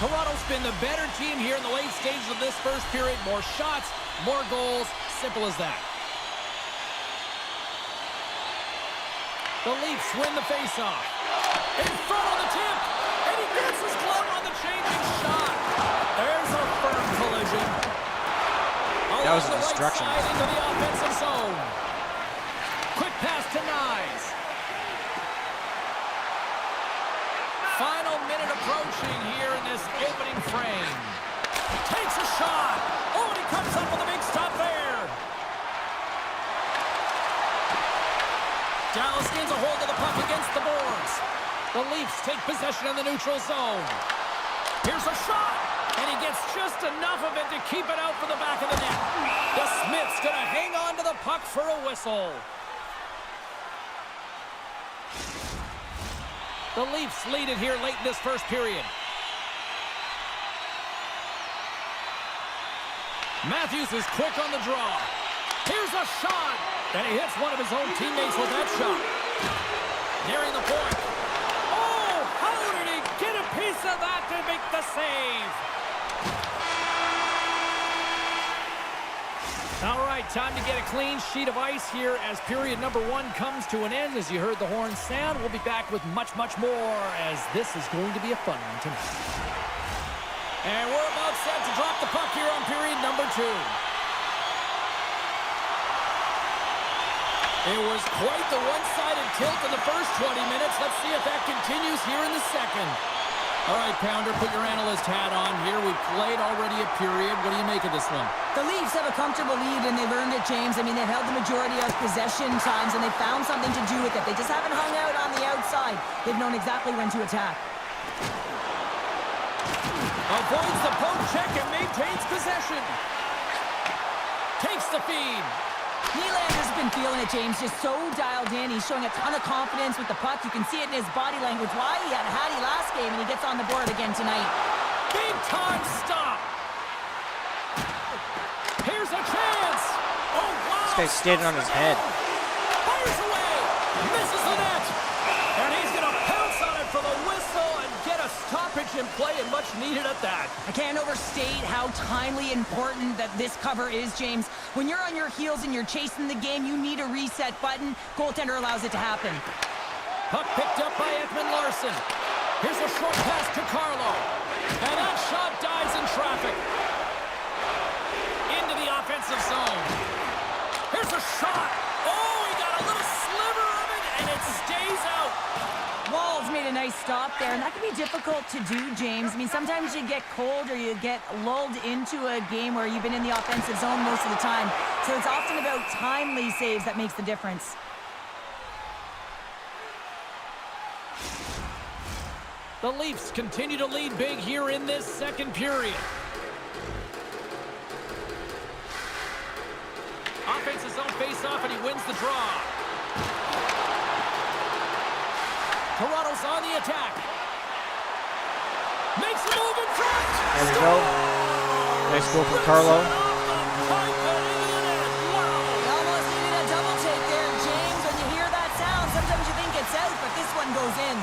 Speaker 2: Toronto's been the better team here in the late stages of this first period. More shots, more goals. Simple as that. The Leafs win the faceoff. In front on the tip, and he gets his glove on the changing shot. There's a firm collision.
Speaker 1: That was a
Speaker 2: Along the
Speaker 1: destruction.
Speaker 2: right side into the offensive zone. Quick pass to Nyes. Final minute approaching here in this opening frame. Takes a shot. Oh, and he comes up with a big stop there. Dallas gains a hold of the puck against the boards. The Leafs take possession in the neutral zone. Here's a shot, and he gets just enough of it to keep it out for the back of the net. The Smith's going to hang on to the puck for a whistle. The Leafs lead it here late in this first period. Matthews is quick on the draw. Here's a shot, and he hits one of his own teammates with that shot. Nearing the point. Oh, how did he get a piece of that to make the save? All right, time to get a clean sheet of ice here as period number one comes to an end. As you heard the horn sound, we'll be back with much, much more as this is going to be a fun one tonight. And we're about set to drop the puck here on period number two. It was quite the one-sided tilt in the first 20 minutes. Let's see if that continues here in the second. All right, Pounder, put your analyst hat on here. We've played already a period. What do you make of this one?
Speaker 3: The Leafs have a comfortable lead, and they've earned it, James. I mean, they've held the majority of possession times, and they found something to do with it. They just haven't hung out on the outside. They've known exactly when to attack.
Speaker 2: Avoids the poke check and maintains possession. Takes the feed.
Speaker 3: Nylander's been feeling it, James. Just so dialed in. He's showing a ton of confidence with the puck. You can see it in his body language. Why? He had a hattie last game, and he gets on the board again tonight.
Speaker 2: Big time stop. Here's a chance. Oh, wow.
Speaker 1: This guy's standing on his head.
Speaker 2: Fires away. Misses the net. And he's going to pounce on it for the whistle and get a stoppage in play, and much needed at that.
Speaker 3: I can't overstate how timely important that this cover is, James. When you're on your heels and you're chasing the game, you need a reset button. Goaltender allows it to happen.
Speaker 2: Puck picked up by Edmund Larson. Here's a short pass to Carlo. And that shot dives in traffic. Into the offensive zone. Here's a shot. Oh, he got a little sliver of it, and it stays out.
Speaker 3: Wall's made a nice stop there, and that can be difficult to do, James. I mean, sometimes you get cold or you get lulled into a game where you've been in the offensive zone most of the time. So it's often about timely saves that makes the difference.
Speaker 2: The Leafs continue to lead big here in this second period. Offensive zone face-off, and he wins the draw. Toronto's on the attack. Makes a move in front.
Speaker 1: There we go. Nice goal from Carlo.
Speaker 3: You almost needed a double take there, James. When you hear that sound, sometimes you think it's out, but this one goes in.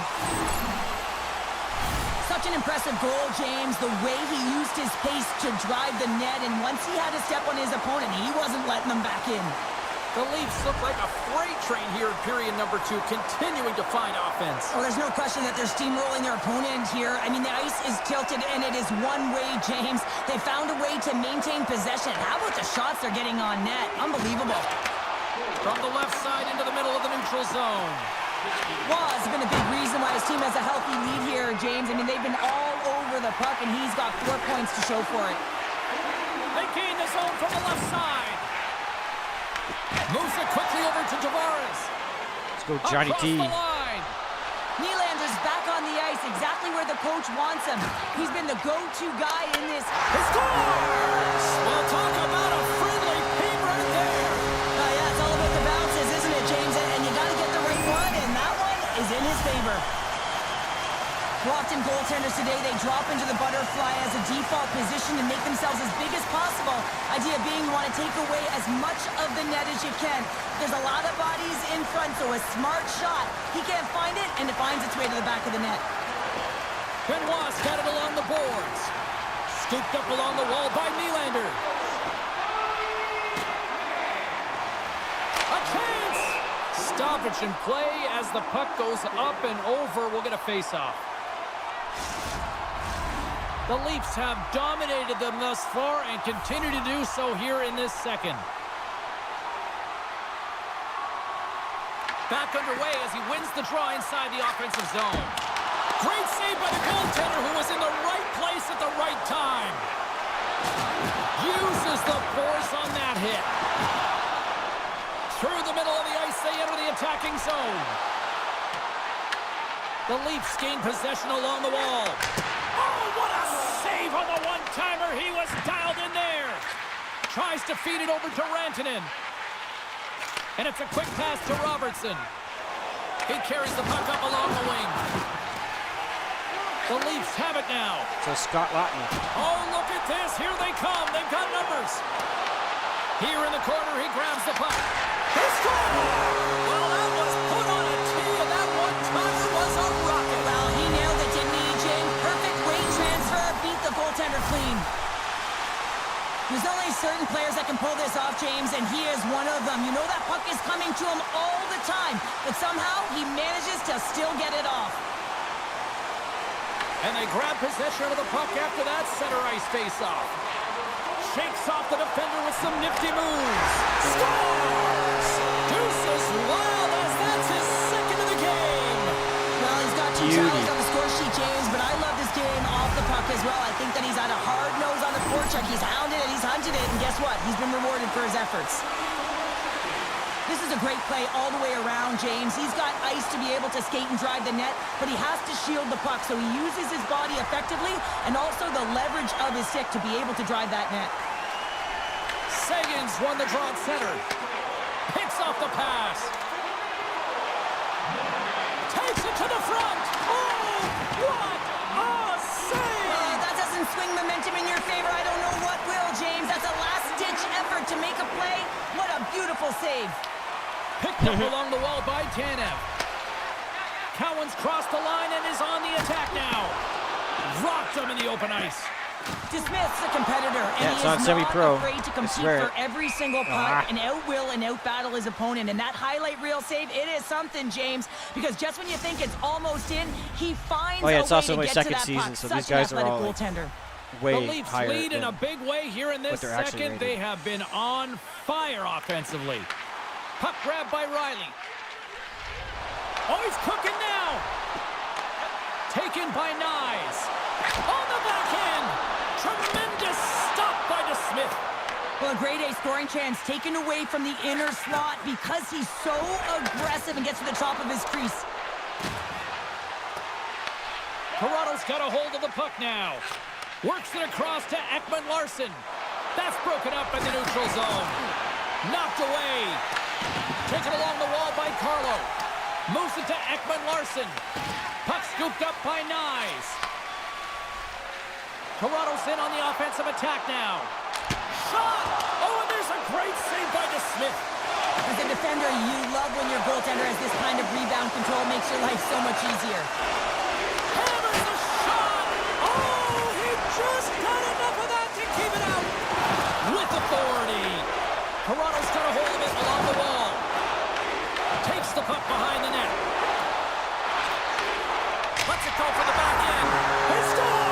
Speaker 3: Such an impressive goal, James. The way he used his pace to drive the net, and once he had a step on his opponent, he wasn't letting them back in.
Speaker 2: The Leafs look like a freight train here in period number 2, continuing to find offense.
Speaker 3: Oh, there's no question that they're steamrolling their opponent here. I mean, the ice is tilted, and it is one way, James. They found a way to maintain possession. How about the shots they're getting on net? Unbelievable.
Speaker 2: From the left side into the middle of the neutral zone.
Speaker 3: Has been a big reason why his team has a healthy lead here, James. I mean, they've been all over the puck, and he's got 4 points to show for it.
Speaker 2: They gain the zone from the left side. Moves it quickly over to Tavares.
Speaker 1: Let's go, Johnny
Speaker 2: Across
Speaker 1: T.
Speaker 2: the line.
Speaker 3: Nylander's back on the ice, exactly where the coach wants him. He's been the go-to guy in this.
Speaker 2: He scores! Well, talk about a friendly peep right there.
Speaker 3: Yeah, it's all about the bounces, isn't it, James? And you got to get the right one, and that one is in his favor. Often goaltenders today, they drop into the butterfly as a default position and make themselves as big as possible. Idea being you want to take away as much of the net as you can. There's a lot of bodies in front, so a smart shot. He can't find it, and it finds its way to the back of the net.
Speaker 2: Benoit's got it along the boards. Scooped up along the wall by Nylander. A chance! Stoppage in play as the puck goes up and over. We'll get a face-off. The Leafs have dominated them thus far and continue to do so here in this second. Back underway as he wins the draw inside the offensive zone. Great save by the goaltender who was in the right place at the right time. Uses the force on that hit. Through the middle of the ice, they enter the attacking zone. The Leafs gain possession along the wall. Oh, what a save on the one-timer. He was dialed in there. Tries to feed it over to Rantanen. And it's a quick pass to Robertson. He carries the puck up along the wing. The Leafs have it now.
Speaker 1: So Scott Laughton.
Speaker 2: Oh, look at this. Here they come. They've got numbers. Here in the corner, he grabs the puck. He scores! Well, that was put on a tee, and that one-timer was a rocket.
Speaker 3: Well, he nailed it, didn't he, James? Perfect weight transfer, beat the goaltender clean. There's only certain players that can pull this off, James, and he is one of them. You know that puck is coming to him all the time, but somehow he manages to still get it off.
Speaker 2: And they grab possession of the puck after that center ice face-off. Shakes off the defender with some nifty moves. Scores! Deuces wild as that's his second of the game.
Speaker 3: Well, he's got 2 challenges on the score sheet, James, but I love this game off the puck as well. I think that he's had a hard nose on the forecheck. He's hounded it, he's hunted it, and guess what? He's been rewarded for his efforts. This is a great play all the way around, James. He's got ice to be able to skate and drive the net, but he has to shield the puck, so he uses his body effectively and also the leverage of his stick to be able to drive that net.
Speaker 2: Sagan's won the draw at center. Picks off the pass. Takes it to the front. Oh, what a save!
Speaker 3: That doesn't swing momentum in your favor. I don't know what will, James. That's a last-ditch effort to make a play. What a beautiful save.
Speaker 2: Picked up along the wall by Tanev. Cowan's crossed the line and is on the attack now. Rocked him in the open ice.
Speaker 3: DeSmith's a competitor, and
Speaker 1: Yeah,
Speaker 3: he
Speaker 1: it's
Speaker 3: is
Speaker 1: not
Speaker 3: not
Speaker 1: semi-pro.
Speaker 3: afraid to
Speaker 1: I
Speaker 3: compete
Speaker 1: swear.
Speaker 3: for every single puck and out-will and out-battle his opponent. And that highlight reel save, it is something, James, because just when you think it's almost in, he finds
Speaker 1: Oh, yeah,
Speaker 3: a
Speaker 1: it's
Speaker 3: way
Speaker 1: also
Speaker 3: to
Speaker 1: my
Speaker 3: get
Speaker 1: second
Speaker 3: to that
Speaker 1: season,
Speaker 3: puck.
Speaker 1: so
Speaker 3: Such
Speaker 1: these
Speaker 3: an
Speaker 1: guys are
Speaker 3: athletic
Speaker 1: all
Speaker 3: goaltender.
Speaker 1: way
Speaker 2: The Leafs
Speaker 1: higher
Speaker 2: lead in
Speaker 1: than
Speaker 2: a big way here in this
Speaker 1: what they're actually
Speaker 2: second. They
Speaker 1: rated.
Speaker 2: have been on fire offensively. Puck grab by Riley. Oh, he's cooking now. Taken by Nyes. On the backhand. Tremendous stop by DeSmith.
Speaker 3: Well, a grade A scoring chance taken away from the inner slot because he's so aggressive and gets to the top of his crease.
Speaker 2: Corrado's got a hold of the puck now. Works it across to Ekman-Larsson. That's broken up in the neutral zone. Knocked away. Taken along the wall by Carlo. Moves it to Ekman-Larsson. Puck scooped up by Nyes. Corrado's in on the offensive attack now. Shot! Oh, and there's a great save by DeSmith.
Speaker 3: As a defender, you love when your goaltender has this kind of rebound control. Makes your life so much easier.
Speaker 2: Hammers the shot! Oh, he just got enough of that to keep it out. With authority. Corrado's got a hold of it along the wall. Takes the puck behind the net. Lets it go for the back end. He scores!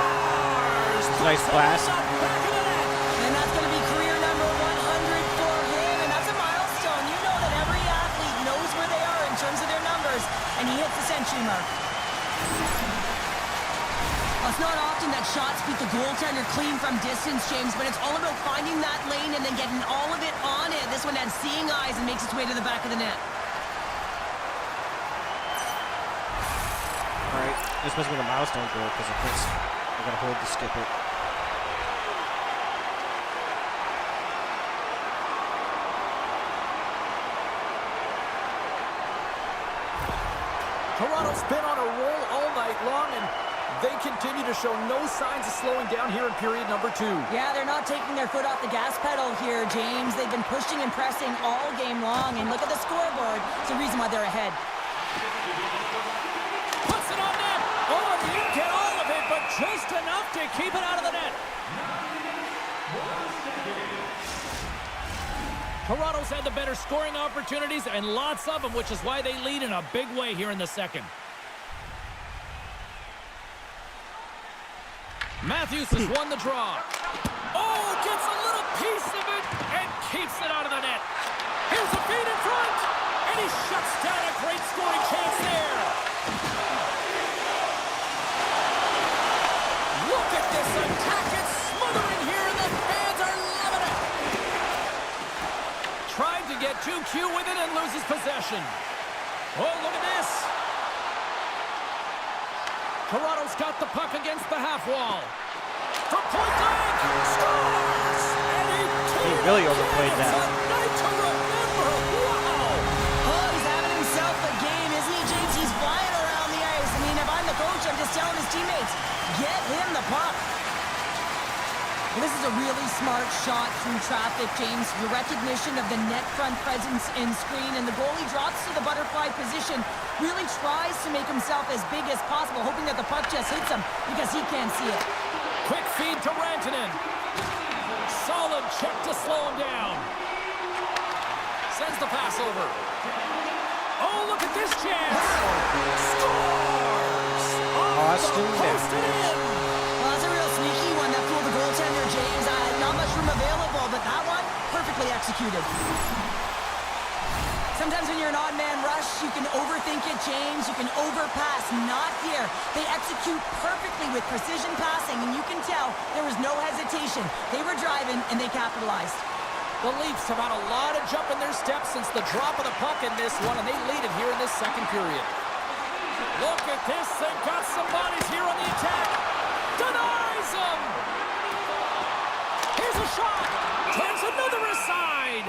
Speaker 1: Nice blast.
Speaker 2: Back of the net.
Speaker 3: And that's going to be career number 100 for him, and that's a milestone. You know that every athlete knows where they are in terms of their numbers, and he hits the century mark. Well, it's not often that shots beat the goaltender clean from distance, James, but it's all about finding that lane and then getting all of it on it. This one had seeing eyes and makes its way to the back of the net.
Speaker 1: All right, this must be the milestone goal because it fits. I got to hold to skip it.
Speaker 2: Toronto's been on a roll all night long, and they continue to show no signs of slowing down here in period number 2.
Speaker 3: Yeah, they're not taking their foot off the gas pedal here, James. They've been pushing and pressing all game long, and look at the scoreboard. It's the reason why they're ahead.
Speaker 2: Puts it on net. Oh, he didn't get all of it, but just enough to keep it out of the net. Toronto's had the better scoring opportunities and lots of them, which is why they lead in a big way here in the second. Matthews has won the draw. Oh, gets a little piece of it and keeps it out of the net. Here's a feed in front, and he shuts down a great scoring chance there. Look at this attack. It's smothering here, and the fans are loving it. Tried to get too cute with it and loses possession. Oh, look at this. Toronto's got the puck against the half wall. From point blank, scores! And
Speaker 1: He really overplayed that.
Speaker 2: Night to remember. Wow!
Speaker 3: Oh, he's having himself a game, isn't he, James? He's flying around the ice. I mean, if I'm the coach, I'm just telling his teammates, get him the puck. Well, this is a really smart shot through traffic, James. The recognition of the net front presence and screen, and the goalie drops to the butterfly position, really tries to make himself as big as possible, hoping that the puck just hits him because he can't see it.
Speaker 2: Quick feed to Rantanen. Solid check to slow him down. Sends the pass over. Oh, look at this chance. Scores!
Speaker 1: Austin
Speaker 2: Posted in.
Speaker 3: Well, that's a real sneaky one that fooled the goaltender, James. Not much room available, but that one, perfectly executed. Sometimes when you're an odd man rush, you can overthink it, James. You can overpass. Not here. They execute perfectly with precision passing, and you can tell there was no hesitation. They were driving, and they capitalized.
Speaker 2: The Leafs have had a lot of jump in their steps since the drop of the puck in this one, and they lead it here in this second period. Look at this. They've got some bodies here on the attack. Denies them. Here's a shot. Turns another aside.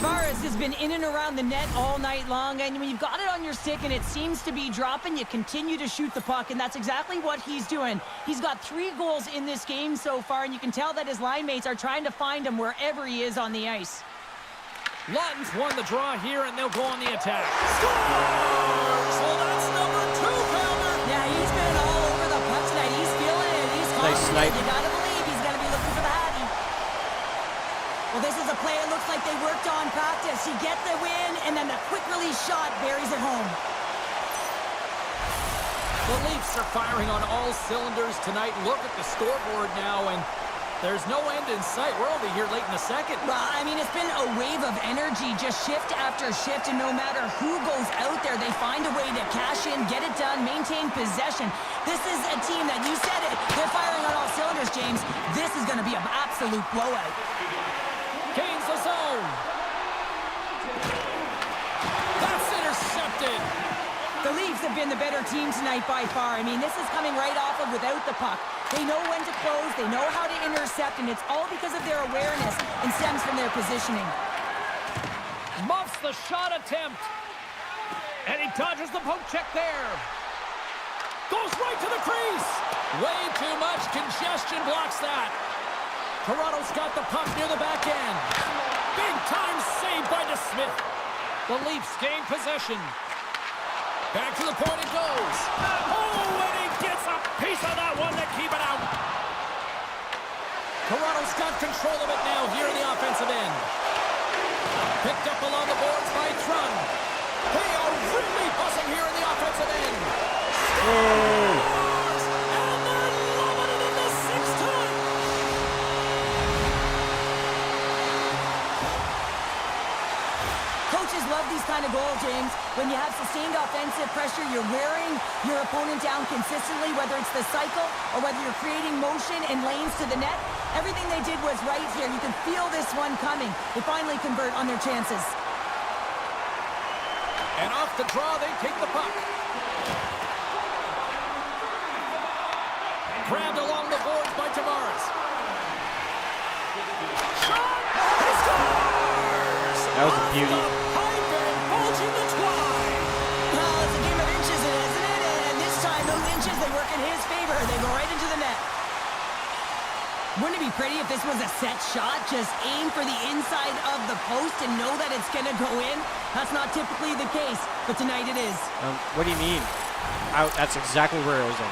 Speaker 3: Tavares has been in and around the net all night long, and when you've got it on your stick and it seems to be dropping, you continue to shoot the puck, and that's exactly what he's doing. He's got 3 goals in this game so far, and you can tell that his line mates are trying to find him wherever he is on the ice.
Speaker 2: Lawton's won the draw here, and they'll go on the attack. Scores! Well, that's number 2, Palmer.
Speaker 3: Yeah, he's
Speaker 1: Nice snipe.
Speaker 3: You gotta believe he's gonna be looking for the Hattie. Well, this is a play it looks like they worked on practice. You get the win, and then the quick release shot buries it home.
Speaker 2: The Leafs are firing on all cylinders tonight. Look at the scoreboard now, and there's no end in sight. We're only here late in the second.
Speaker 3: Well, I mean, it's been a wave of energy, just shift after shift, and no matter who goes out there, they find a way to cash in, get it done, maintain possession. This is a team that, you said it, they're firing on all cylinders, James. This is going to be an absolute blowout.
Speaker 2: Gains the zone. That's intercepted.
Speaker 3: The Leafs have been the better team tonight by far. I mean, this is coming right off of without the puck. They know when to close, they know how to intercept, and it's all because of their awareness and stems from their positioning.
Speaker 2: Muffs the shot attempt. And he dodges the poke check there. Goes right to the crease. Way too much congestion blocks that. Toronto's got the puck near the back end. Big time save by DeSmith. The Leafs gain possession. Back to the point it goes. Oh, and he gets a piece of that one to keep it out. Toronto's got control of it now here in the offensive end. Picked up along the boards by Trun. They are really buzzing here in the offensive end. Scores! And they're loving it in the sixth time.
Speaker 3: Coaches love these kind of goals, James. When you have sustained offensive pressure, you're wearing your opponent down consistently, whether it's the cycle or whether you're creating motion and lanes to the net. Everything they did was right here. You can feel this one coming. They finally convert on their chances.
Speaker 2: And off the draw, they take the puck. Grabbed along the boards by Tavares. Shot! He scores!
Speaker 1: That was a beauty.
Speaker 2: Pipe and bulging the twine.
Speaker 3: Well, it's a game of inches, isn't it? And this time, those inches, they work in his favor. They go right into the net. Wouldn't it be pretty if this was a set shot? Just aim for the inside of the post and know that it's going to go in? That's not typically the case, but tonight it is.
Speaker 1: What do you mean? That's exactly where it was in.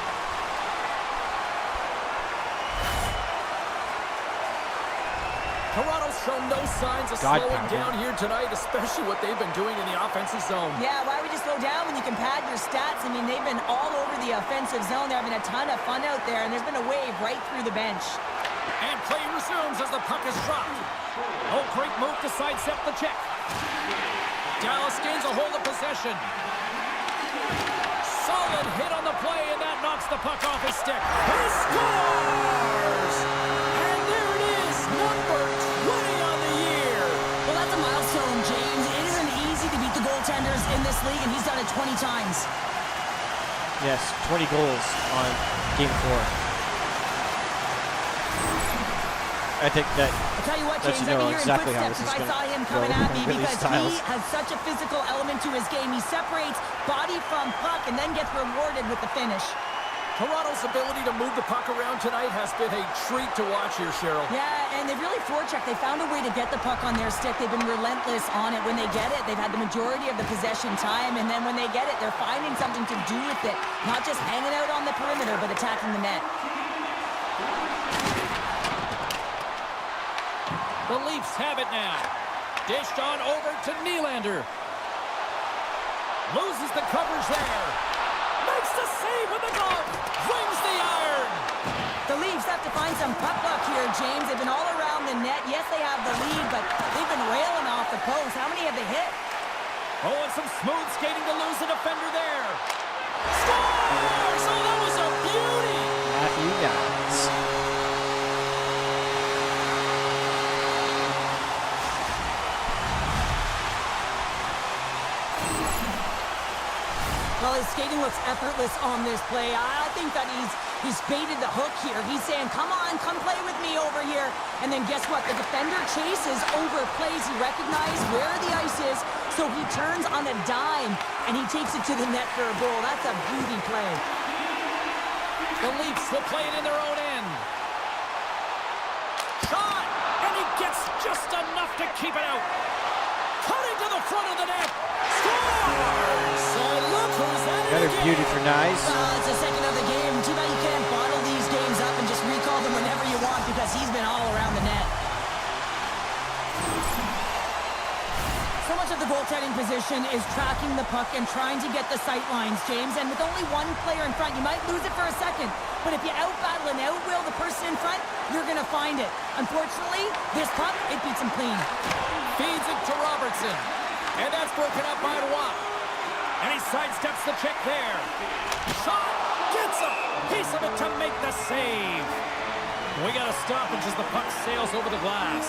Speaker 2: Toronto's shown no signs of slowing down here tonight, especially what they've been doing in the offensive zone.
Speaker 3: Yeah, why would you slow down when you can pad your stats? I mean, they've been all over the offensive zone. They're having a ton of fun out there, and there's been a wave right through the bench.
Speaker 2: And play resumes as the puck is dropped. Oh, great move to sidestep the check. Dallas gains a hold of possession. Solid hit on the play, and that knocks the puck off his stick. He scores! And there it is, number 20 on the year.
Speaker 3: Well, that's a milestone, James. It isn't easy to beat the goaltenders in this league, and he's done it 20 times.
Speaker 1: Yes, 20 goals on Game 4. I think that
Speaker 3: I'll tell you what, James,
Speaker 1: you know
Speaker 3: I'd be hearing
Speaker 1: exactly how
Speaker 3: footsteps
Speaker 1: this
Speaker 3: if
Speaker 1: is
Speaker 3: I saw him coming
Speaker 1: go
Speaker 3: at me
Speaker 1: with these
Speaker 3: because
Speaker 1: styles.
Speaker 3: he has such a physical element to his game. He separates body from puck and then gets rewarded with the finish.
Speaker 2: Toronto's ability to move the puck around tonight has been a treat to watch here, Cheryl.
Speaker 3: Yeah, and they've really forechecked. They found a way to get the puck on their stick. They've been relentless on it. When they get it, they've had the majority of the possession time, and then when they get it, they're finding something to do with it. Not just hanging out on the perimeter, but attacking the net.
Speaker 2: The Leafs have it now. Dished on over to Nylander. Loses the coverage there. Makes the save with the glove. Wins the iron.
Speaker 3: The Leafs have to find some puck luck here, James. They've been all around the net. Yes, they have the lead, but they've been railing off the post. How many have they hit?
Speaker 2: Oh, and some smooth skating to lose the defender there. Scores! Oh, that was a beauty.
Speaker 1: Matthew Guys.
Speaker 3: Well, his skating looks effortless on this play. I think that he's baited the hook here. He's saying, come on, come play with me over here. And then guess what? The defender chases, overplays. He recognizes where the ice is, so he turns on a dime, and he takes it to the net for a goal. That's a beauty play.
Speaker 2: The Leafs will play it in their own end. Shot! And he gets just enough to keep it out. Cutting to the front of the net. Scores! And look who's at it
Speaker 1: Another
Speaker 2: again.
Speaker 1: beauty for Nyes.
Speaker 3: Well, it's the second of the game. Too bad you can't bottle these games up and just the goaltending position is tracking the puck and trying to get the sight lines, James. And with only one player in front, you might lose it for a second. But if you out-battle and out-will the person in front, you're going to find it. Unfortunately, this puck, it beats him clean.
Speaker 2: Feeds it to Robertson. And that's broken up by Roy. And he sidesteps the check there. Shot! Gets a piece of it to make the save. We got a stoppage as the puck sails over the glass.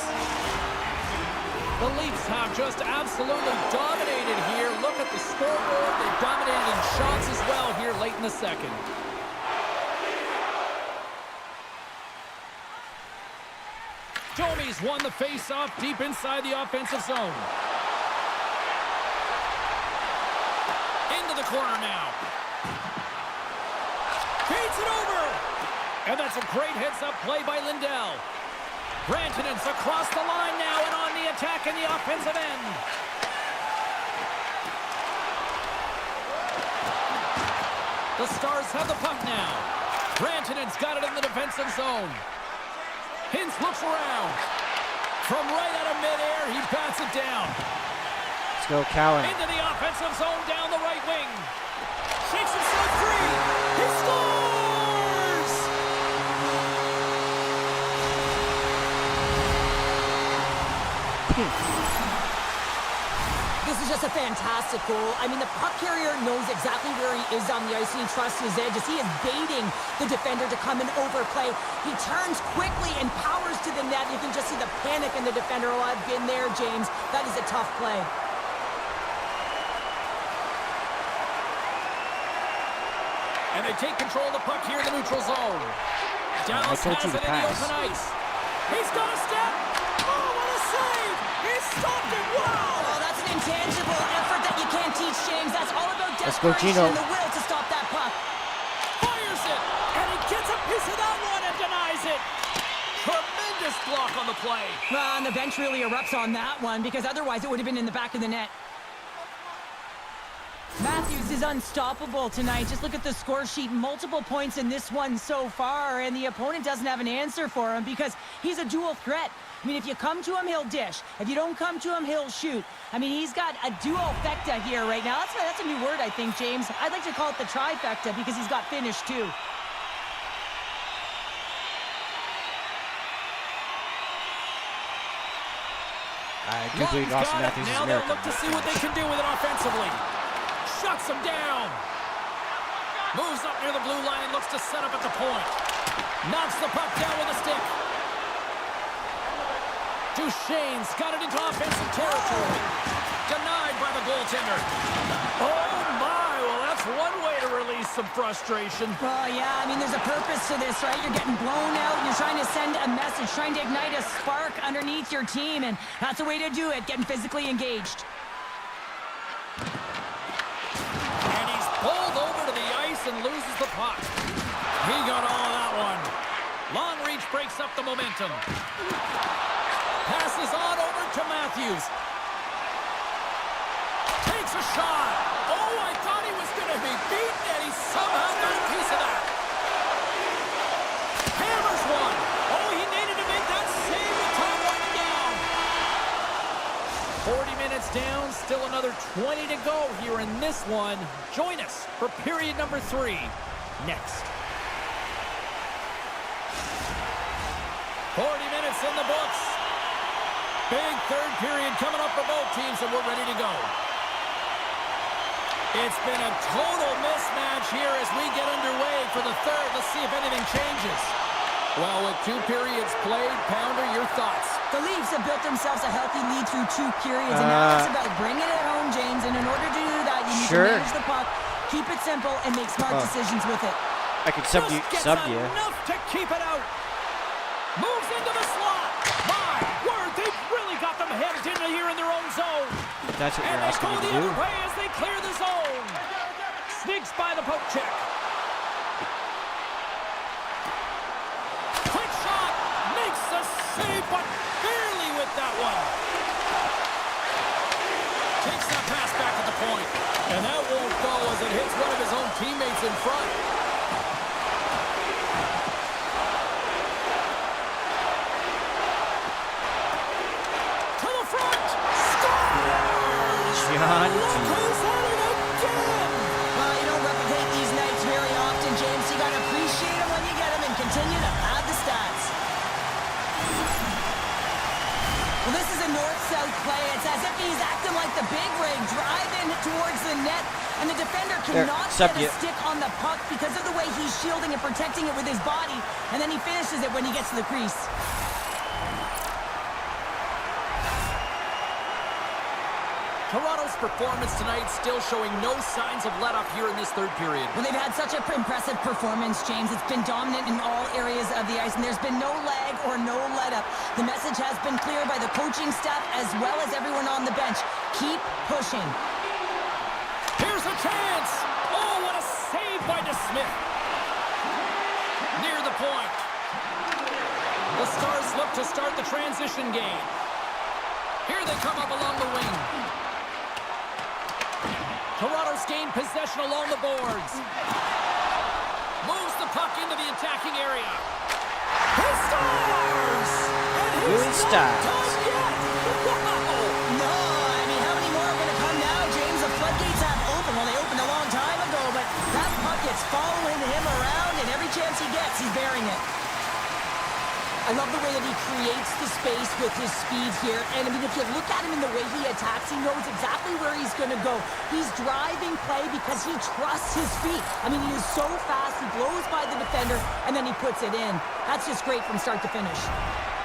Speaker 2: The Leafs have just absolutely dominated here. Look at the scoreboard. They've dominated in shots as well here late in the second. Domi's won the face-off deep inside the offensive zone. Into the corner now. Feeds it over. And that's a great heads-up play by Lindell. Rantanen's across the line now and on the attack in the offensive end. The Stars have the puck now. Rantanen's got it in the defensive zone. Hintz looks around. From right out of midair, he bats it down.
Speaker 1: Let's go, Cowan.
Speaker 2: Into the offensive zone down the right wing. Shakes himself free. He scores!
Speaker 3: This is just a fantastic goal. I mean, the puck carrier knows exactly where he is on the ice, and he trusts his edges. He is baiting the defender to come and overplay. He turns quickly and powers to the net. You can just see the panic in the defender. Oh, I've been there, James. That is a tough play.
Speaker 2: And they take control of the puck here in the neutral zone. Dallas has it in the open ice. He's got a step. Oh, what a save! He stopped it. Wow!
Speaker 3: Oh, that's an intangible effort that you can't teach, James. That's all about
Speaker 1: Let's go,
Speaker 3: desperation
Speaker 1: Gino.
Speaker 3: and the will to stop that puck.
Speaker 2: Fires it, and he gets a piece of that one and denies it. Tremendous block on the play.
Speaker 3: Well, and the bench really erupts on that one because otherwise it would have been in the back of the net. Matthews is unstoppable tonight. Just look at the score sheet. Multiple points in this one so far, and the opponent doesn't have an answer for him because he's a dual threat. I mean, if you come to him, he'll dish. If you don't come to him, he'll shoot. I mean, he's got a duofecta here right now. That's a new word, I think, James. I'd like to call it the trifecta because he's got finish, too.
Speaker 1: I do believe Austin Matthews is
Speaker 2: Now
Speaker 1: American.
Speaker 2: they'll look to see what they can do with it offensively. Shuts him down. Moves up near the blue line and looks to set up at the point. Knocks the puck down with a stick. Duchesne's got it into offensive territory. Denied by the goaltender. Oh my, well that's one way to release some frustration.
Speaker 3: Well, yeah, I mean, there's a purpose to this, right? You're getting blown out, you're trying to send a message, trying to ignite a spark underneath your team, and that's a way to do it, getting physically engaged.
Speaker 2: And he's pulled over to the ice and loses the puck. He got all of that one. Long reach breaks up the momentum. Passes on over to Matthews. Takes a shot. Oh, I thought he was going to be beaten, and he somehow got a piece of that. Hammers one. Oh, he needed to make that save with time running down. 40 minutes down, still another 20 to go here in this one. Join us for period number 3 next. 40 minutes in the books. Big third period coming up for both teams, and we're ready to go. It's been a total mismatch here as we get underway for the third. Let's see if anything changes. Well, with 2 periods played, Pounder, your thoughts?
Speaker 3: The Leafs have built themselves a healthy lead through 2 periods, and now it's about bringing it home, James. And in order to do that, you need to manage the puck, keep it simple, and make smart decisions with it.
Speaker 1: I could sub you.
Speaker 2: Enough to keep it out. Moves into the slot. My word, they've really got them headed into here in their own zone.
Speaker 1: That's what you're asking me to
Speaker 2: And they go the
Speaker 1: do.
Speaker 2: other way as they clear the zone. Sneaks by the poke check. Quick shot. Makes the save, but barely with that one. Takes that pass back at the point. And that won't go as it hits one of his own teammates in front. To the front. Scores!
Speaker 1: John
Speaker 2: Look who's at it again!
Speaker 3: Well, you don't replicate these nights very often, James. You got to appreciate them when you get them and continue to pad the stats. Well, this is a north-south play. It's as if he's acting like the big rig, driving towards the net, and the defender cannot get a stick on the puck because of the way he's shielding and protecting it with his body, and then he finishes it when he gets to the crease.
Speaker 2: Toronto's performance tonight still showing no signs of let-up here in this third period.
Speaker 3: Well, they've had such an impressive performance, James. It's been dominant in all areas of the ice, and there's been no lag or no let-up. The message has been clear by the coaching staff as well as everyone on the bench. Keep pushing.
Speaker 2: Here's a chance! Oh, what a save by DeSmith! Near the point. The Stars look to start the transition game. Here they come up along the wing. Toronto's gained possession along the boards. Moves the puck into the attacking area. He Stars! And he's not done yet! Wow!
Speaker 3: No, I mean, how many more are going to come now, James? The floodgates have opened. Well, they opened a long time ago, but that puck is following him around, and every chance he gets, he's bearing it. I love the way that he creates the space with his speed here. And, I mean, if you look at him in the way he attacks, he knows exactly where he's going to go. He's driving play because he trusts his feet. I mean, he is so fast. He blows by the defender, and then he puts it in. That's just great from start to finish.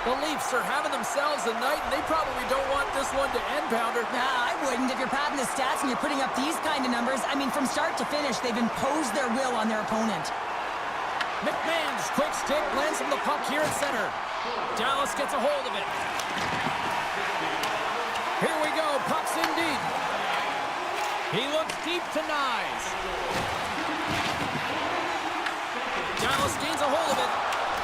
Speaker 2: The Leafs are having themselves a night, and they probably don't want this one to end, Pounder.
Speaker 3: Nah, I wouldn't. If you're padding the stats and you're putting up these kind of numbers, I mean, from start to finish, they've imposed their will on their opponent.
Speaker 2: McMahon's quick stick lands him the puck here at center. Dallas gets a hold of it. Here we go. Puck's in deep. He looks deep to Nyes. Dallas gains a hold of it.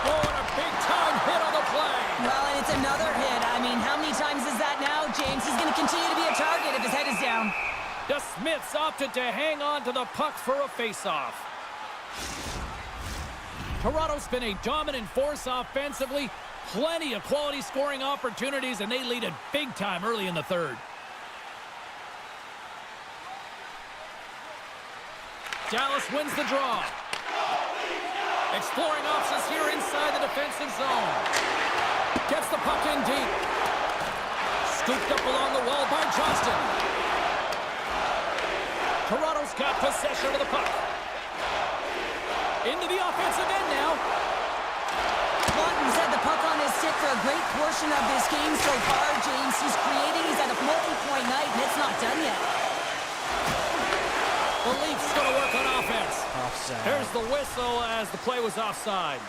Speaker 2: Oh, and a big-time hit on the play.
Speaker 3: Well, and it's another hit. I mean, how many times is that now, James? He's going to continue to be a target if his head is down.
Speaker 2: DeSmith's opted to hang on to the puck for a face-off. Toronto's been a dominant force offensively. Plenty of quality scoring opportunities, and they lead it big time early in the third. Dallas wins the draw. Exploring options here inside the defensive zone. Gets the puck in deep. Scooped up along the wall by Johnston. Toronto's got possession of the puck. Into the offensive end now.
Speaker 3: Lawton's had the puck on his stick for a great portion of this game so far, James. He's creating. He's at a multi-point night, and it's not done yet.
Speaker 2: The Leafs going to work on offense.
Speaker 1: offside.
Speaker 2: There's the whistle as the play was offside.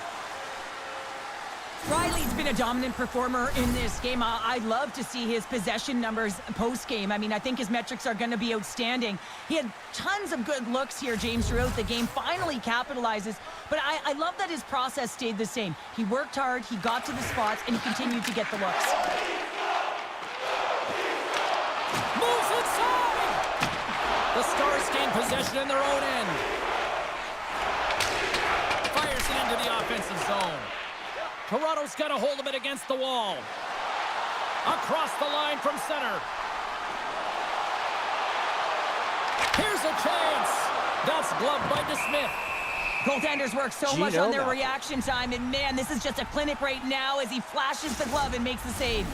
Speaker 3: Riley's been a dominant performer in this game. I'd love to see his possession numbers post-game. I mean, I think his metrics are going to be outstanding. He had tons of good looks here, James, throughout the game. Finally capitalizes. But I love that his process stayed the same. He worked hard, he got to the spots, and he continued to get the looks.
Speaker 2: Moves inside! The Stars gain possession in their own end. Fires it into the offensive zone. Toronto's got a hold of it against the wall. Across the line from center. Here's a chance. That's gloved by DeSmith.
Speaker 3: Goaltenders work so much on their reaction time, and man, this is just a clinic right now as he flashes the glove and makes the save.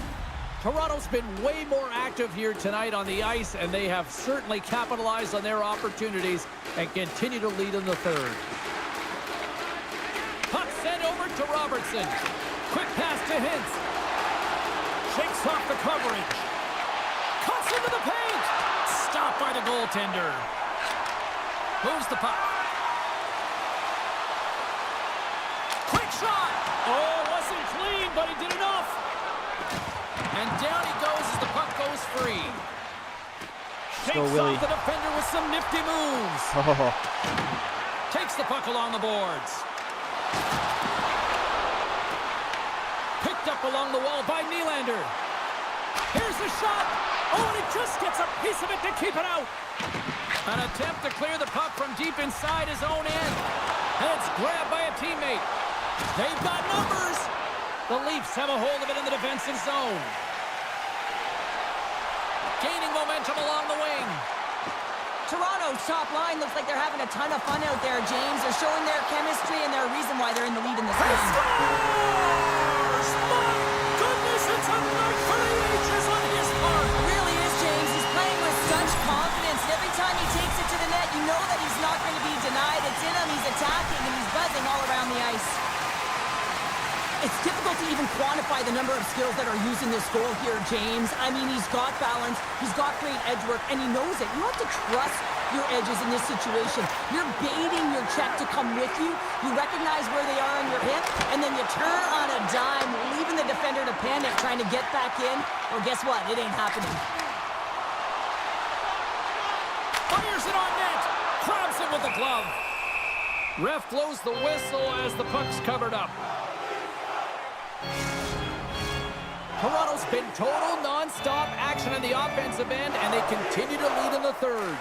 Speaker 2: Toronto's been way more active here tonight on the ice, and they have certainly capitalized on their opportunities and continue to lead in the third. Puck sent over to Robertson. Quick pass to Hintz. Shakes off the coverage. Cuts into the paint. Stopped by the goaltender. Moves the puck. Quick shot. Oh, wasn't clean, but he did enough. And down he goes as the puck goes free. Shakes off the defender with some nifty moves. Takes the puck along the boards. Picked up along the wall by Nylander. Here's the shot. Oh, and he just gets a piece of it to keep it out. An attempt to clear the puck from deep inside his own end. And it's grabbed by a teammate. They've got numbers. The Leafs have a hold of it in the defensive zone. gaining momentum along the wing.
Speaker 3: Toronto's top line looks like they're having a ton of fun out there, James. They're showing their chemistry, and they're a reason why they're in the lead in this game.
Speaker 2: Scores! My goodness, it's a night for the ages on his part.
Speaker 3: It really is, James. He's playing with such confidence. And every time he takes it to the net, you know that he's not going to be denied. It's in him. He's attacking, and he's buzzing all around the ice. It's difficult to even quantify the number of skills that are used in this goal here, James. I mean, he's got balance, he's got great edge work, and he knows it. You have to trust your edges in this situation. You're baiting your check to come with you. You recognize where they are on your hip, and then you turn on a dime, leaving the defender to panic, trying to get back in. Well, guess what? It ain't happening.
Speaker 2: Fires it on net. Grabs it with the glove. Ref blows the whistle as the puck's covered up. Toronto's been total non-stop action in the offensive end, and they continue to lead in the third.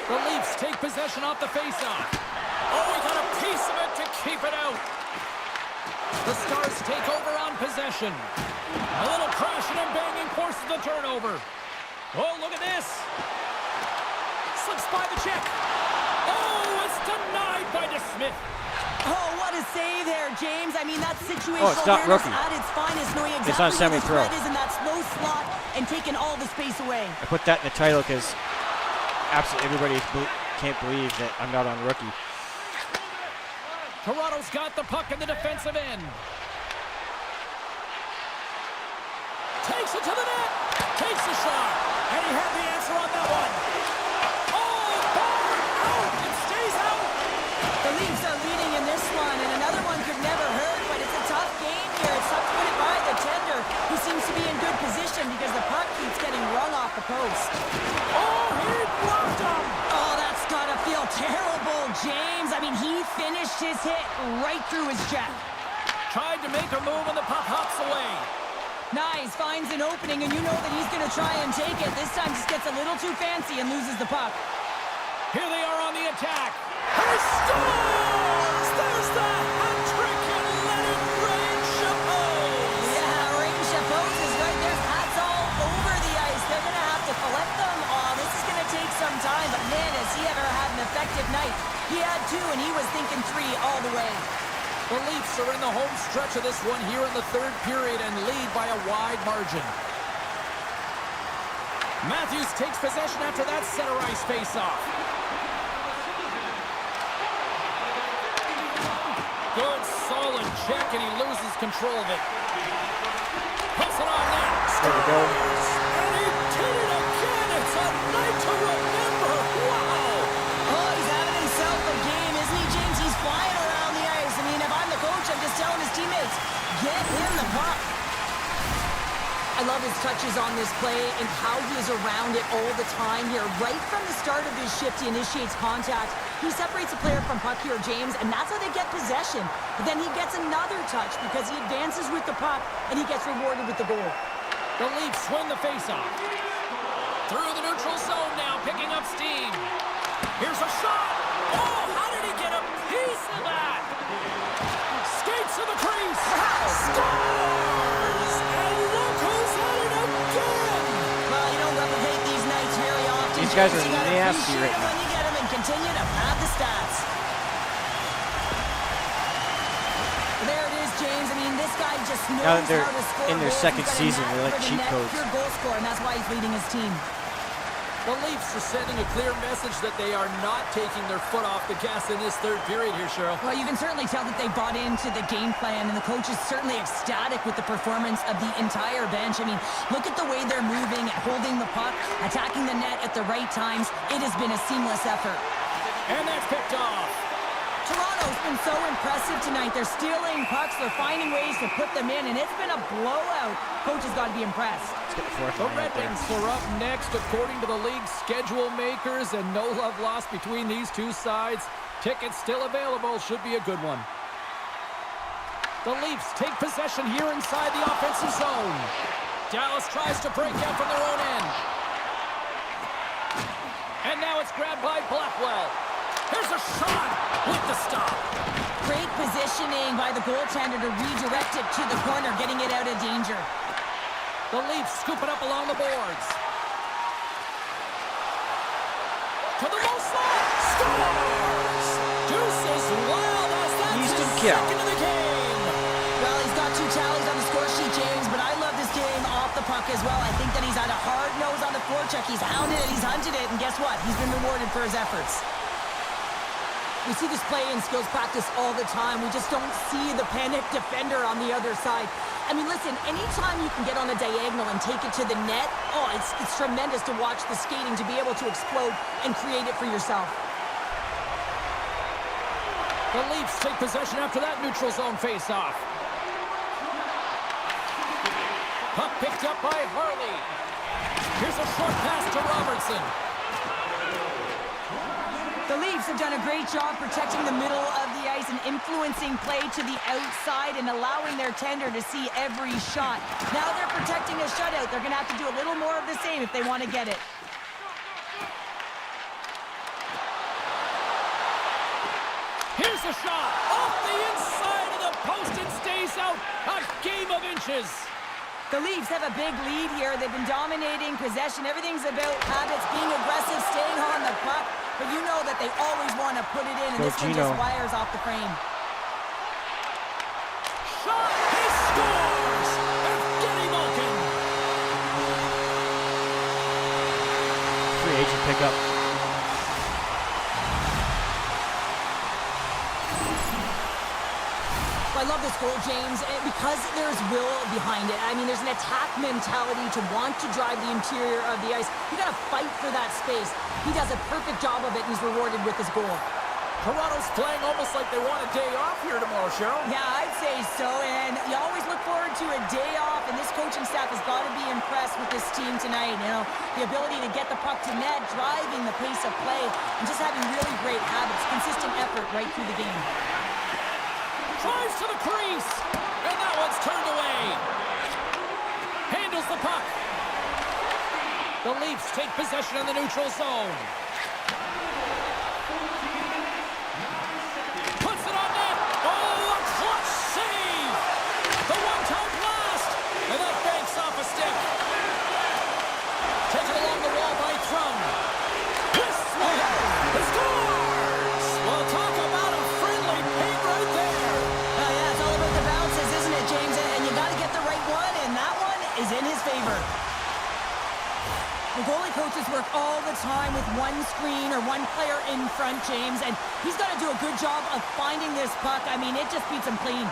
Speaker 2: The Leafs take possession off the faceoff. Oh, he got a piece of it to keep it out. The Stars take over on possession. A little crashing and banging forces the turnover. Oh, look at this. Slips by the check. Oh, it's denied by DeSmith.
Speaker 3: Oh, what a save there, James. I mean, that's situational
Speaker 1: it's not
Speaker 3: awareness
Speaker 1: rookie.
Speaker 3: at its finest, knowing exactly
Speaker 1: It's on
Speaker 3: where the
Speaker 1: semi-pro.
Speaker 3: threat is in that slow slot and taking all the space away.
Speaker 1: I put that in the title because absolutely everybody can't believe that I'm not on rookie.
Speaker 2: Toronto's got the puck in the defensive end. Takes it to the net. Takes the shot. And he had the answer on that one. Oh, bar out. It stays out.
Speaker 3: The Leafs are leading in this one, and another one could never hurt, but it's a tough game here. It's tough to put it by the tender, who seems to be in good position because the puck keeps getting rung off the post.
Speaker 2: Oh, he blocked him.
Speaker 3: Oh, that's got to feel terrible, James. I mean, he finished his hit right through his check.
Speaker 2: Tried to make a move, and the puck hops away.
Speaker 3: Nice, finds an opening, and you know that he's going to try and take it. This time just gets a little too fancy and loses the puck.
Speaker 2: Here they are on the attack. He scores! There's the hat trick, and let it rain, Chapeau!
Speaker 3: Yeah, Rain Chapeau is right. There's hats all over the ice. They're going to have to collect them all. This is going to take some time, but man, has he ever had an effective night. He had two, and he was thinking three all the way.
Speaker 2: The Leafs are in the home stretch of this one here in the third period and lead by a wide margin. Matthews takes possession after that center ice faceoff. Good, solid check, and he loses control of it. Puts it on net.
Speaker 1: There we go.
Speaker 2: And he did it again. It's a night to remember. Wow.
Speaker 3: Oh, he's having himself a game, isn't he, James? He's flying around the ice. I mean, if I'm the coach, I'm just telling his teammates, get him the puck. I love his touches on this play and how he is around it all the time here. Right from the start of his shift, he initiates contact. He separates a player from puck here, James, and that's how they get possession. But then he gets another touch because he advances with the puck and he gets rewarded with the goal.
Speaker 2: The Leafs win the faceoff. Through the neutral zone now, picking up steam. Here's a shot. Oh, how did he get a piece of that? Skates to the crease. Scores! And look who's at it again!
Speaker 3: Well, you don't replicate these nights very often.
Speaker 1: These guys
Speaker 3: James.
Speaker 1: are
Speaker 3: You gotta
Speaker 1: nasty
Speaker 3: appreciate
Speaker 1: right
Speaker 3: it
Speaker 1: now.
Speaker 3: when you get them and continue to pad the stats. There it is, James. I mean, this guy just knows
Speaker 1: Now that they're
Speaker 3: how to score
Speaker 1: in their
Speaker 3: goals.
Speaker 1: second
Speaker 3: He's got a
Speaker 1: season,
Speaker 3: knack
Speaker 1: they're like
Speaker 3: for the
Speaker 1: cheat
Speaker 3: net,
Speaker 1: codes.
Speaker 3: pure goal scorer, and that's why he's leading his team.
Speaker 2: The Leafs are sending a clear message that they are not taking their foot off the gas in this third period here, Cheryl.
Speaker 3: Well, you can certainly tell that they bought into the game plan, and the coach is certainly ecstatic with the performance of the entire bench. I mean, look at the way they're moving, holding the puck, attacking the net at the right times. It has been a seamless effort.
Speaker 2: And that's picked off.
Speaker 3: Toronto's been so impressive tonight. They're stealing pucks, they're finding ways to put them in, and it's been a blowout. Coach has got to be impressed.
Speaker 1: Let's get the fourth
Speaker 2: The
Speaker 1: line
Speaker 2: Red
Speaker 1: out there.
Speaker 2: Wings are up next according to the league's schedule makers, and no love lost between these two sides. Tickets still available. Should be a good one. The Leafs take possession here inside the offensive zone. Dallas tries to break out from their own end. And now it's grabbed by Blackwell. Here's a shot with the stop.
Speaker 3: Great positioning by the goaltender to redirect it to the corner, getting it out of danger.
Speaker 2: The Leafs scoop it up along the boards. To the low slot. Scores! Deuces wild as that's his second of the game.
Speaker 3: Well, he's got 2 tallies on the score sheet, James, but I love this game off the puck as well. I think that he's had a hard nose on the forecheck. He's hounded it, he's hunted it, and guess what? He's been rewarded for his efforts. We see this play in skills practice all the time. We just don't see the panic defender on the other side. I mean, listen, anytime you can get on a diagonal and take it to the net, oh, it's tremendous to watch the skating, to be able to explode and create it for yourself.
Speaker 2: The Leafs take possession after that neutral zone faceoff. Puck picked up by Harley. Here's a short pass to Robertson.
Speaker 3: The Leafs have done a great job protecting the middle of the ice and influencing play to the outside and allowing their tender to see every shot. Now they're protecting a shutout. They're going to have to do a little more of the same if they want to get it.
Speaker 2: Here's a shot off the inside of the post and stays out. A game of inches.
Speaker 3: The Leafs have a big lead here. They've been dominating possession. Everything's about habits, being aggressive, staying on the puck. But you know that they always want to put it in, and this one just wires off the frame.
Speaker 2: Shot! He scores! Evgeny Malkin!
Speaker 1: Free agent pickup.
Speaker 3: I love this goal, James, because there's will behind it. I mean, there's an attack mentality to want to drive the interior of the ice. You got to fight for that space. He does a perfect job of it, and he's rewarded with his goal.
Speaker 2: Toronto's playing almost like they want a day off here tomorrow, Cheryl.
Speaker 3: Yeah, I'd say so, and you always look forward to a day off, and this coaching staff has got to be impressed with this team tonight. You know, the ability to get the puck to net, driving the pace of play, and just having really great habits, consistent effort right through the game.
Speaker 2: Drives to the crease, and that one's turned away. Handles the puck. The Leafs take possession in the neutral zone. Puts it on net. Oh, a clutch save. The one-time blast, and that banks off a stick. Taken along the wall by Thrum. This one, the scores. Well, talk about a friendly paint right there.
Speaker 3: Yeah, it's all about the bounces, isn't it, James? And you got to get the right one, and that one is in his favor. The goalie coaches work all the time with one screen or one player in front, James, and he's got to do a good job of finding this puck. I mean, it just beats him clean.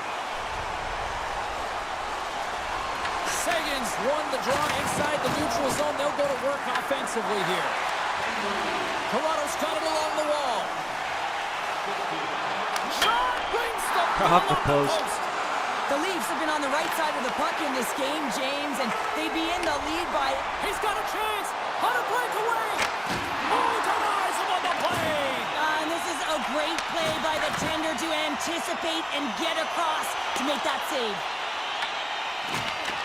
Speaker 2: Sagan's won the draw inside the neutral zone. They'll go to work offensively here. Toronto's got it along the wall. Shot brings the puck
Speaker 1: Off the post.
Speaker 3: The Leafs have been on the right side of the puck in this game, James, and they'd be in the lead by...
Speaker 2: He's got a chance on a breakaway. Oh, denies him on the play.
Speaker 3: And this is a great play by the tender to anticipate and get across to make that save.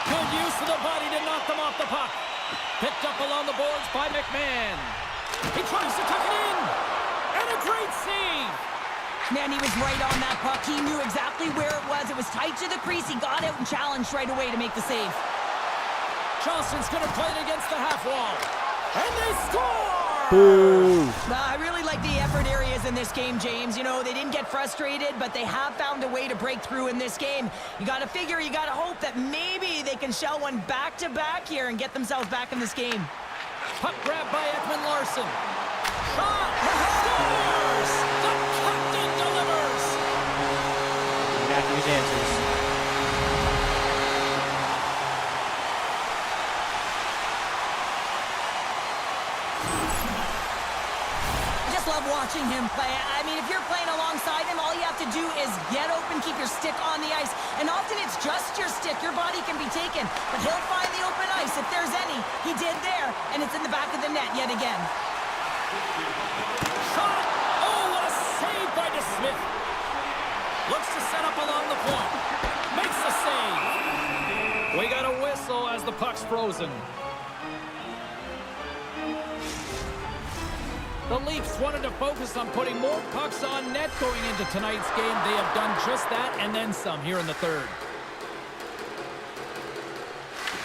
Speaker 2: Good use of the body to knock them off the puck. Picked up along the boards by McMahon. He tries to tuck it in. And a great save.
Speaker 3: Man, he was right on that puck. He knew exactly where it was. It was tight to the crease. He got out and challenged right away to make the save.
Speaker 2: Johnson's going to play it against the half wall. And they score!
Speaker 1: Boo!
Speaker 3: I really like the effort areas in this game, James. You know, they didn't get frustrated, but they have found a way to break through in this game. You got to figure, you got to hope that maybe they can shell one back-to-back here and get themselves back in this game.
Speaker 2: Puck grab by Ekman Larson. Shot! Scores! The captain delivers!
Speaker 1: Matthews answers.
Speaker 3: Love watching him play. I mean, if you're playing alongside him, all you have to do is get open, keep your stick on the ice, and often it's just your stick. Your body can be taken, but he'll find the open ice if there's any. He did there, and it's in the back of the net yet again.
Speaker 2: Shot! Oh, what a save by DeSmith. Looks to set up along the point. Makes the save. We got a whistle as the puck's frozen. The Leafs wanted to focus on putting more pucks on net going into tonight's game. They have done just that and then some here in the third.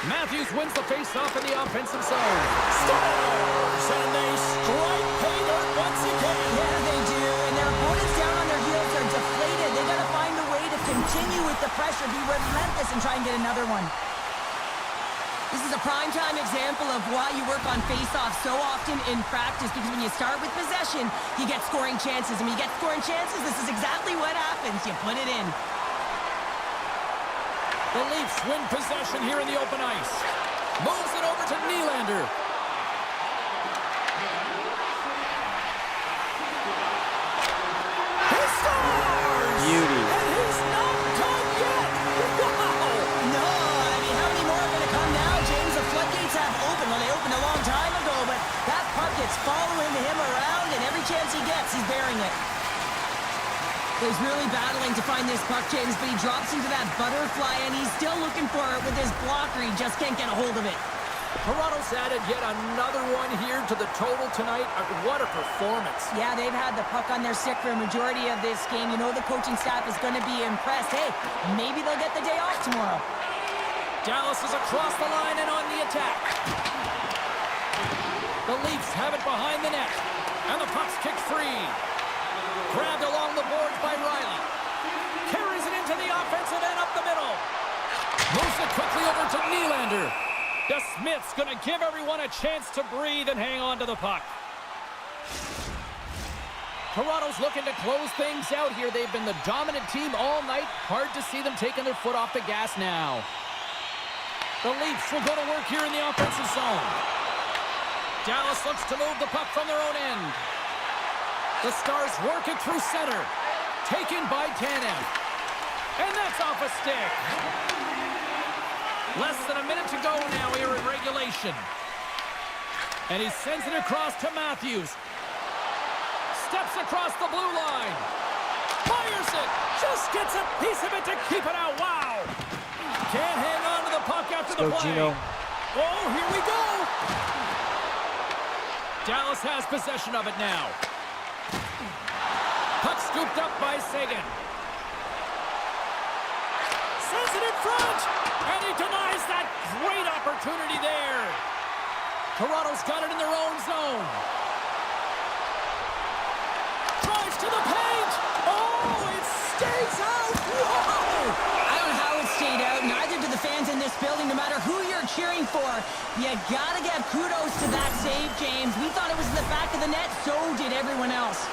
Speaker 2: Matthews wins the face-off in the offensive zone. Stars, and they strike pay dirt once again.
Speaker 3: Yeah, they do. And their opponents down on their heels are deflated. They got to find a way to continue with the pressure, be relentless, and try and get another one. This is a prime-time example of why you work on face-off so often in practice, because when you start with possession, you get scoring chances. And when you get scoring chances, this is exactly what happens. You put it in.
Speaker 2: The Leafs win possession here in the open ice. Moves it over to Nylander. He scores!
Speaker 1: Beauty.
Speaker 2: And he's not done yet! Wow!
Speaker 3: No, I mean, how many more are going to come now, James? The floodgates have opened. Well, they opened a long time ago, but that puck is following him around, and every chance he gets, he's bearing it. He's really battling to find this puck, James, but he drops into that butterfly, and he's still looking for it with his blocker. He just can't get a hold of it.
Speaker 2: Toronto's added yet another one here to the total tonight. What a performance.
Speaker 3: Yeah, they've had the puck on their stick for a majority of this game. You know the coaching staff is going to be impressed. Hey, maybe they'll get the day off tomorrow.
Speaker 2: Dallas is across the line and on the attack. The Leafs have it behind the net, and the puck's kicked free. Grabbed along the boards by Riley. Carries it into the offensive end up the middle. Moves it quickly over to Nylander. DeSmith's going to give everyone a chance to breathe and hang on to the puck. Toronto's looking to close things out here. They've been the dominant team all night. Hard to see them taking their foot off the gas now. The Leafs will go to work here in the offensive zone. Dallas looks to move the puck from their own end. The Stars work it through center. Taken by Tanev. And that's off a stick. Less than a minute to go now here in regulation. And he sends it across to Matthews. Steps across the blue line. Fires it. Just gets a piece of it to keep it out. Wow. Can't hang on to the puck after the play.
Speaker 1: Gino.
Speaker 2: Oh, here we go. Dallas has possession of it now. Puck scooped up by Sagan. Sends it in front. And he denies that great opportunity there. Toronto's got it in their own zone. Drives to the paint. Oh, it stays out. Whoa!
Speaker 3: I don't know how it stayed out. Neither do the fans in this building, no matter who you're cheering for. You gotta give kudos to that save, James. We thought it was in the back of the net. So did everyone else.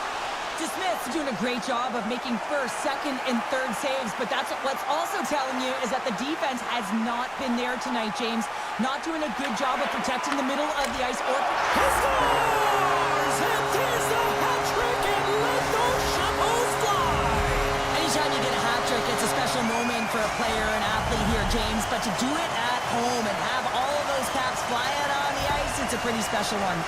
Speaker 3: Smith's doing a great job of making first, second, and third saves, but that's what's also telling you is that the defense has not been there tonight, James. Not doing a good job of protecting the middle of the ice. Or
Speaker 2: He scores! And there's the hat trick, and let those shovels fly!
Speaker 3: anytime you get a hat trick, it's a special moment for a player, an athlete here, James. But to do it at home and have all of those caps fly out on the ice, it's a pretty special one.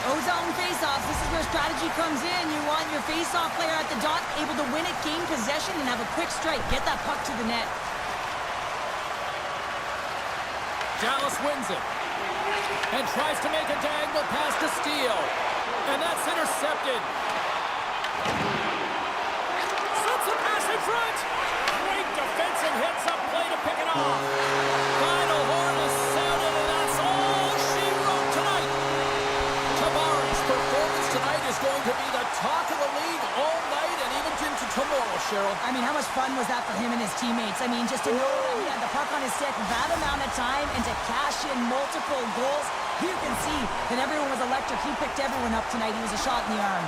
Speaker 3: O-zone face-offs, this is where strategy comes in. You want your face-off player at the dot, able to win it, gain possession, and have a quick strike. Get that puck to the net.
Speaker 2: Dallas wins it. And tries to make a diagonal pass to Steele. And that's intercepted. Sets a pass in front. Great defensive hits up play to pick it off. Final horn is sounded, and that's all she wrote tonight. Tavares' performance tonight is going to be the talk of the league all night and even into tomorrow, Cheryl.
Speaker 3: I mean, how much fun was that for him and his teammates? I mean, just to know that he had the puck on his stick that amount of time and to cash in multiple goals. You can see that everyone was electric. He picked everyone up tonight. He was a shot in the arm.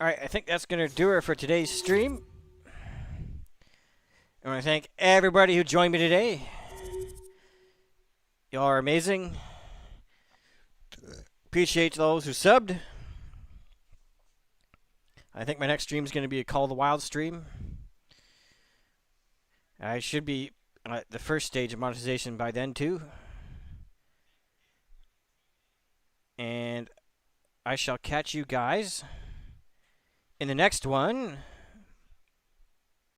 Speaker 1: All right, I think that's going to do it for today's stream. I want to thank everybody who joined me today. Y'all are amazing. Appreciate those who subbed. I think my next stream is going to be a Call of the Wild stream. I should be at the first stage of monetization by then too. And I shall catch you guys in the next one.